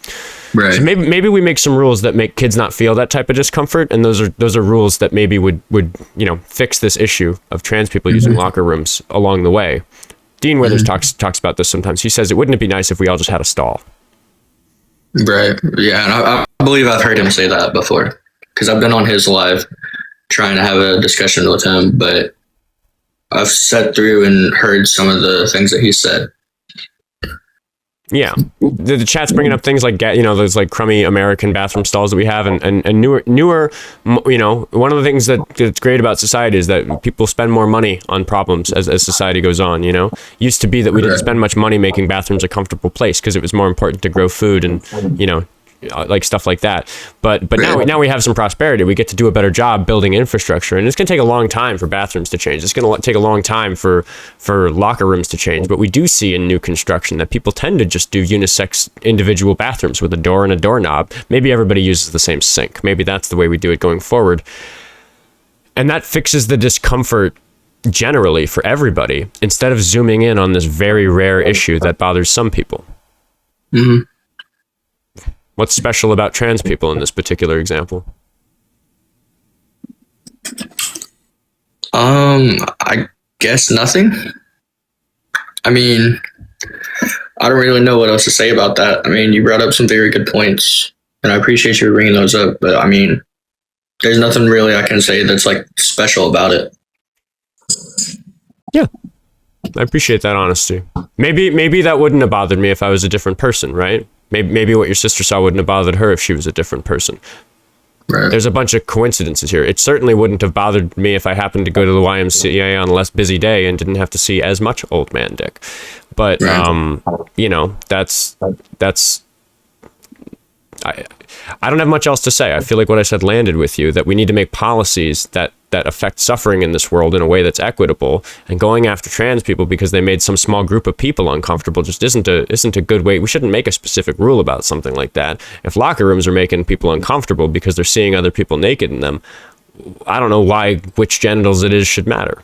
Right. So maybe we make some rules that make kids not feel that type of discomfort, and those are rules that maybe would fix this issue of trans people using locker rooms along the way. Dean Withers talks about this sometimes. He says, wouldn't it be nice if we all just had a stall? Right. Yeah, and I believe I've heard him say that before, because I've been on his live trying to have a discussion with him, but I've sat through and heard some of the things that he said. Yeah, the chat's bringing up things like, those like crummy American bathroom stalls that we have, and newer. One of the things that's great about society is that people spend more money on problems as society goes on. Used to be that we didn't spend much money making bathrooms a comfortable place because it was more important to grow food and like stuff like that. But now we have some prosperity. We get to do a better job building infrastructure, and it's going to take a long time for bathrooms to change. It's going to take a long time for locker rooms to change. But we do see in new construction that people tend to just do unisex individual bathrooms with a door and a doorknob. Maybe everybody uses the same sink. Maybe that's the way we do it going forward. And that fixes the discomfort generally for everybody, instead of zooming in on this very rare issue that bothers some people. Mm-hmm. What's special about trans people in this particular example? I guess nothing. I mean, I don't really know what else to say about that. I mean, you brought up some very good points, and I appreciate you bringing those up, but I mean, there's nothing really I can say that's like special about it. Yeah. I appreciate that honesty. Maybe that wouldn't have bothered me if I was a different person, right? Maybe what your sister saw wouldn't have bothered her if she was a different person. Right. There's a bunch of coincidences here. It certainly wouldn't have bothered me if I happened to go to the YMCA on a less busy day and didn't have to see as much old man dick. But, that's I don't have much else to say. I feel like what I said landed with you, that we need to make policies that affect suffering in this world in a way that's equitable, and going after trans people because they made some small group of people uncomfortable just isn't a good way. We shouldn't make a specific rule about something like that. If locker rooms are making people uncomfortable because they're seeing other people naked in them, I don't know why which genitals it is should matter.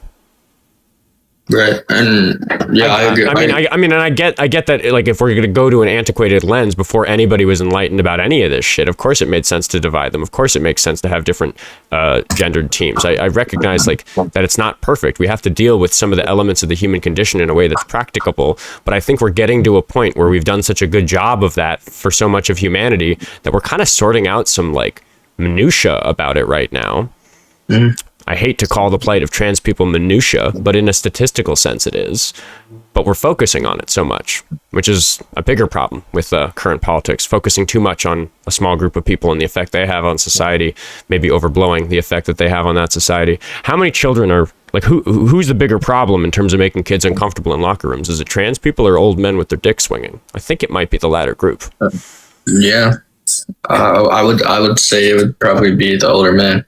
Right. And yeah, I agree. I mean, and I get that, like, if we're going to go to an antiquated lens before anybody was enlightened about any of this shit, of course it made sense to divide them. Of course it makes sense to have different gendered teams. I recognize, like, that it's not perfect. We have to deal with some of the elements of the human condition in a way that's practicable. But I think we're getting to a point where we've done such a good job of that for so much of humanity that we're kind of sorting out some, like, minutia about it right now. Mm-hmm. I hate to call the plight of trans people minutia, but in a statistical sense it is. But we're focusing on it so much, which is a bigger problem with current politics, focusing too much on a small group of people and the effect they have on society, maybe overblowing the effect that they have on that society. How many children are, like, who's the bigger problem in terms of making kids uncomfortable in locker rooms? Is it trans people or old men with their dick swinging? I think it might be the latter group. Yeah. I would say it would probably be the older men.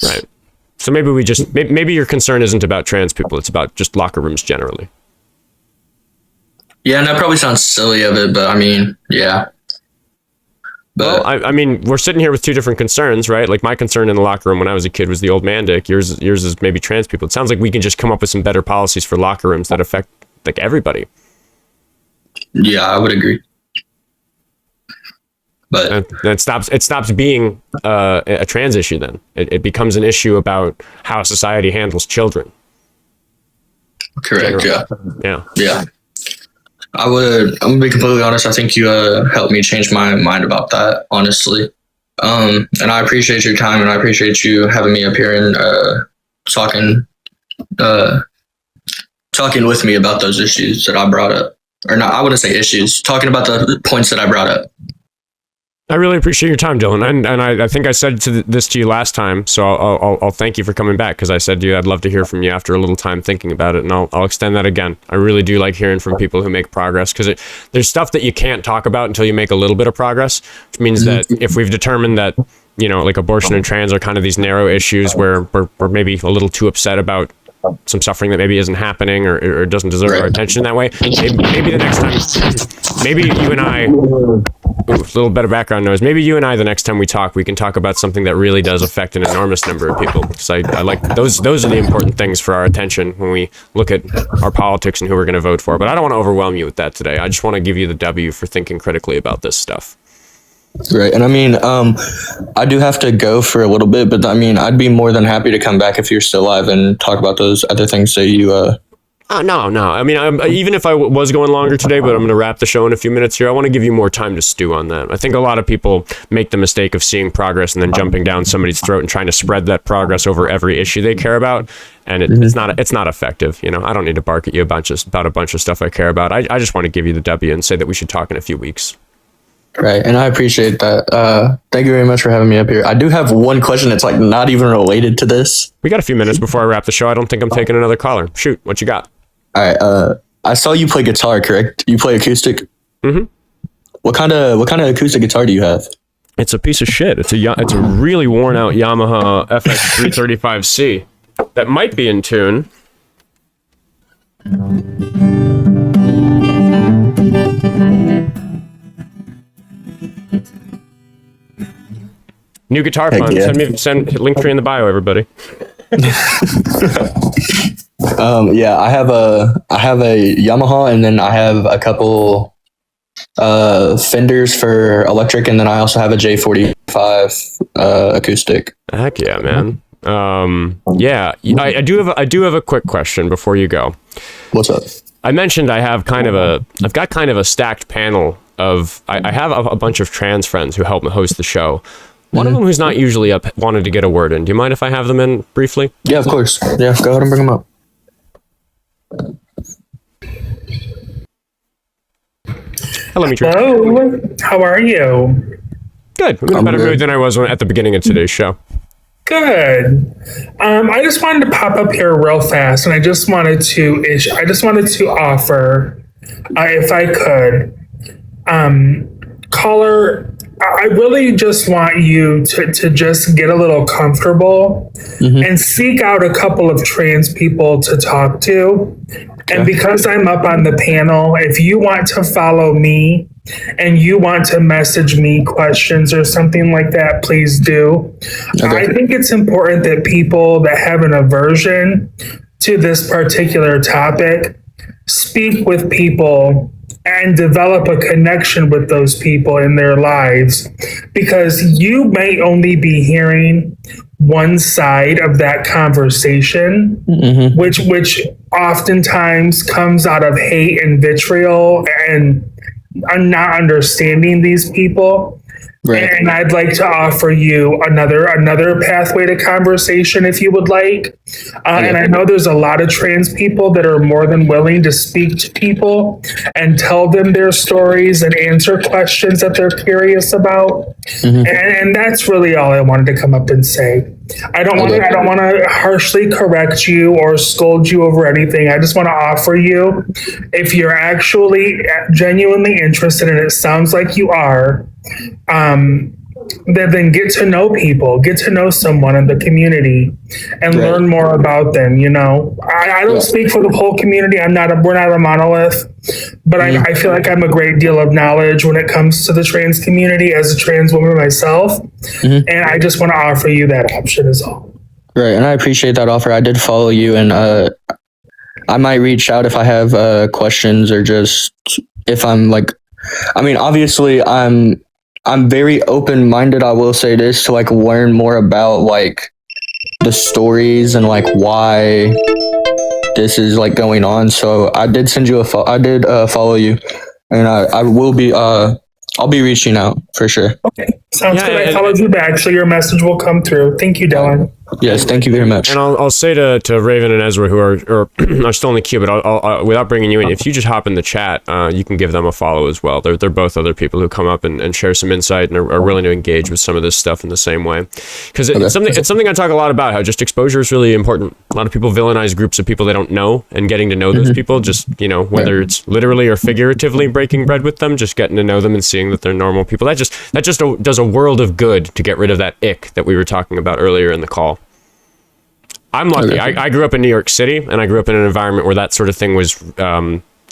Right. So maybe your concern isn't about trans people, it's about just locker rooms generally. Yeah, and that probably sounds silly of it, but I mean, yeah. But well, I mean, we're sitting here with two different concerns, right? Like, my concern in the locker room when I was a kid was the old man dick. Yours is maybe trans people. It sounds like we can just come up with some better policies for locker rooms that affect, like, everybody. Yeah, I would agree. But it stops being a trans issue. Then it becomes an issue about how society handles children. Correct. Yeah. I'm gonna be completely honest. I think you helped me change my mind about that, honestly. And I appreciate your time, and I appreciate you having me up here and talking with me about those issues that I brought up. Or not, I wouldn't say issues. Talking about the points that I brought up. I really appreciate your time, Dylan, and I think I said this to you last time, so I'll thank you for coming back, because I said to you I'd love to hear from you after a little time thinking about it, and I'll extend that again. I really do like hearing from people who make progress, because there's stuff that you can't talk about until you make a little bit of progress, which means that if we've determined that, you know, like, abortion and trans are kind of these narrow issues where we're maybe a little too upset about some suffering that maybe isn't happening or doesn't deserve our attention that way. Maybe the next time, maybe you and I, a little bit of background noise, maybe you and I, the next time we talk, we can talk about something that really does affect an enormous number of people. Because I like those are the important things for our attention when we look at our politics and who we're going to vote for. But I don't want to overwhelm you with that today. I just want to give you the W for thinking critically about this stuff. Right. And I mean, I do have to go for a little bit, but I mean, I'd be more than happy to come back if you're still alive and talk about those other things that you, No. I mean, even if I was going longer today, but I'm going to wrap the show in a few minutes here, I want to give you more time to stew on that. I think a lot of people make the mistake of seeing progress and then jumping down somebody's throat and trying to spread that progress over every issue they care about. And it's not effective. You know, I don't need to bark at you about a bunch of stuff I care about. I just want to give you the W and say that we should talk in a few weeks. Right, and I appreciate that. Thank you very much for having me up here. I do have one question that's, like, not even related to this. We got a few minutes before I wrap the show. I don't think I'm taking another caller. Shoot, what you got? All right. I saw you play guitar, correct? You play acoustic? Mm-hmm. What kind of acoustic guitar do you have? It's a piece of shit. It's a really worn out Yamaha FX 335C that might be in tune. New guitar fund. Yeah. Send Linktree in the bio, everybody. Yeah, I have a Yamaha, and then I have a couple Fenders for electric, and then I also have a J45 acoustic. Heck yeah, man. Yeah, I do have a quick question before you go. What's up? I mentioned I've got kind of a stacked panel of I have a bunch of trans friends who help me host the show. One of them who's not usually up wanted to get a word in. Do you mind if I have them in briefly? Yeah, of course. Yeah, go ahead and bring them up. Hello, Mitri. Hello. How are you? Good. I'm in a better mood than I was at the beginning of today's show. Good. I just wanted to pop up here real fast, and I just wanted to offer, if I could, caller I really just want you to just get a little comfortable and seek out a couple of trans people to talk to. And because I'm up on the panel, if you want to follow me and you want to message me questions or something like that, please do. I think it's important that people that have an aversion to this particular topic speak with people and develop a connection with those people in their lives, because you may only be hearing one side of that conversation, which oftentimes comes out of hate and vitriol and not understanding these people. Right. And I'd like to offer you another pathway to conversation if you would like. And I know there's a lot of trans people that are more than willing to speak to people and tell them their stories and answer questions that they're curious about. And that's really all I wanted to come up and say. I don't want to harshly correct you or scold you over anything. I just want to offer you, if you're actually genuinely interested, and it sounds like you are, then get to know people, get to know someone in the community and learn more about them. You know, I don't speak for the whole community. We're not a monolith, but I feel like I'm a great deal of knowledge when it comes to the trans community as a trans woman myself. And I just want to offer you that option is all. Right. And I appreciate that offer. I did follow you, and I might reach out if I have questions, or just if I'm like, I mean, obviously I'm very open-minded, I will say this, to like learn more about like the stories and like why this is like going on. So I did send you follow you, and I will be I'll be reaching out for sure. Okay, sounds good. I followed you back, so your message will come through. Thank you, Dylan. Yes, thank you very much. And I'll say to Raven and Ezra, who are still in the queue, but I'll without bringing you in, if you just hop in the chat, you can give them a follow as well. They're both other people who come up and share some insight and are willing to engage with some of this stuff in the same way. Because it's something I talk a lot about, how just exposure is really important. A lot of people villainize groups of people they don't know, and getting to know those people, just, you know, whether it's literally or figuratively breaking bread with them, just getting to know them and seeing that they're normal people. That just does a world of good to get rid of that ick that we were talking about earlier in the call. I'm lucky. I grew up in New York City, and I grew up in an environment where that sort of thing was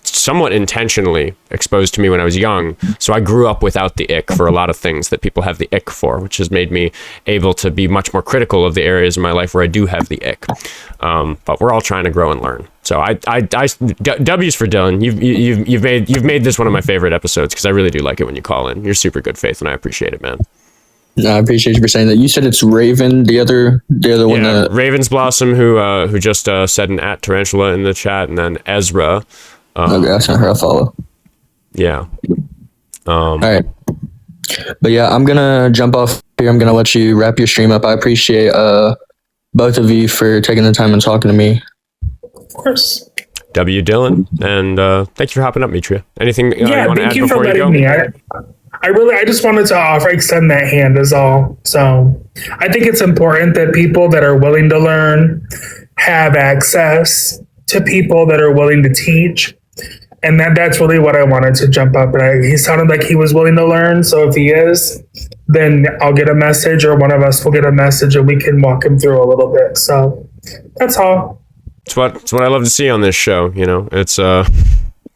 somewhat intentionally exposed to me when I was young. So I grew up without the ick for a lot of things that people have the ick for, which has made me able to be much more critical of the areas in my life where I do have the ick. But we're all trying to grow and learn. So W's for Dylan. You've made this one of my favorite episodes, because I really do like it when you call in. You're super good, Faith, and I appreciate it, man. No, I appreciate you for saying that. You said it's Raven, the other one. Yeah, Raven's Blossom, who just said an @tarantula in the chat, and then Ezra. Okay, that's not her. I'll follow. Yeah. All right. But yeah, I'm gonna jump off here. I'm gonna let you wrap your stream up. I appreciate both of you for taking the time and talking to me. Of course. W. Dylan, and thank you for hopping up, Mitria. Anything you want to add thank you before for you go? letting me. I just wanted to extend that hand is all. So I think it's important that people that are willing to learn have access to people that are willing to teach. And that's really what I wanted to jump up. And he sounded like he was willing to learn. So if he is, then I'll get a message, or one of us will get a message, and we can walk him through a little bit. So that's all. It's what I love to see on this show. You know, it's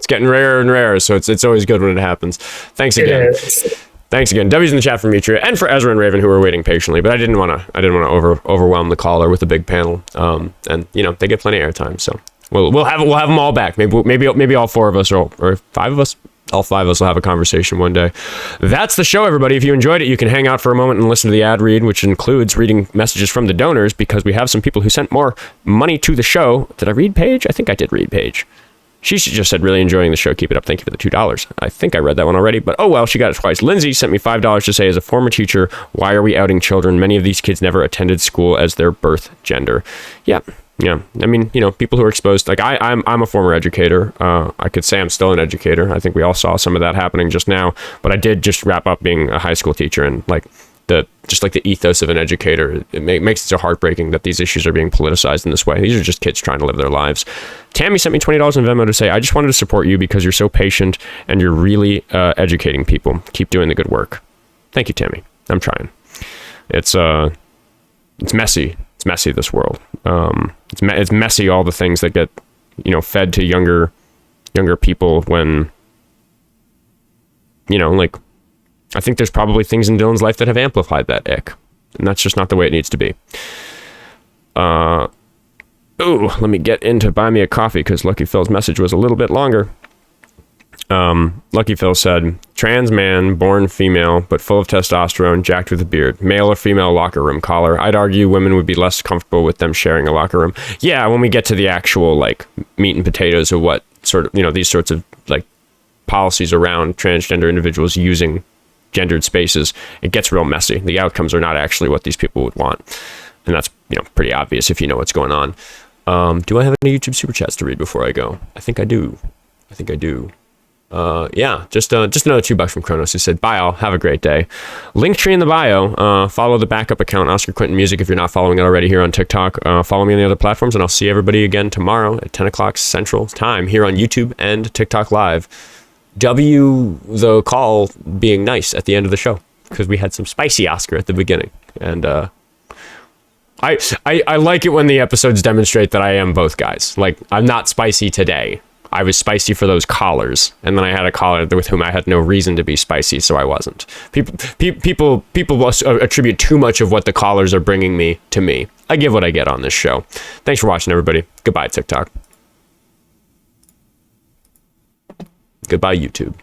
getting rarer and rarer, so it's always good when it happens. Thanks again. Thanks again. W's in the chat for Mitria and for Ezra and Raven, who are waiting patiently. But I didn't want to overwhelm the caller with a big panel. And you know, they get plenty of airtime, so we'll have them all back. Maybe all four of us or five of us. All five of us will have a conversation one day. That's the show, everybody. If you enjoyed it, you can hang out for a moment and listen to the ad read, which includes reading messages from the donors, because we have some people who sent more money to the show. Did I read Paige? I think I did read Paige. She just said, really enjoying the show. Keep it up. Thank you for the $2. I think I read that one already, but oh well, she got it twice. Lindsay sent me $5 to say, as a former teacher, why are we outing children? Many of these kids never attended school as their birth gender. Yeah. I mean, you know, people who are exposed, like I'm a former educator. I could say I'm still an educator. I think we all saw some of that happening just now, but I did just wrap up being a high school teacher, and like the ethos of an educator, it makes it so heartbreaking that these issues are being politicized in this way. These are just kids trying to live their lives. Tammy sent me $20 in Venmo to say, I just wanted to support you because you're so patient and you're really educating people. Keep doing the good work. Thank you, Tammy. I'm trying. It's messy. It's messy, this world. It's messy, all the things that get, fed to younger people when, like, I think there's probably things in Dylan's life that have amplified that ick. And that's just not the way it needs to be. Let me get into Buy Me a Coffee, because Lucky Phil's message was a little bit longer. Lucky Phil said, trans man, born female, but full of testosterone, jacked with a beard, male or female locker room collar. I'd argue women would be less comfortable with them sharing a locker room. Yeah, when we get to the actual, like, meat and potatoes of what sort of, these sorts of, like, policies around transgender individuals using gendered spaces, it gets real messy. The outcomes are not actually what these people would want. And that's, pretty obvious if you know what's going on. Do I have any YouTube super chats to read before I go? I think I do. Yeah, just another $2 from Kronos, who said, bye all, have a great day. Linktree in the bio. Follow the backup account, Oskar Quentin Music, if you're not following it already here on TikTok. Follow me on the other platforms, and I'll see everybody again tomorrow at 10 o'clock Central Time here on YouTube and TikTok Live. The call being nice at the end of the show, because we had some spicy Oscar at the beginning. And I like it when the episodes demonstrate that I am both guys. Like, I'm not spicy today. I was spicy for those callers, and then I had a caller with whom I had no reason to be spicy, so I wasn't. People attribute too much of what the callers are bringing me to me. I give what I get on this show. Thanks for watching, everybody. Goodbye, TikTok. Goodbye, YouTube.